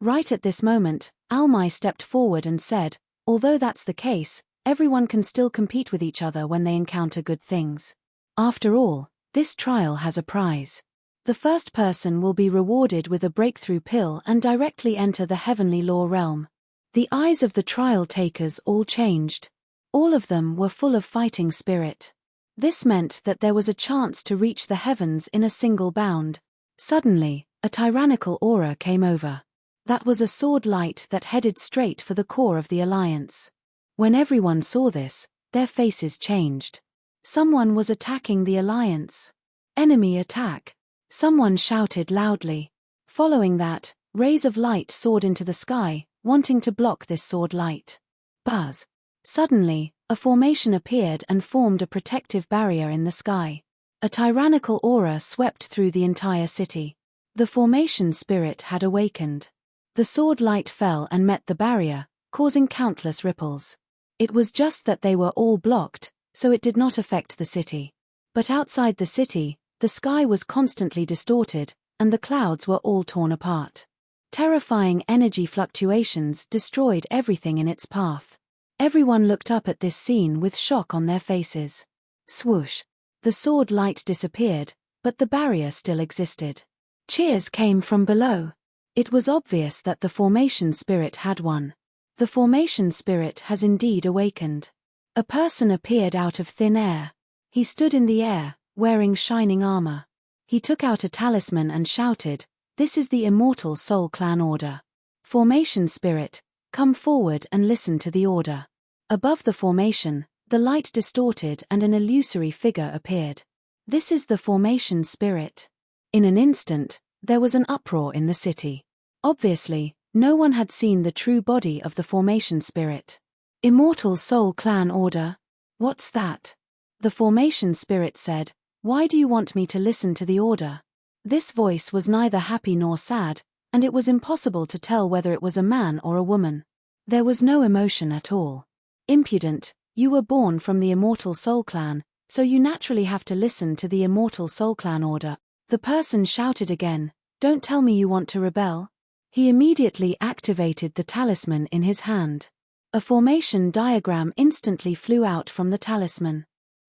Speaker 1: Right at this moment, Almai stepped forward and said, "Although that's the case, everyone can still compete with each other when they encounter good things. After all, this trial has a prize. The first person will be rewarded with a breakthrough pill and directly enter the heavenly law realm." The eyes of the trial takers all changed. All of them were full of fighting spirit. This meant that there was a chance to reach the heavens in a single bound. Suddenly, a tyrannical aura came over. That was a sword light that headed straight for the core of the alliance. When everyone saw this, their faces changed. Someone was attacking the alliance. "Enemy attack!" Someone shouted loudly. Following that, rays of light soared into the sky, wanting to block this sword light. Buzz! Suddenly, a formation appeared and formed a protective barrier in the sky. A tyrannical aura swept through the entire city. The formation spirit had awakened. The sword light fell and met the barrier, causing countless ripples. It was just that they were all blocked, so it did not affect the city. But outside the city, the sky was constantly distorted, and the clouds were all torn apart. Terrifying energy fluctuations destroyed everything in its path. Everyone looked up at this scene with shock on their faces. Swoosh! The sword light disappeared, but the barrier still existed. Cheers came from below. It was obvious that the formation spirit had won. The formation spirit has indeed awakened. A person appeared out of thin air. He stood in the air, wearing shining armor. He took out a talisman and shouted, "This is the Immortal Soul Clan order. Formation spirit, come forward and listen to the order." Above the formation, the light distorted and an illusory figure appeared. "This is the formation spirit." In an instant, there was an uproar in the city. Obviously, no one had seen the true body of the formation spirit. "Immortal Soul Clan order? What's that?" The formation spirit said, "Why do you want me to listen to the order?" This voice was neither happy nor sad, and it was impossible to tell whether it was a man or a woman. There was no emotion at all. "Impudent, you were born from the Immortal Soul Clan, so you naturally have to listen to the Immortal Soul Clan order." The person shouted again, "Don't tell me you want to rebel." He immediately activated the talisman in his hand. A formation diagram instantly flew out from the talisman.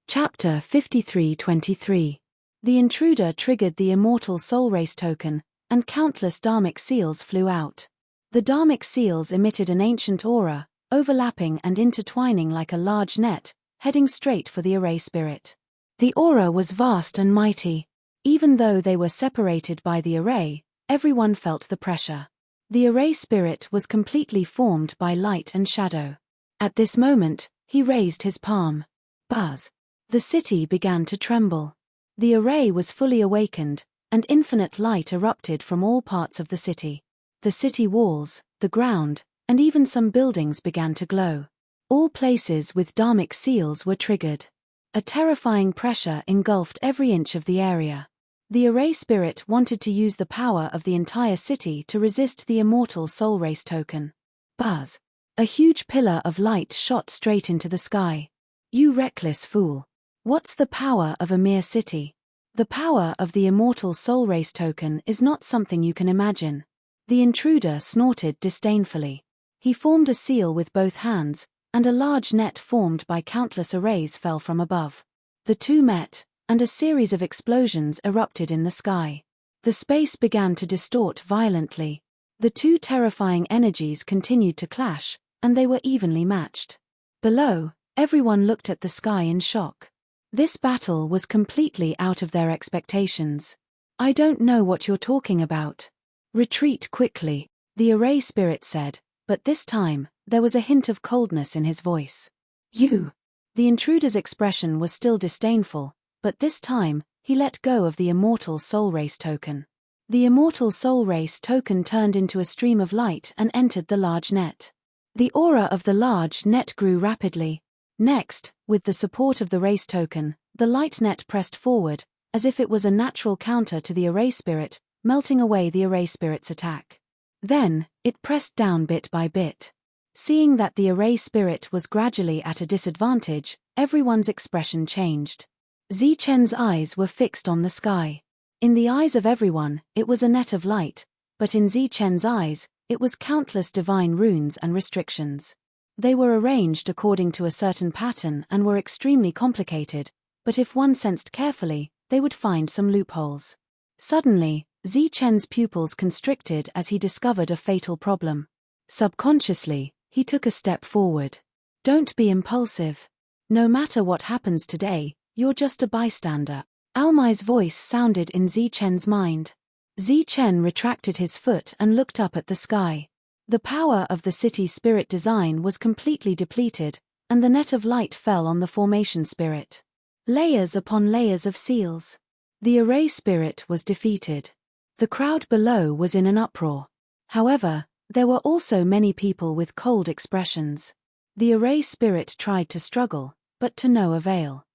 Speaker 1: Chapter 53:23. The intruder triggered the Immortal Soul Race token, and countless dharmic seals flew out. The dharmic seals emitted an ancient aura, overlapping and intertwining like a large net, heading straight for the array spirit. The aura was vast and mighty. Even though they were separated by the array, everyone felt the pressure. The array spirit was completely formed by light and shadow. At this moment, he raised his palm. Buzz. The city began to tremble. The array was fully awakened, and infinite light erupted from all parts of the city. The city walls, the ground, and even some buildings began to glow. All places with dharmic seals were triggered. A terrifying pressure engulfed every inch of the area. The array spirit wanted to use the power of the entire city to resist the Immortal Soul Race token. Buzz. A huge pillar of light shot straight into the sky. "You reckless fool. What's the power of a mere city? The power of the Immortal Soul Race token is not something you can imagine." The intruder snorted disdainfully. He formed a seal with both hands, and a large net formed by countless arrays fell from above. The two met, and a series of explosions erupted in the sky. The space began to distort violently. The two terrifying energies continued to clash, and they were evenly matched. Below, everyone looked at the sky in shock. This battle was completely out of their expectations. "I don't know what you're talking about. Retreat quickly," the array spirit said, but this time, there was a hint of coldness in his voice. "You." The intruder's expression was still disdainful, but this time, he let go of the Immortal Soul Race token. The Immortal Soul Race token turned into a stream of light and entered the large net. The aura of the large net grew rapidly. Next, with the support of the race token, the light net pressed forward, as if it was a natural counter to the array spirit, melting away the array spirit's attack. Then, it pressed down bit by bit. Seeing that the array spirit was gradually at a disadvantage, everyone's expression changed. Zichen's eyes were fixed on the sky. In the eyes of everyone, it was a net of light, but in Zichen's eyes, it was countless divine runes and restrictions. They were arranged according to a certain pattern and were extremely complicated, but if one sensed carefully, they would find some loopholes. Suddenly, Zichen's pupils constricted as he discovered a fatal problem. Subconsciously, he took a step forward. "Don't be impulsive. No matter what happens today, you're just a bystander." Almai's voice sounded in Zichen's mind. Zichen retracted his foot and looked up at the sky. The power of the city's spirit design was completely depleted, and the net of light fell on the formation spirit. Layers upon layers of seals. The array spirit was defeated. The crowd below was in an uproar. However, there were also many people with cold expressions. The array spirit tried to struggle, but to no avail.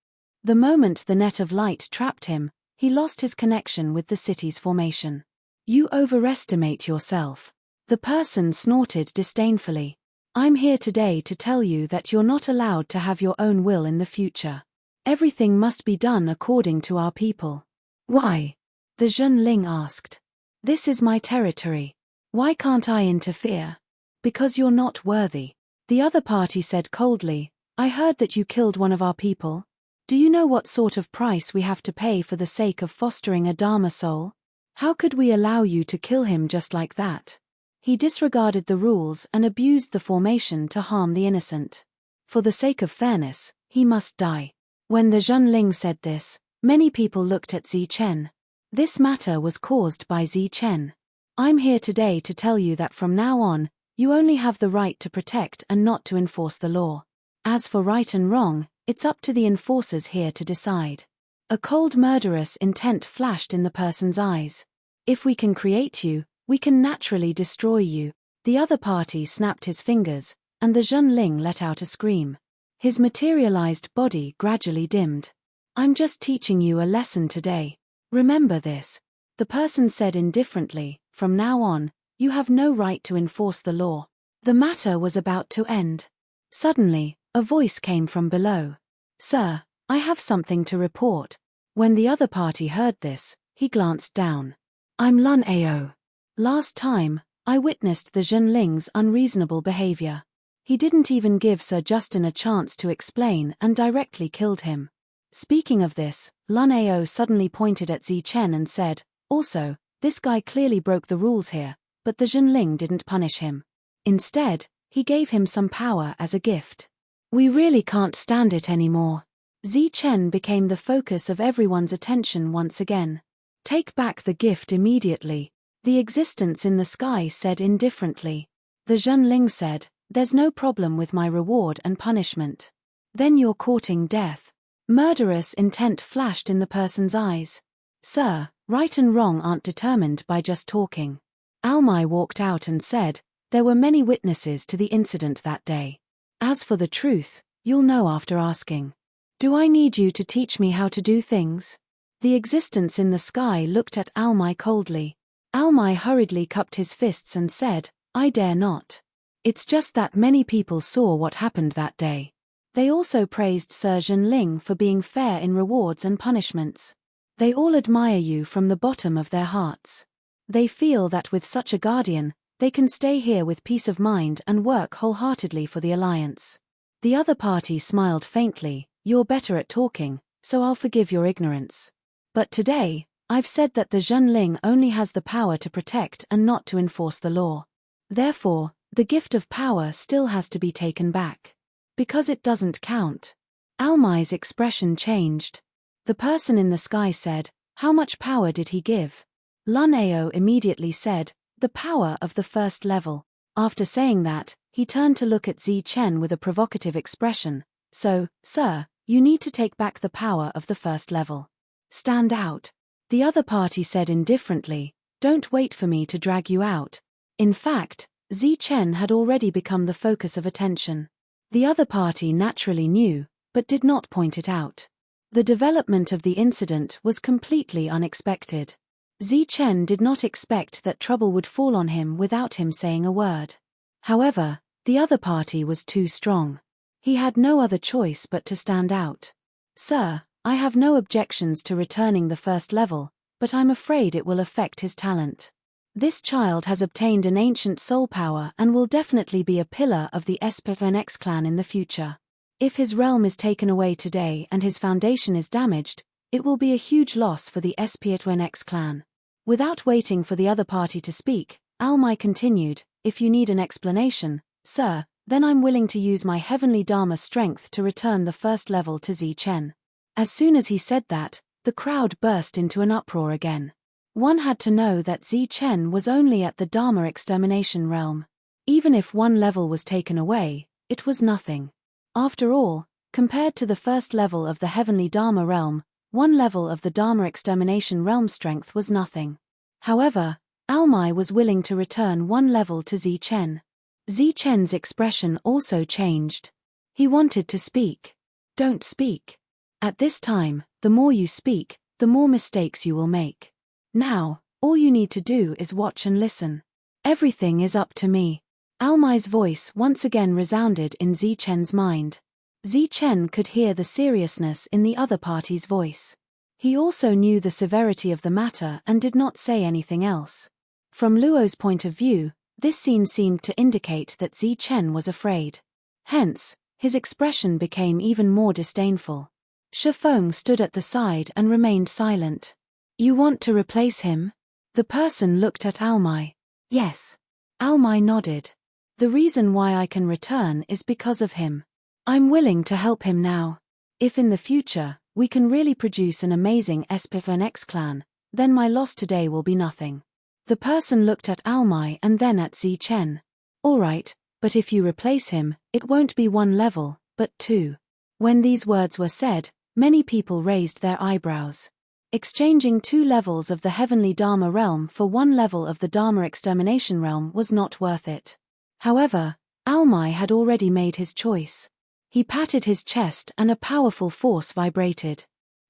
Speaker 1: The moment the net of light trapped him, he lost his connection with the city's formation. "You overestimate yourself." The person snorted disdainfully. "I'm here today to tell you that you're not allowed to have your own will in the future. Everything must be done according to our people." "Why?" the Zhenling asked. "This is my territory. Why can't I interfere?" "Because you're not worthy." The other party said coldly, "I heard that you killed one of our people. Do you know what sort of price we have to pay for the sake of fostering a Dharma soul?" How could we allow you to kill him just like that? He disregarded the rules and abused the formation to harm the innocent. For the sake of fairness, he must die. When the Zhenling said this, many people looked at Zi Chen. This matter was caused by Zi Chen. I'm here today to tell you that from now on, you only have the right to protect and not to enforce the law. As for right and wrong, it's up to the enforcers here to decide. A cold murderous intent flashed in the person's eyes. If we can create you, we can naturally destroy you. The other party snapped his fingers, and the Zhenling let out a scream. His materialized body gradually dimmed. I'm just teaching you a lesson today. Remember this. The person said indifferently, from now on, you have no right to enforce the law. The matter was about to end. Suddenly, a voice came from below. Sir, I have something to report. When the other party heard this, he glanced down. I'm Lun Ao. Last time, I witnessed the Zhenling's unreasonable behavior. He didn't even give Sir Justin a chance to explain and directly killed him. Speaking of this, Lun Ao suddenly pointed at Zi Chen and said, also, this guy clearly broke the rules here, but the Zhenling didn't punish him. Instead, he gave him some power as a gift. We really can't stand it anymore. Zi Chen became the focus of everyone's attention once again. Take back the gift immediately, the existence in the sky said indifferently. The Zhenling said, there's no problem with my reward and punishment. Then you're courting death. Murderous intent flashed in the person's eyes. Sir, right and wrong aren't determined by just talking. Almai walked out and said, there were many witnesses to the incident that day. As for the truth, you'll know after asking. Do I need you to teach me how to do things? The existence in the sky looked at Almai coldly. Almai hurriedly cupped his fists and said, I dare not. It's just that many people saw what happened that day. They also praised Sir Zhenling for being fair in rewards and punishments. They all admire you from the bottom of their hearts. They feel that with such a guardian, they can stay here with peace of mind and work wholeheartedly for the alliance. The other party smiled faintly, you're better at talking, so I'll forgive your ignorance. But today, I've said that the Zhenling only has the power to protect and not to enforce the law. Therefore, the gift of power still has to be taken back. Because it doesn't count. Almai's expression changed. The person in the sky said, how much power did he give? Lun Ao immediately said, the power of the first level. After saying that, he turned to look at Zi Chen with a provocative expression. So, sir, you need to take back the power of the first level. Stand out. The other party said indifferently, don't wait for me to drag you out. In fact, Zi Chen had already become the focus of attention. The other party naturally knew, but did not point it out. The development of the incident was completely unexpected. Zi Chen did not expect that trouble would fall on him without him saying a word. However, the other party was too strong. He had no other choice but to stand out. Sir, I have no objections to returning the first level, but I'm afraid it will affect his talent. This child has obtained an ancient soul power and will definitely be a pillar of the SPNX clan in the future. If his realm is taken away today and his foundation is damaged, it will be a huge loss for the SPNX clan. Without waiting for the other party to speak, Almai continued, if you need an explanation, sir, then I'm willing to use my heavenly Dharma strength to return the first level to Zi Chen. As soon as he said that, the crowd burst into an uproar again. One had to know that Zi Chen was only at the Dharma extermination realm. Even if one level was taken away, it was nothing. After all, compared to the first level of the heavenly Dharma realm, one level of the Dharma extermination realm strength was nothing. However, Almai was willing to return one level to Zi Chen. Zi Chen's expression also changed. He wanted to speak. Don't speak. At this time, the more you speak, the more mistakes you will make. Now, all you need to do is watch and listen. Everything is up to me. Almai's voice once again resounded in Zi Chen's mind. Zi Chen could hear the seriousness in the other party's voice. He also knew the severity of the matter and did not say anything else. From Luo's point of view, this scene seemed to indicate that Zi Chen was afraid. Hence, his expression became even more disdainful. Shifeng stood at the side and remained silent. You want to replace him? The person looked at Almai. Yes. Almai nodded. The reason why I can return is because of him. I'm willing to help him now. If in the future, we can really produce an amazing SPFNX clan, then my loss today will be nothing. The person looked at Almai and then at Zichen. Alright, but if you replace him, it won't be 1 level, but 2. When these words were said, many people raised their eyebrows. Exchanging 2 levels of the heavenly Dharma realm for 1 level of the Dharma extermination realm was not worth it. However, Almai had already made his choice. He patted his chest and a powerful force vibrated.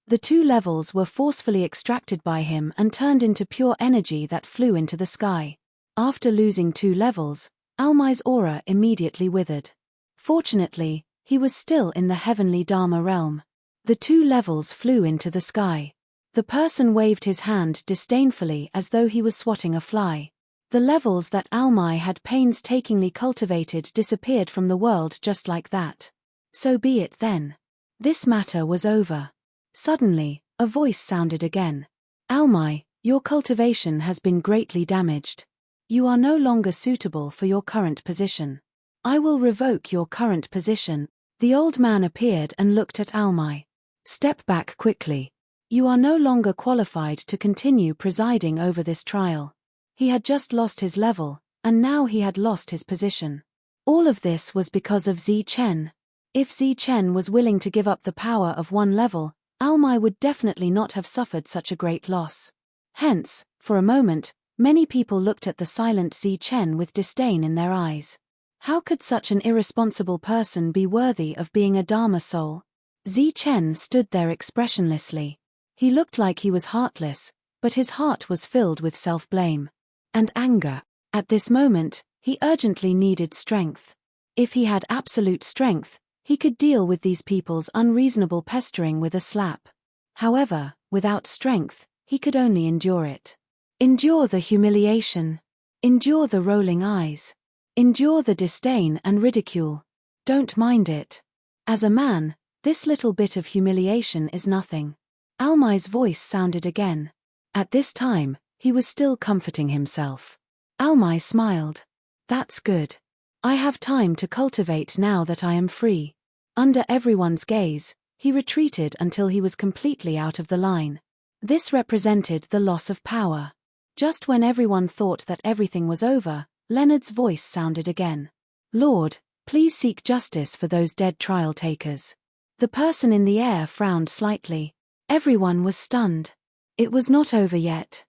Speaker 1: The 2 levels were forcefully extracted by him and turned into pure energy that flew into the sky. After losing 2 levels, Almai's aura immediately withered. Fortunately, he was still in the heavenly Dharma realm. The 2 levels flew into the sky. The person waved his hand disdainfully as though he was swatting a fly. The levels that Almai had painstakingly cultivated disappeared from the world just like that. So be it then. This matter was over. Suddenly, a voice sounded again. Almai, your cultivation has been greatly damaged. You are no longer suitable for your current position. I will revoke your current position. The old man appeared and looked at Almai. Step back quickly. You are no longer qualified to continue presiding over this trial. He had just lost his level, and now he had lost his position. All of this was because of Zichen. If Zichen was willing to give up the power of 1 level, Almai would definitely not have suffered such a great loss. Hence, for a moment, many people looked at the silent Zichen with disdain in their eyes. How could such an irresponsible person be worthy of being a Dharma soul? Zichen stood there expressionlessly. He looked like he was heartless, but his heart was filled with self-blame and anger. At this moment, he urgently needed strength. If he had absolute strength, he could deal with these people's unreasonable pestering with a slap. However, without strength, he could only endure it. Endure the humiliation. Endure the rolling eyes. Endure the disdain and ridicule. Don't mind it. As a man, this little bit of humiliation is nothing. Almai's voice sounded again. At this time, he was still comforting himself. Almai smiled. That's good. I have time to cultivate now that I am free. Under everyone's gaze, he retreated until he was completely out of the line. This represented the loss of power. Just when everyone thought that everything was over, Leonard's voice sounded again. Lord, please seek justice for those dead trial takers. The person in the air frowned slightly. Everyone was stunned. It was not over yet.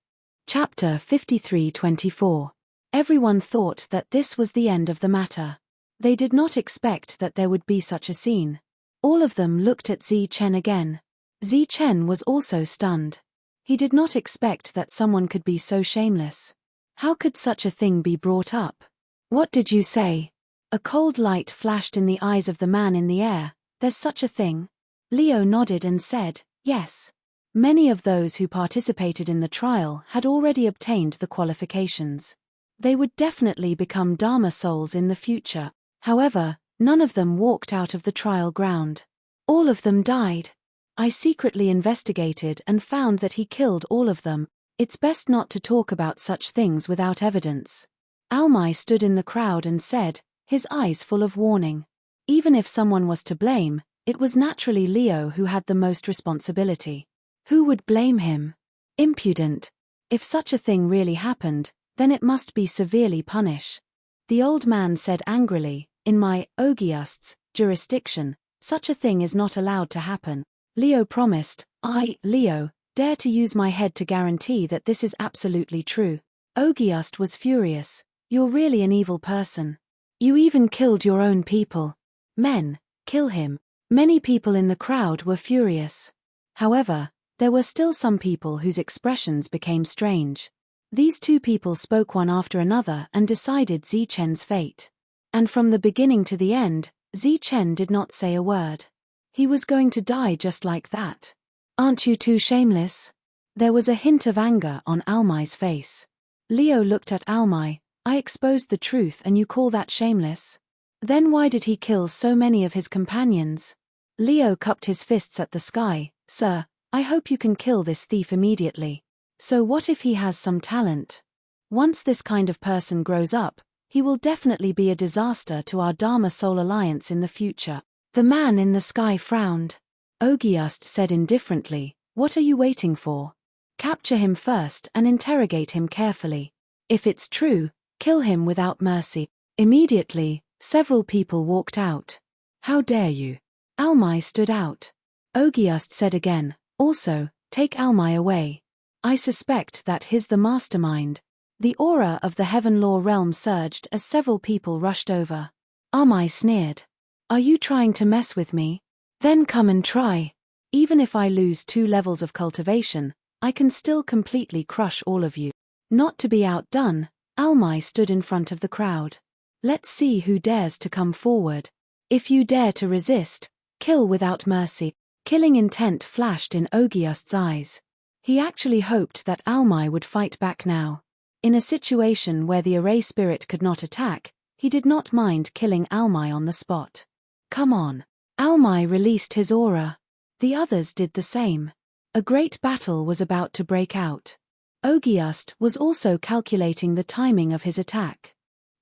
Speaker 1: Chapter 53:24. Everyone thought that this was the end of the matter. They did not expect that there would be such a scene. All of them looked at Zichen again. Zichen was also stunned. He did not expect that someone could be so shameless. How could such a thing be brought up? What did you say? A cold light flashed in the eyes of the man in the air. There's such a thing? Leo nodded and said, yes. Many of those who participated in the trial had already obtained the qualifications. They would definitely become Dharma souls in the future. However, none of them walked out of the trial ground. All of them died. I secretly investigated and found that he killed all of them. It's best not to talk about such things without evidence. Almai stood in the crowd and said, his eyes full of warning. Even if someone was to blame, it was naturally Leo who had the most responsibility. Who would blame him? Impudent. If such a thing really happened, then it must be severely punished. The old man said angrily, in my, Ogiast's, jurisdiction, such a thing is not allowed to happen. Leo promised, I, Leo, dare to use my head to guarantee that this is absolutely true. Ogiast was furious. You're really an evil person. You even killed your own people. Men, kill him. Many people in the crowd were furious. However, there were still some people whose expressions became strange. These 2 people spoke one after another and decided Zichen's fate. And from the beginning to the end, Zichen did not say a word. He was going to die just like that. Aren't you too shameless? There was a hint of anger on Almai's face. Leo looked at Almai. I exposed the truth and you call that shameless? Then why did he kill so many of his companions? Leo cupped his fists at the sky. Sir, I hope you can kill this thief immediately. So what if he has some talent? Once this kind of person grows up, he will definitely be a disaster to our Dharma Soul Alliance in the future. The man in the sky frowned. Ogiast said indifferently, "What are you waiting for? Capture him first and interrogate him carefully. If it's true, kill him without mercy." Immediately, several people walked out. "How dare you?" Almai stood out. Ogiast said again, "Also, take Almai away. I suspect that he's the mastermind." The aura of the Heaven Law realm surged as several people rushed over. Almai sneered. "Are you trying to mess with me? Then come and try. Even if I lose 2 levels of cultivation, I can still completely crush all of you." Not to be outdone, Almai stood in front of the crowd. "Let's see who dares to come forward. If you dare to resist, kill without mercy." Killing intent flashed in Ogiast's eyes. He actually hoped that Almai would fight back now. In a situation where the array spirit could not attack, he did not mind killing Almai on the spot. "Come on." Almai released his aura. The others did the same. A great battle was about to break out. Ogiast was also calculating the timing of his attack.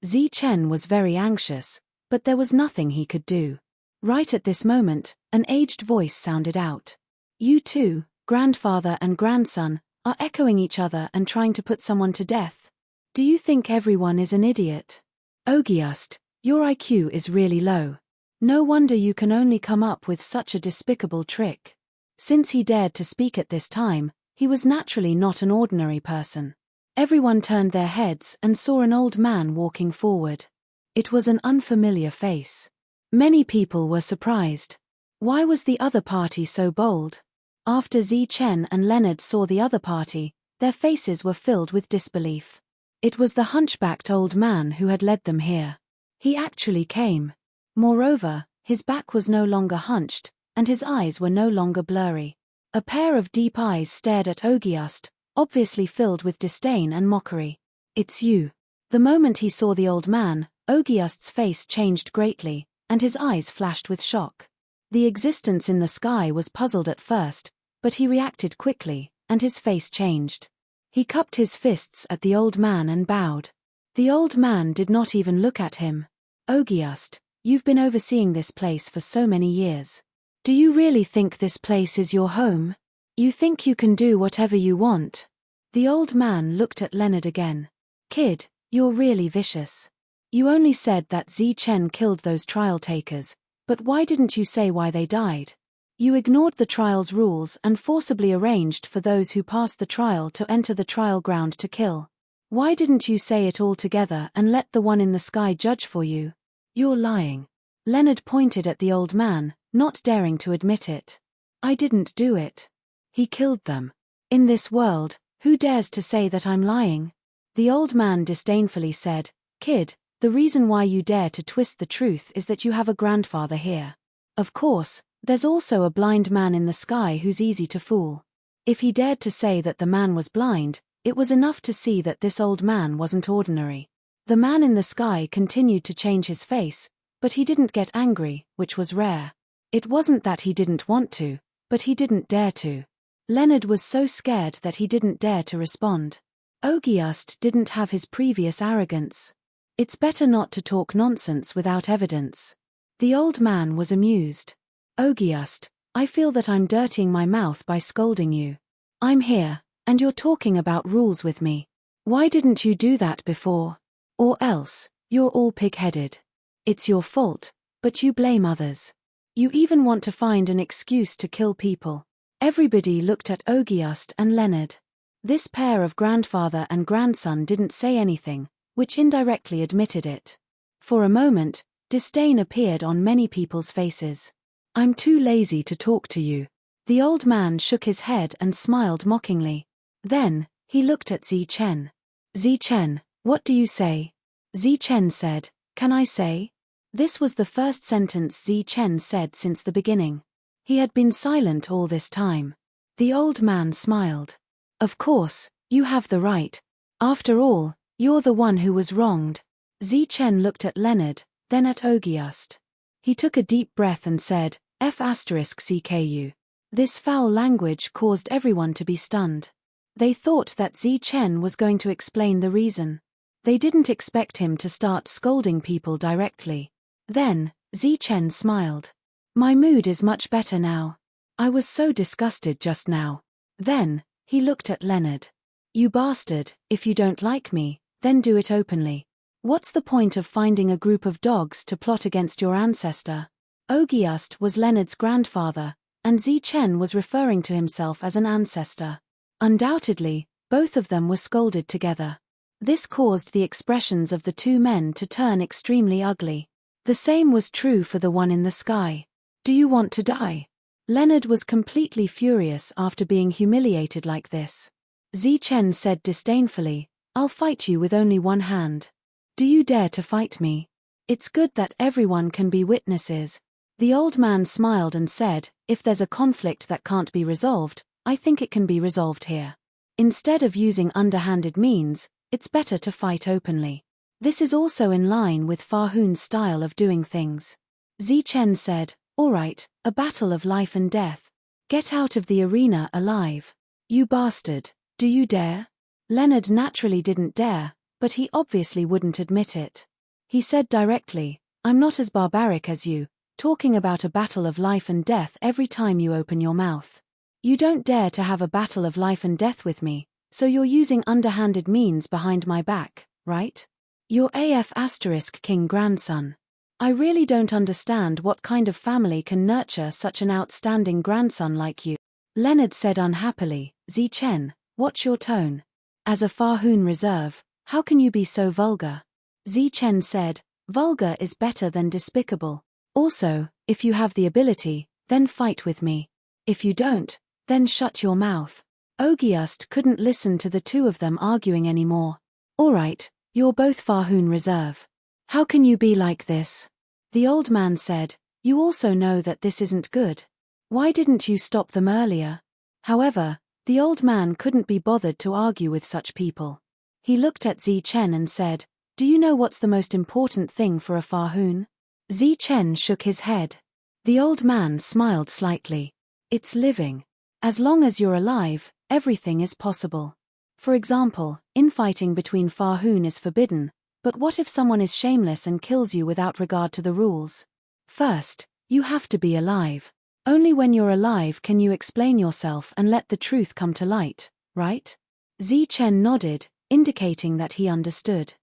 Speaker 1: Zichen was very anxious, but there was nothing he could do. Right at this moment, an aged voice sounded out. "You two, grandfather and grandson, are echoing each other and trying to put someone to death. Do you think everyone is an idiot? Ogiast, your IQ is really low. No wonder you can only come up with such a despicable trick." Since he dared to speak at this time, he was naturally not an ordinary person. Everyone turned their heads and saw an old man walking forward. It was an unfamiliar face. Many people were surprised. Why was the other party so bold? After Zichen and Leonard saw the other party, their faces were filled with disbelief. It was the hunchbacked old man who had led them here. He actually came. Moreover, his back was no longer hunched, and his eyes were no longer blurry. A pair of deep eyes stared at Ogiast, obviously filled with disdain and mockery. "It's you." The moment he saw the old man, Ogiast's face changed greatly, and his eyes flashed with shock. The existence in the sky was puzzled at first, but he reacted quickly, and his face changed. He cupped his fists at the old man and bowed. The old man did not even look at him. "Ogiast, you've been overseeing this place for so many years. Do you really think this place is your home? You think you can do whatever you want?" The old man looked at Leonard again. "Kid, you're really vicious. You only said that Zichen killed those trial takers, but why didn't you say why they died? You ignored the trial's rules and forcibly arranged for those who passed the trial to enter the trial ground to kill. Why didn't you say it all together and let the one in the sky judge for you? You're lying." Leonard pointed at the old man, not daring to admit it. "I didn't do it. He killed them. In this world, who dares to say that I'm lying?" The old man disdainfully said, "Kid, the reason why you dare to twist the truth is that you have a grandfather here. Of course, there's also a blind man in the sky who's easy to fool. If he dared to say that the man was blind, it was enough to see that this old man wasn't ordinary." The man in the sky continued to change his face, but he didn't get angry, which was rare. It wasn't that he didn't want to, but he didn't dare to. Leonard was so scared that he didn't dare to respond. Ogiast didn't have his previous arrogance. It's better not to talk nonsense without evidence. The old man was amused. "Ogiast, I feel that I'm dirtying my mouth by scolding you. I'm here, and you're talking about rules with me. Why didn't you do that before? Or else, you're all pig-headed. It's your fault, but you blame others. You even want to find an excuse to kill people." Everybody looked at Ogiast and Leonard. This pair of grandfather and grandson didn't say anything, which indirectly admitted it. For a moment, disdain appeared on many people's faces. "I'm too lazy to talk to you." The old man shook his head and smiled mockingly. Then, he looked at Zichen. "Zichen, what do you say?" Zichen said, "Can I say?" This was the first sentence Zichen said since the beginning. He had been silent all this time. The old man smiled. "Of course, you have the right. After all, you're the one who was wronged." Zichen looked at Leonard, then at Ogiast. He took a deep breath and said, "F***CKU. This foul language caused everyone to be stunned. They thought that Zi Chen was going to explain the reason. They didn't expect him to start scolding people directly. Then, Zi Chen smiled. My mood is much better now. I was so disgusted just now. Then, he looked at Leonard. You bastard, if you don't like me, then do it openly. What's the point of finding a group of dogs to plot against your ancestor? Ogiust was Leonard's grandfather, and Zi Chen was referring to himself as an ancestor. Undoubtedly, both of them were scolded together. This caused the expressions of the two men to turn extremely ugly. The same was true for the one in the sky. Do you want to die? Leonard was completely furious after being humiliated like this. Zi Chen said disdainfully, I'll fight you with only one hand. Do you dare to fight me? It's good that everyone can be witnesses. The old man smiled and said, if there's a conflict that can't be resolved, I think it can be resolved here. Instead of using underhanded means, it's better to fight openly. This is also in line with Fa Hun's style of doing things. Zi Chen said, all right, a battle of life and death. Get out of the arena alive. You bastard, do you dare? Leonard naturally didn't dare, but he obviously wouldn't admit it. He said directly, I'm not as barbaric as you, talking about a battle of life and death every time you open your mouth. You don't dare to have a battle of life and death with me, so you're using underhanded means behind my back, right? You're AF * king grandson. I really don't understand what kind of family can nurture such an outstanding grandson like you. Leonard said unhappily, Zi Chen, watch your tone. As a Fa Hun reserve, how can you be so vulgar? Zi Chen said, vulgar is better than despicable. Also, if you have the ability, then fight with me. If you don't, then shut your mouth. Ogiust couldn't listen to the two of them arguing anymore. All right, you're both Fa Hun reserve. How can you be like this? The old man said, you also know that this isn't good. Why didn't you stop them earlier? However, the old man couldn't be bothered to argue with such people. He looked at Zi Chen and said, do you know what's the most important thing for a Fa Hun? Zi Chen shook his head. The old man smiled slightly. It's living. As long as you're alive, everything is possible. For example, infighting between Fa Hun is forbidden, but what if someone is shameless and kills you without regard to the rules? First, you have to be alive. Only when you're alive can you explain yourself and let the truth come to light, right? Zi Chen nodded, indicating that he understood.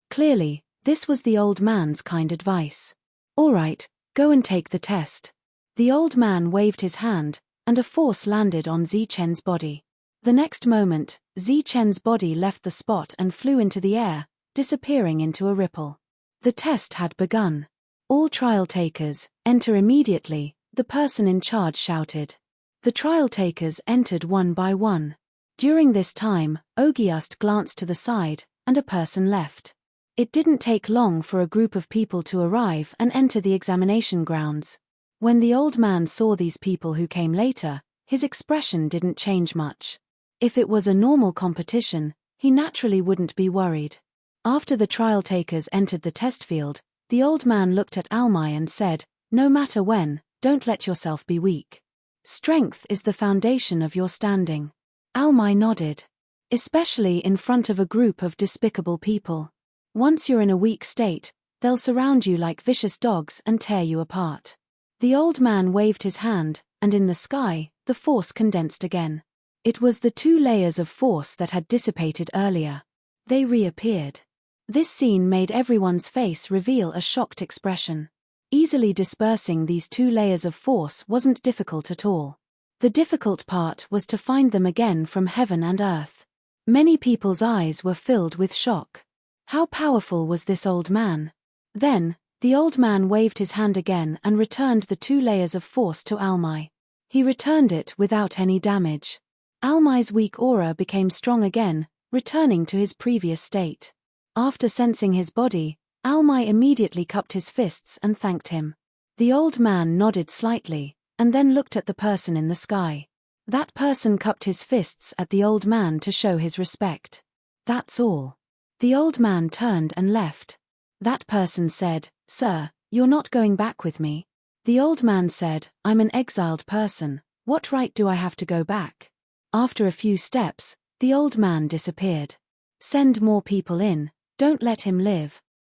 Speaker 1: Clearly, this was the old man's kind advice. All right, go and take the test. The old man waved his hand, and a force landed on Zi Chen's body. The next moment, Zi Chen's body left the spot and flew into the air, disappearing into a ripple. The test had begun. All trial takers, enter immediately, the person in charge shouted. The trial takers entered one by one. During this time, Ogiust glanced to the side, and a person left. It didn't take long for a group of people to arrive and enter the examination grounds. When the old man saw these people who came later, his expression didn't change much. If it was a normal competition, he naturally wouldn't be worried. After the trial takers entered the test field, the old man looked at Almai and said, no matter when, don't let yourself be weak. Strength is the foundation of your standing. Almai nodded. Especially in front of a group of despicable people. Once you're in a weak state, they'll surround you like vicious dogs and tear you apart. The old man waved his hand, and in the sky, the force condensed again. It was the two layers of force that had dissipated earlier. They reappeared. This scene made everyone's face reveal a shocked expression. Easily dispersing these two layers of force wasn't difficult at all. The difficult part was to find them again from heaven and earth. Many people's eyes were filled with shock. How powerful was this old man? Then, the old man waved his hand again and returned the two layers of force to Almai. He returned it without any damage. Almai's weak aura became strong again, returning to his previous state. After sensing his body, Almai immediately cupped his fists and thanked him. The old man nodded slightly, and then looked at the person in the sky. That person cupped his fists at the old man to show his respect. That's all. The old man turned and left. That person said, Sir, you're not going back with me. The old man said, I'm an exiled person, what right do I have to go back? After a few steps, The old man disappeared. Send more people in, don't let him live.